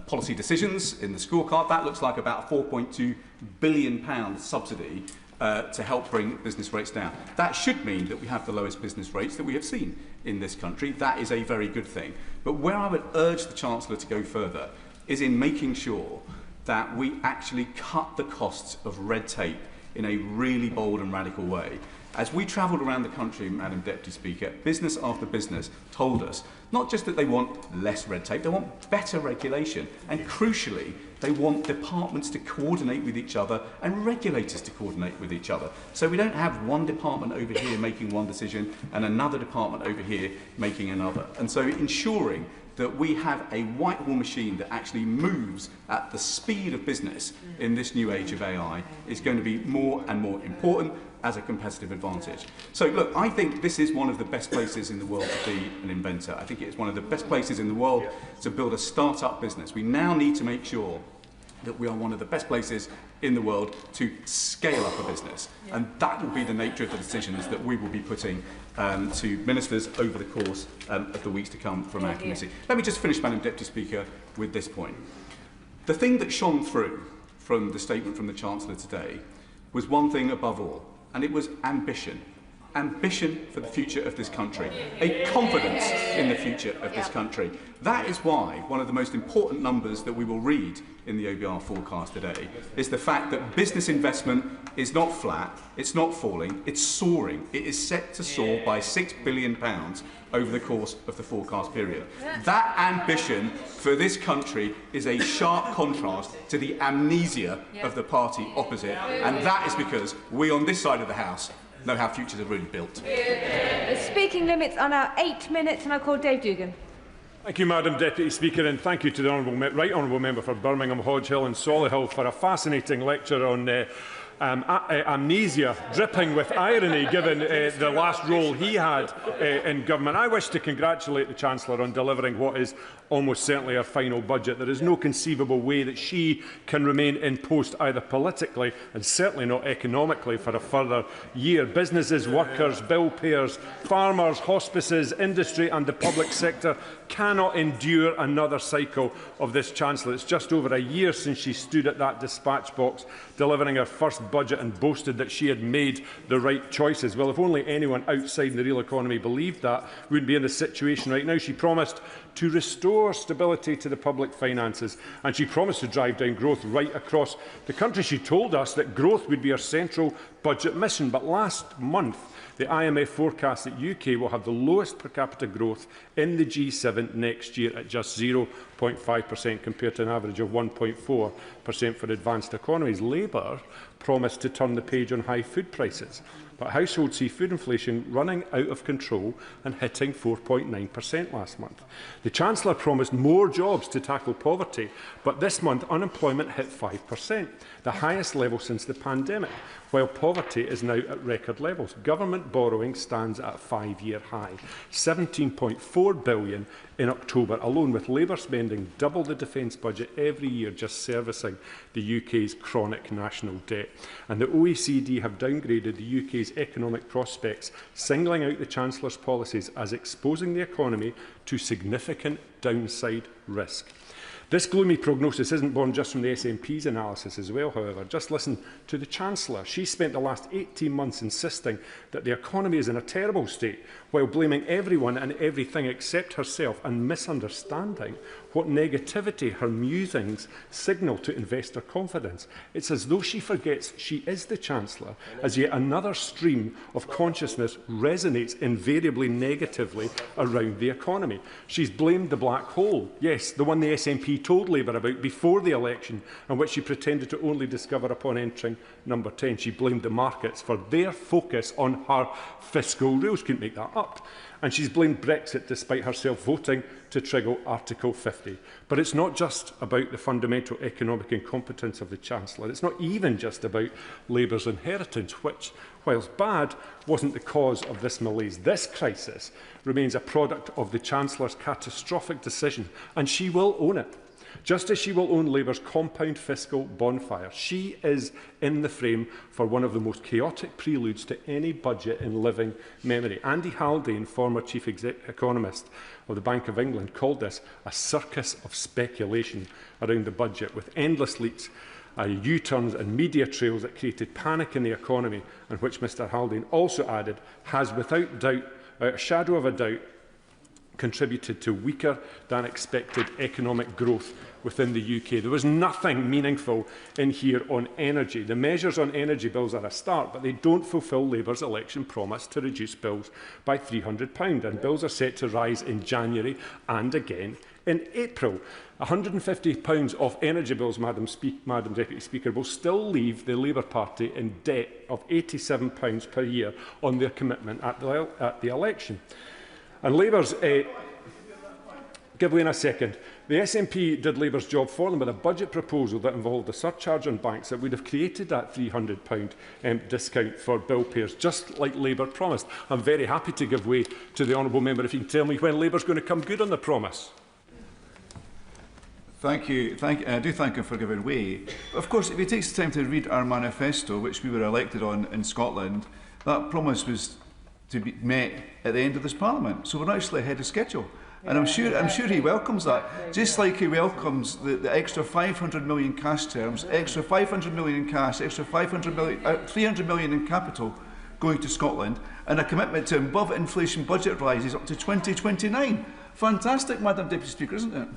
policy decisions in the scorecard, that looks like about a £4.2 billion subsidy to help bring business rates down. That should mean that we have the lowest business rates that we have seen in this country. That is a very good thing. But where I would urge the Chancellor to go further is in making sure that we actually cut the costs of red tape in a really bold and radical way. As we travelled around the country, Madam Deputy Speaker, business after business told us not just that they want less red tape, they want better regulation. And crucially, they want departments to coordinate with each other and regulators to coordinate with each other. So we don't have one department over here making one decision and another department over here making another. And so ensuring that we have a Whitehall machine that actually moves at the speed of business in this new age of AI is going to be more and more important as a competitive advantage. So look, I think this is one of the best places in the world to be an inventor. I think it's one of the best places in the world to build a start-up business. We now need to make sure that we are one of the best places in the world to scale up a business. And that will be the nature of the decisions that we will be putting to ministers over the course of the weeks to come from our committee. Let me just finish, Madam Deputy Speaker, with this point. The thing that shone through from the statement from the Chancellor today was one thing above all, and it was ambition. Ambition for the future of this country, a confidence in the future of this country. That is why one of the most important numbers that we will read in the OBR forecast today is the fact that business investment is not flat, it's not falling, it's soaring. It is set to soar by £6 billion over the course of the forecast period. That ambition for this country is a sharp contrast to the amnesia of the party opposite, and that is because we on this side of the House know how futures are really built. The speaking limits are now 8 minutes, and I call Dave Dugan. Thank you, Madam Deputy Speaker, and thank you to the Right Honourable Member for Birmingham, Hodge Hill and Solihull for a fascinating lecture on amnesia, dripping with irony given the last role he had in government. I wish to congratulate the Chancellor on delivering what is almost certainly her final budget. There is no conceivable way that she can remain in post either politically and certainly not economically for a further year. Businesses, workers, bill payers, farmers, hospices, industry and the public sector cannot endure another cycle of this Chancellor. It's just over a year since she stood at that dispatch box delivering her first budget and boasted that she had made the right choices. Well, if only anyone outside the real economy believed that, we wouldn't be in this situation right now. She promised to restore stability to the public finances, and she promised to drive down growth right across the country. She told us that growth would be her central budget mission, but last month the IMF forecast that UK will have the lowest per capita growth in the G7 next year at just 0.5% compared to an average of 1.4% for advanced economies. Labour promised to turn the page on high food prices, but households see food inflation running out of control and hitting 4.9% last month. The Chancellor promised more jobs to tackle poverty, but this month unemployment hit 5%, the highest level since the pandemic, while poverty is now at record levels. Government borrowing stands at a 5-year high, £17.4 billion in October alone, with Labour spending double the defence budget every year just servicing the UK's chronic national debt. And the OECD have downgraded the UK's economic prospects, singling out the Chancellor's policies as exposing the economy to significant downside risk. This gloomy prognosis isn't born just from the SNP's analysis as well, however. Just listen to the Chancellor. She spent the last 18 months insisting that the economy is in a terrible state, while blaming everyone and everything except herself and misunderstanding what negativity her musings signal to investor confidence. It's as though she forgets she is the Chancellor, as yet another stream of consciousness resonates invariably negatively around the economy. She's blamed the black hole, yes, the one the SNP told Labour about before the election, and which she pretended to only discover upon entering number 10. She blamed the markets for their focus on her fiscal rules. Couldn't make that up. And she's blamed Brexit despite herself voting to trigger Article 50. But it's not just about the fundamental economic incompetence of the Chancellor. It's not even just about Labour's inheritance, which, whilst bad, wasn't the cause of this malaise. This crisis remains a product of the Chancellor's catastrophic decision, and she will own it. Just as she will own Labour's compound fiscal bonfire, she is in the frame for one of the most chaotic preludes to any budget in living memory. Andy Haldane, former chief economist of the Bank of England, called this a circus of speculation around the budget, with endless leaks, U-turns and media trails that created panic in the economy, and which Mr Haldane also added has without doubt, without a shadow of a doubt, contributed to weaker than expected economic growth within the UK. There was nothing meaningful in here on energy. The measures on energy bills are a start, but they don't fulfil Labour's election promise to reduce bills by £300, and bills are set to rise in January and again in April. £150 of energy bills, Madam Deputy Speaker, will still leave the Labour Party in debt of £87 per year on their commitment at the election. And Labour's... give way in a second. The SNP did Labour's job for them with a budget proposal that involved a surcharge on banks that would have created that £300 discount for bill payers, just like Labour promised. I'm very happy to give way to the honourable member if you can tell me when Labour's going to come good on the promise. Thank you. I do thank him for giving way. Of course, if he takes the time to read our manifesto, which we were elected on in Scotland, that promise was to be met at the end of this Parliament. So we're actually ahead of schedule. And I'm sure he welcomes that, just like he welcomes the extra 500 million cash terms, extra 500 million in cash, extra 300 million in capital going to Scotland, and a commitment to above inflation budget rises up to 2029. Fantastic, Madam Deputy Speaker, isn't it?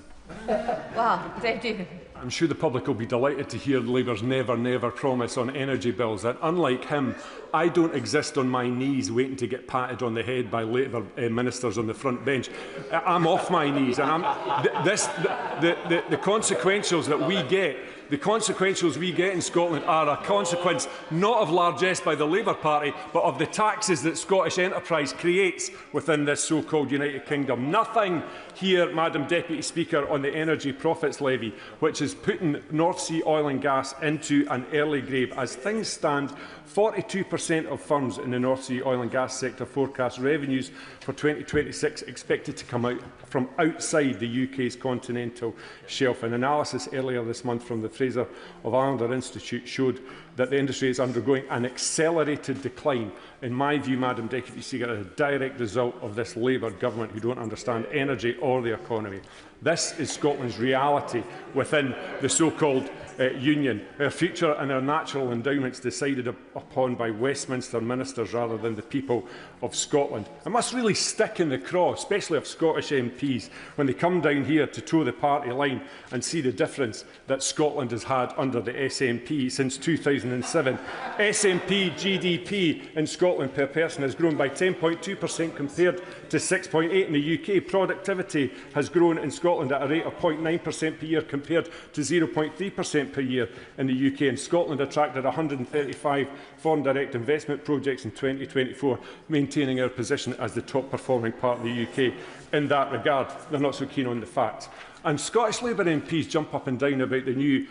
Wow, Deputy. I'm sure the public will be delighted to hear Labour's never, never promise on energy bills, that unlike him, I don't exist on my knees waiting to get patted on the head by Labour ministers on the front bench. I'm off my knees, and the consequentials that we get, the consequentials we get in Scotland are a consequence not of largesse by the Labour Party, but of the taxes that Scottish enterprise creates within this so-called United Kingdom. Nothing here, Madam Deputy Speaker, on the energy profits levy, which is putting North Sea oil and gas into an early grave. As things stand, 42% of firms in the North Sea oil and gas sector forecast revenues for 2026 expected to come out from outside the UK's continental shelf. An analysis earlier this month from the Fraser of Islander Institute showed that the industry is undergoing an accelerated decline. In my view, Madam Deputy Speaker, as a direct result of this Labour government who don't understand energy or the economy. This is Scotland's reality within the so-called union. Our future and our natural endowments decided upon by Westminster ministers rather than the people of Scotland. It must really stick in the craw, especially of Scottish MPs, when they come down here to toe the party line and see the difference that Scotland has had under the SNP since 2007. SNP GDP in Scotland per person has grown by 10.2% compared to 6.8% in the UK. Productivity has grown in Scotland at a rate of 0.9% per year compared to 0.3% per year in the UK. And Scotland attracted 135 foreign direct investment projects in 2024, maintaining our position as the top performing part of the UK. In that regard, they're not so keen on the facts. And Scottish Labour MPs jump up and down about the new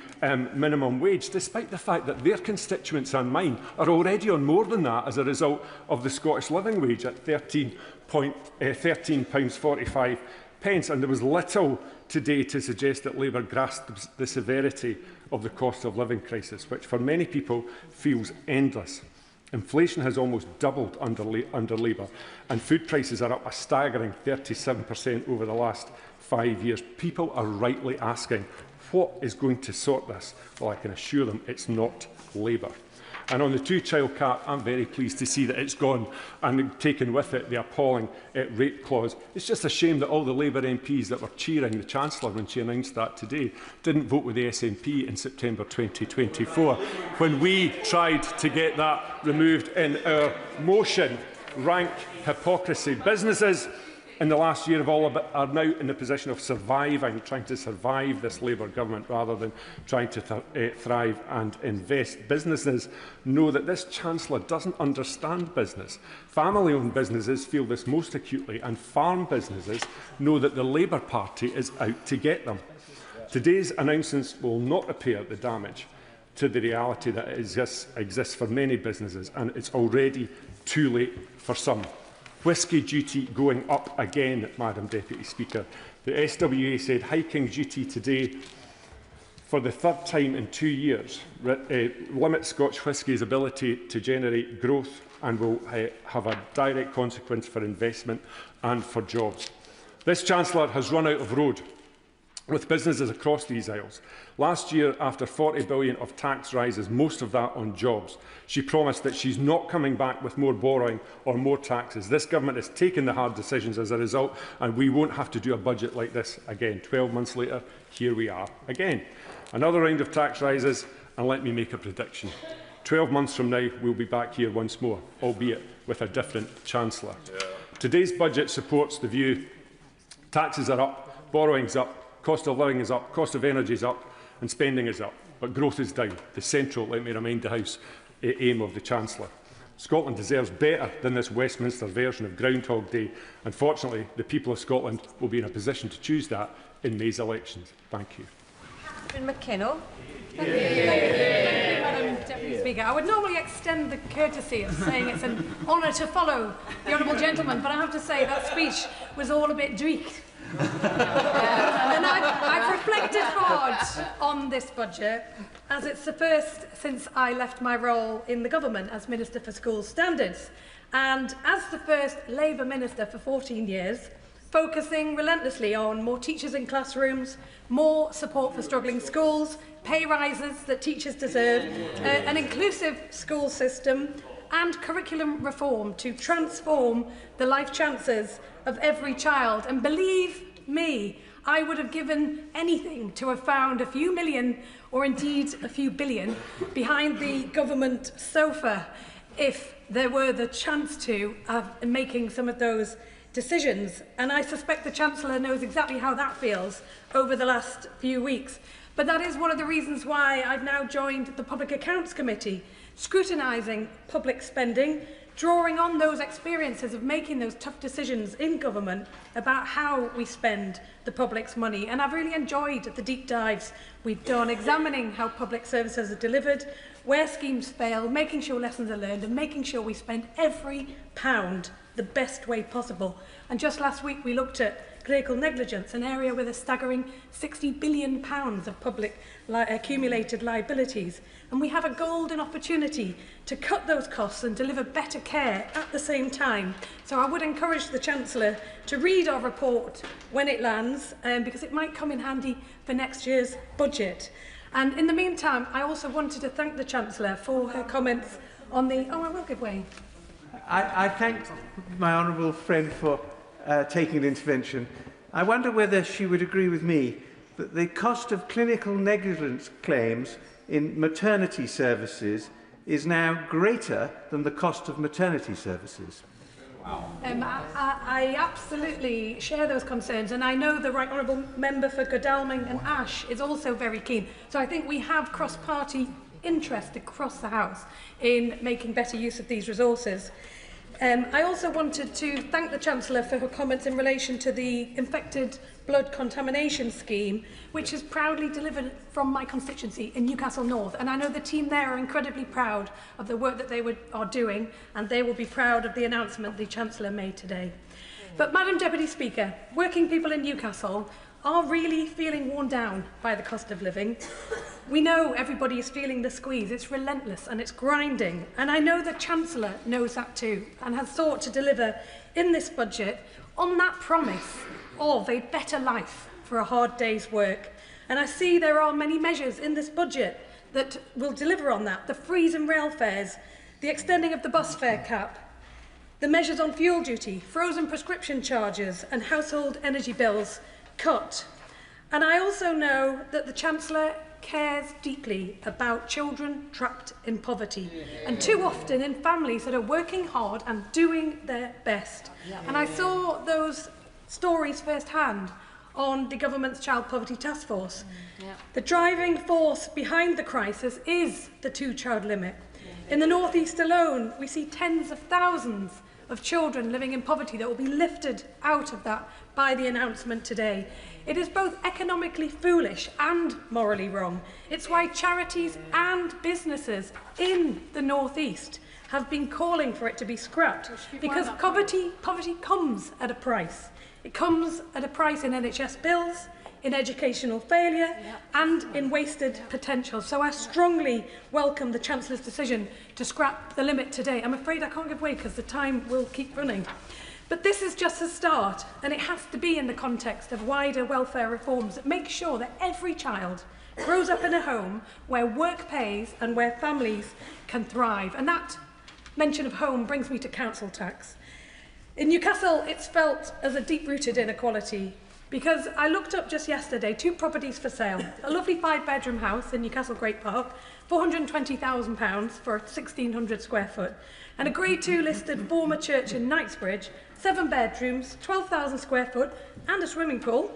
minimum wage, despite the fact that their constituents and mine are already on more than that as a result of the Scottish living wage at £13.45. And there was little today to suggest that Labour grasps the severity of the cost of living crisis, which for many people feels endless. Inflation has almost doubled under Labour, and food prices are up a staggering 37% over the last 5 years. People are rightly asking, what is going to sort this? Well, I can assure them it's not Labour. And on the two-child cap, I'm very pleased to see that it's gone and taken with it the appalling rape clause. It's just a shame that all the Labour MPs that were cheering the Chancellor when she announced that today didn't vote with the SNP in September 2024 when we tried to get that removed in our motion. Rank hypocrisy. Businesses in the last year are now in the position of surviving, trying to survive this Labour government rather than trying to thrive and invest. Businesses know that this Chancellor doesn't understand business. Family-owned businesses feel this most acutely, and farm businesses know that the Labour Party is out to get them. Today's announcements will not repair the damage to the reality that exists for many businesses, and it's already too late for some. Whisky duty going up again, Madam Deputy Speaker. The SWA said hiking duty today for the third time in 2 years limits Scotch whisky's ability to generate growth and will have a direct consequence for investment and for jobs. This Chancellor has run out of road with businesses across these aisles. Last year, after $40 billion of tax rises, most of that on jobs, she promised that she's not coming back with more borrowing or more taxes. This government has taken the hard decisions as a result, and we won't have to do a budget like this again. 12 months later, here we are again. Another round of tax rises, and let me make a prediction. 12 months from now, we'll be back here once more, albeit with a different Chancellor. Today's budget supports the view taxes are up, borrowing's up, cost of living is up, cost of energy is up, and spending is up, but growth is down. The central, let me remind the House, aim of the Chancellor. Scotland deserves better than this Westminster version of Groundhog Day, and fortunately, the people of Scotland will be in a position to choose that in May's elections. Thank you. McKinnell. Thank you, Madam Deputy Speaker. I would normally extend the courtesy of saying it's an honour to follow the honourable gentleman, but I have to say that speech was all a bit dreek. And I've reflected hard on this budget, as it's the first since I left my role in the government as Minister for School Standards, and as the first Labour Minister for 14 years, focusing relentlessly on more teachers in classrooms, more support for struggling schools, pay rises that teachers deserve, an inclusive school system, and curriculum reform to transform the life chances of every child. And believe me, I would have given anything to have found a few million, or indeed a few billion, behind the government sofa if there were the chance to making some of those decisions. And I suspect the Chancellor knows exactly how that feels over the last few weeks. But that is one of the reasons why I've now joined the Public Accounts Committee, scrutinising public spending, drawing on those experiences of making those tough decisions in government about how we spend the public's money. And I've really enjoyed the deep dives we've done, examining how public services are delivered, where schemes fail, making sure lessons are learned, and making sure we spend every pound the best way possible. And just last week we looked at clerical negligence, an area with a staggering £60 billion of public accumulated liabilities. And we have a golden opportunity to cut those costs and deliver better care at the same time. So I would encourage the Chancellor to read our report when it lands, because it might come in handy for next year's budget. And in the meantime, I also wanted to thank the Chancellor for her comments on the... Oh, I will give way. I thank my honourable friend for taking an intervention. I wonder whether she would agree with me that the cost of clinical negligence claims in maternity services is now greater than the cost of maternity services. Wow. I absolutely share those concerns, and I know the Right Honourable Member for Godalming and Ash is also very keen. So I think we have cross-party interest across the House in making better use of these resources. I also wanted to thank the Chancellor for her comments in relation to the infected blood contamination scheme, which is proudly delivered from my constituency in Newcastle North. And I know the team there are incredibly proud of the work that they are doing, and they will be proud of the announcement the Chancellor made today. But, Madam Deputy Speaker, working people in Newcastle are really feeling worn down by the cost of living. We know everybody is feeling the squeeze. It's relentless and it's grinding. And I know the Chancellor knows that too and has sought to deliver in this budget on that promise of a better life for a hard day's work. And I see there are many measures in this budget that will deliver on that. The freeze in rail fares, the extending of the bus fare cap, the measures on fuel duty, frozen prescription charges and household energy bills cut. And I also know that the Chancellor cares deeply about children trapped in poverty and too often in families that are working hard and doing their best. And I saw those stories firsthand on the government's Child Poverty Task Force. The driving force behind the crisis is the two-child limit. In the North East alone, we see tens of thousands of children living in poverty that will be lifted out of that by the announcement today. It is both economically foolish and morally wrong. It's why charities and businesses in the North East have been calling for it to be scrapped, because poverty comes at a price. It comes at a price in NHS bills, in educational failure and in wasted potential. So I strongly welcome the Chancellor's decision to scrap the limit today. I'm afraid I can't give way because the time will keep running. But this is just a start, and it has to be in the context of wider welfare reforms that make sure that every child grows up in a home where work pays and where families can thrive. And that mention of home brings me to council tax. In Newcastle, it's felt as a deep-rooted inequality, because I looked up just yesterday 2 properties for sale. A lovely 5-bedroom house in Newcastle Great Park, £420,000 for 1,600 square foot, and a Grade 2 listed former church in Knightsbridge, 7 bedrooms, 12,000 square foot, and a swimming pool,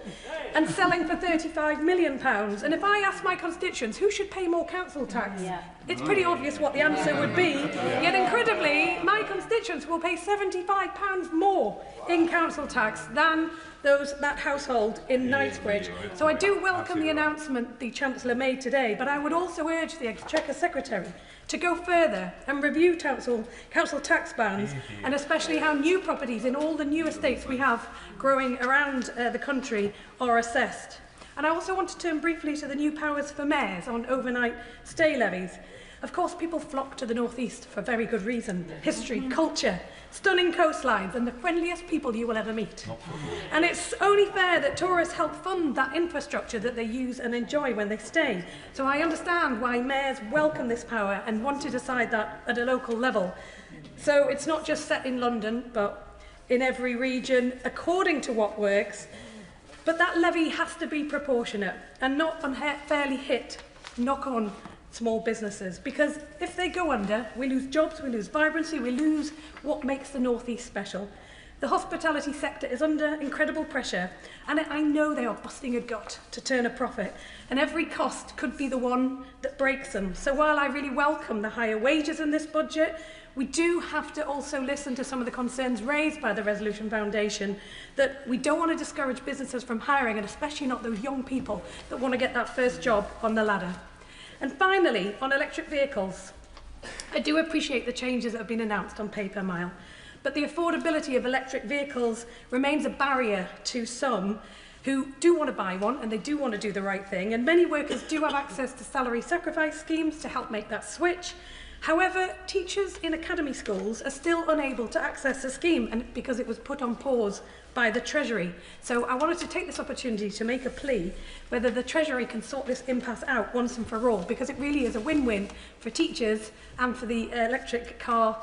and selling for £35 million. And if I ask my constituents who should pay more council tax, it's pretty obvious what the answer would be. Yet incredibly, my constituents will pay £75 more in council tax than that household in Knightsbridge. So I do welcome the announcement the Chancellor made today, but I would also urge the Exchequer Secretary to go further and review council tax bans, and especially how new properties in all the new estates we have growing around the country are assessed. And I also want to turn briefly to the new powers for mayors on overnight stay levies. Of course, people flock to the North East for very good reason. History, culture, stunning coastlines, and the friendliest people you will ever meet. And it's only fair that tourists help fund that infrastructure that they use and enjoy when they stay. So I understand why mayors welcome this power and want to decide that at a local level. So it's not just set in London, but in every region, according to what works. But that levy has to be proportionate and not unfairly hit knock-on small businesses, because if they go under, we lose jobs, we lose vibrancy, we lose what makes the North East special. The hospitality sector is under incredible pressure, and I know they are busting a gut to turn a profit, and every cost could be the one that breaks them. So while I really welcome the higher wages in this budget, we do have to also listen to some of the concerns raised by the Resolution Foundation, that we don't want to discourage businesses from hiring, and especially not those young people that want to get that first job on the ladder. And finally, on electric vehicles, I do appreciate the changes that have been announced on pay per mile, but the affordability of electric vehicles remains a barrier to some who do want to buy one and they do want to do the right thing, and many workers do have access to salary sacrifice schemes to help make that switch. However, teachers in academy schools are still unable to access the scheme, and because it was put on pause by the Treasury. So I wanted to take this opportunity to make a plea whether the Treasury can sort this impasse out once and for all, because it really is a win-win for teachers and for the electric car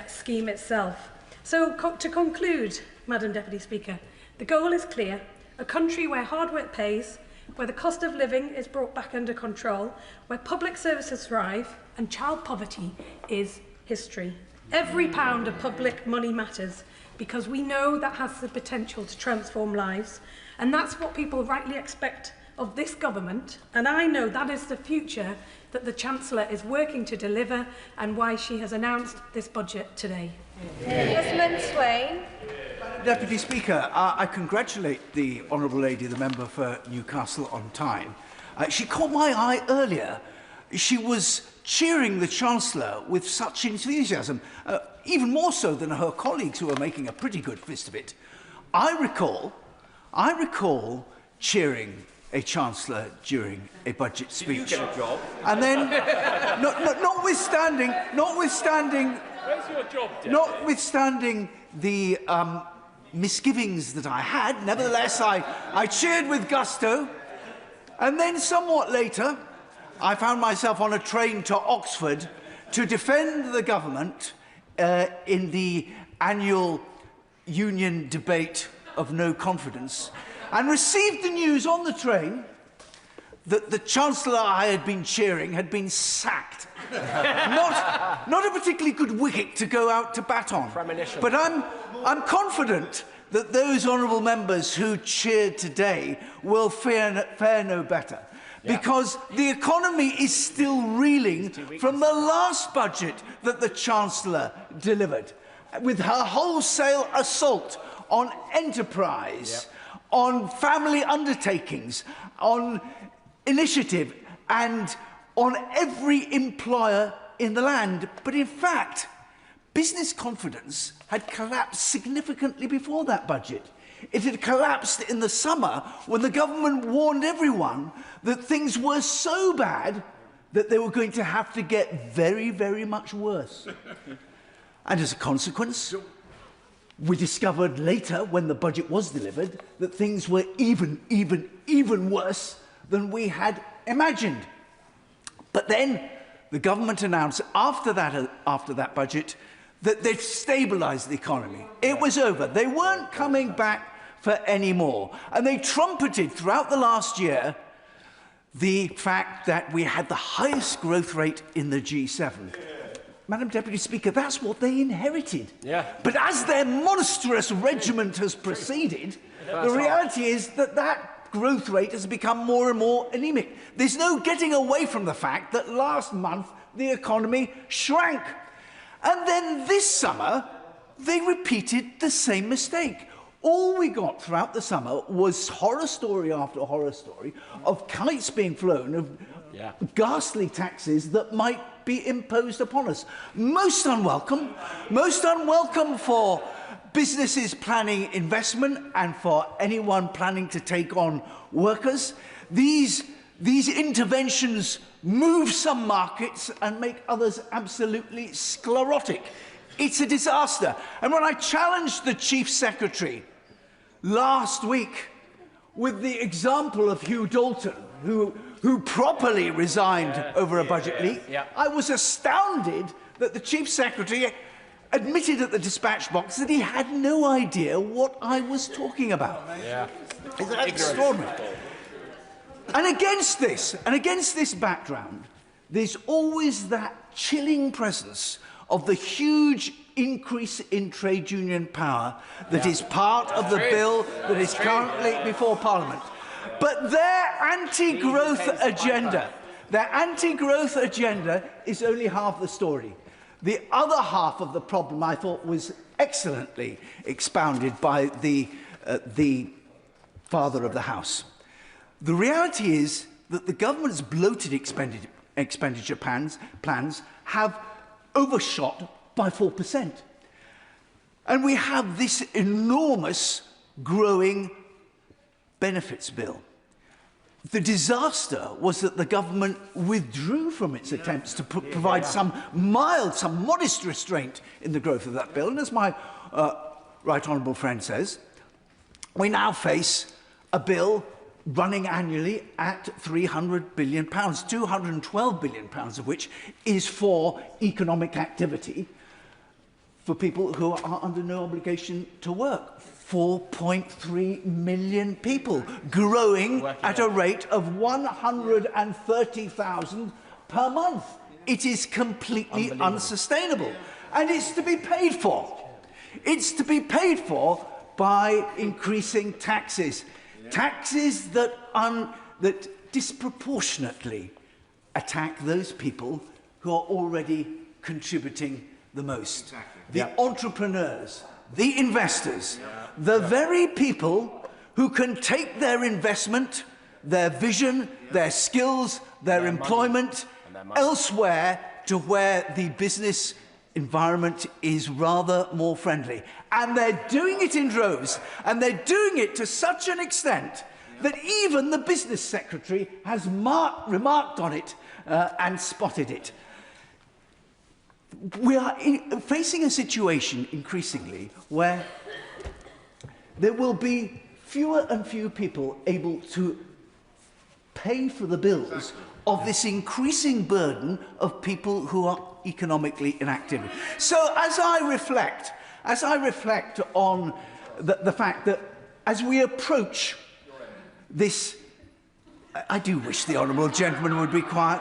scheme itself. So to conclude, Madam Deputy Speaker, the goal is clear: a country where hard work pays, where the cost of living is brought back under control, where public services thrive and child poverty is history. Every pound of public money matters, because we know that has the potential to transform lives, and that's what people rightly expect of this government, and I know that is the future that the Chancellor is working to deliver, and why she has announced this budget today. Councillor Swain. Deputy Speaker, I congratulate the Honourable Lady, the member for Newcastle, on time. She caught my eye earlier. She was cheering the Chancellor with such enthusiasm, even more so than her colleagues who were making a pretty good fist of it. I recall cheering a Chancellor during a budget speech. Did you get a job? And then, notwithstanding Where's your job, Deputy? notwithstanding the misgivings that I had, nevertheless, I cheered with gusto. And then somewhat later, I found myself on a train to Oxford to defend the government in the annual union debate of no confidence, and received the news on the train that the Chancellor I had been cheering had been sacked. not a particularly good wicket to go out to bat on. But I'm confident that those honourable members who cheered today will fare no better. Because the economy is still reeling from the last budget that the Chancellor delivered, with her wholesale assault on enterprise, on family undertakings, on initiative, and on every employer in the land. But in fact, business confidence had collapsed significantly before that budget. It had collapsed in the summer when the government warned everyone that things were so bad that they were going to have to get very, very much worse. And as a consequence, we discovered later, when the budget was delivered, that things were even worse than we had imagined. But then the government announced after that budget that they'd stabilised the economy. It was over. They weren't coming back for any more. And they trumpeted throughout the last year the fact that we had the highest growth rate in the G7. Madam Deputy Speaker, that's what they inherited. But as their monstrous regiment has proceeded, the reality is that that growth rate has become more and more anemic. There's no getting away from the fact that last month the economy shrank. And then this summer, they repeated the same mistake. All we got throughout the summer was horror story after horror story of kites being flown, of ghastly taxes that might be imposed upon us. Most unwelcome for businesses planning investment and for anyone planning to take on workers. These interventions move some markets and make others absolutely sclerotic. It's a disaster. And when I challenged the Chief Secretary last week with the example of Hugh Dalton, who properly resigned over a budget leak, I was astounded that the Chief Secretary admitted at the dispatch box that he had no idea what I was talking about. Isn't that extraordinary? And against this background, there's always that chilling presence of the huge increase in trade union power that is part of the bill that is currently before Parliament. But their anti-growth agenda is only half the story. The other half of the problem, I thought, was excellently expounded by the father of the House. The reality is that the government's bloated expenditure plans have overshot by 4%. And we have this enormous growing benefits bill. The disaster was that the government withdrew from its attempts to provide some modest restraint in the growth of that bill. And as my right honourable friend says, we now face a bill running annually at £300 billion, £212 billion of which is for economic activity for people who are under no obligation to work. 4.3 million people, growing at a rate of 130,000 per month. It is completely unsustainable. And it's to be paid for. It's to be paid for by increasing taxes. Taxes that disproportionately attack those people who are already contributing the most. The entrepreneurs, the investors, the very people who can take their investment, their vision, their skills, their employment elsewhere to where the business environment is rather more friendly. And they're doing it in droves, and they're doing it to such an extent that even the business secretary has remarked on it and spotted it. We are facing a situation increasingly where there will be fewer and fewer people able to pay for the bills of this increasing burden of people who are economically inactive. So as I reflect on the fact that as we approach this, I do wish the honourable gentleman would be quiet.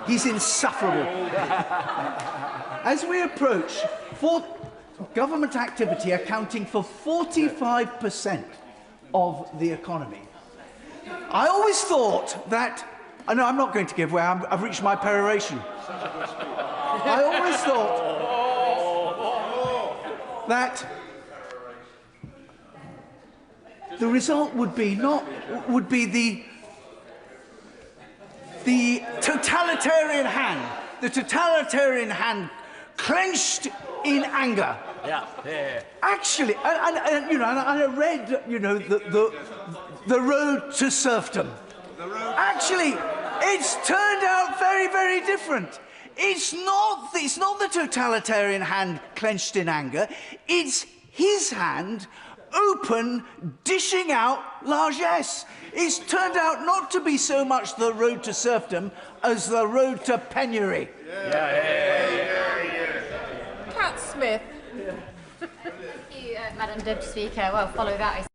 He's insufferable. As we approach government activity accounting for 45% of the economy, I always thought that, no, I'm not going to give way, I've reached my peroration. I always thought that the result would be the totalitarian hand clenched in anger. Yeah. Actually, and I read, the road to serfdom. Actually, it's turned out very, very different. It's not the totalitarian hand clenched in anger. It's his hand open, dishing out largesse. It's turned out not to be so much the road to serfdom as the road to penury. Cat Smith. Thank you, Madam Deputy Speaker. Well, follow that, I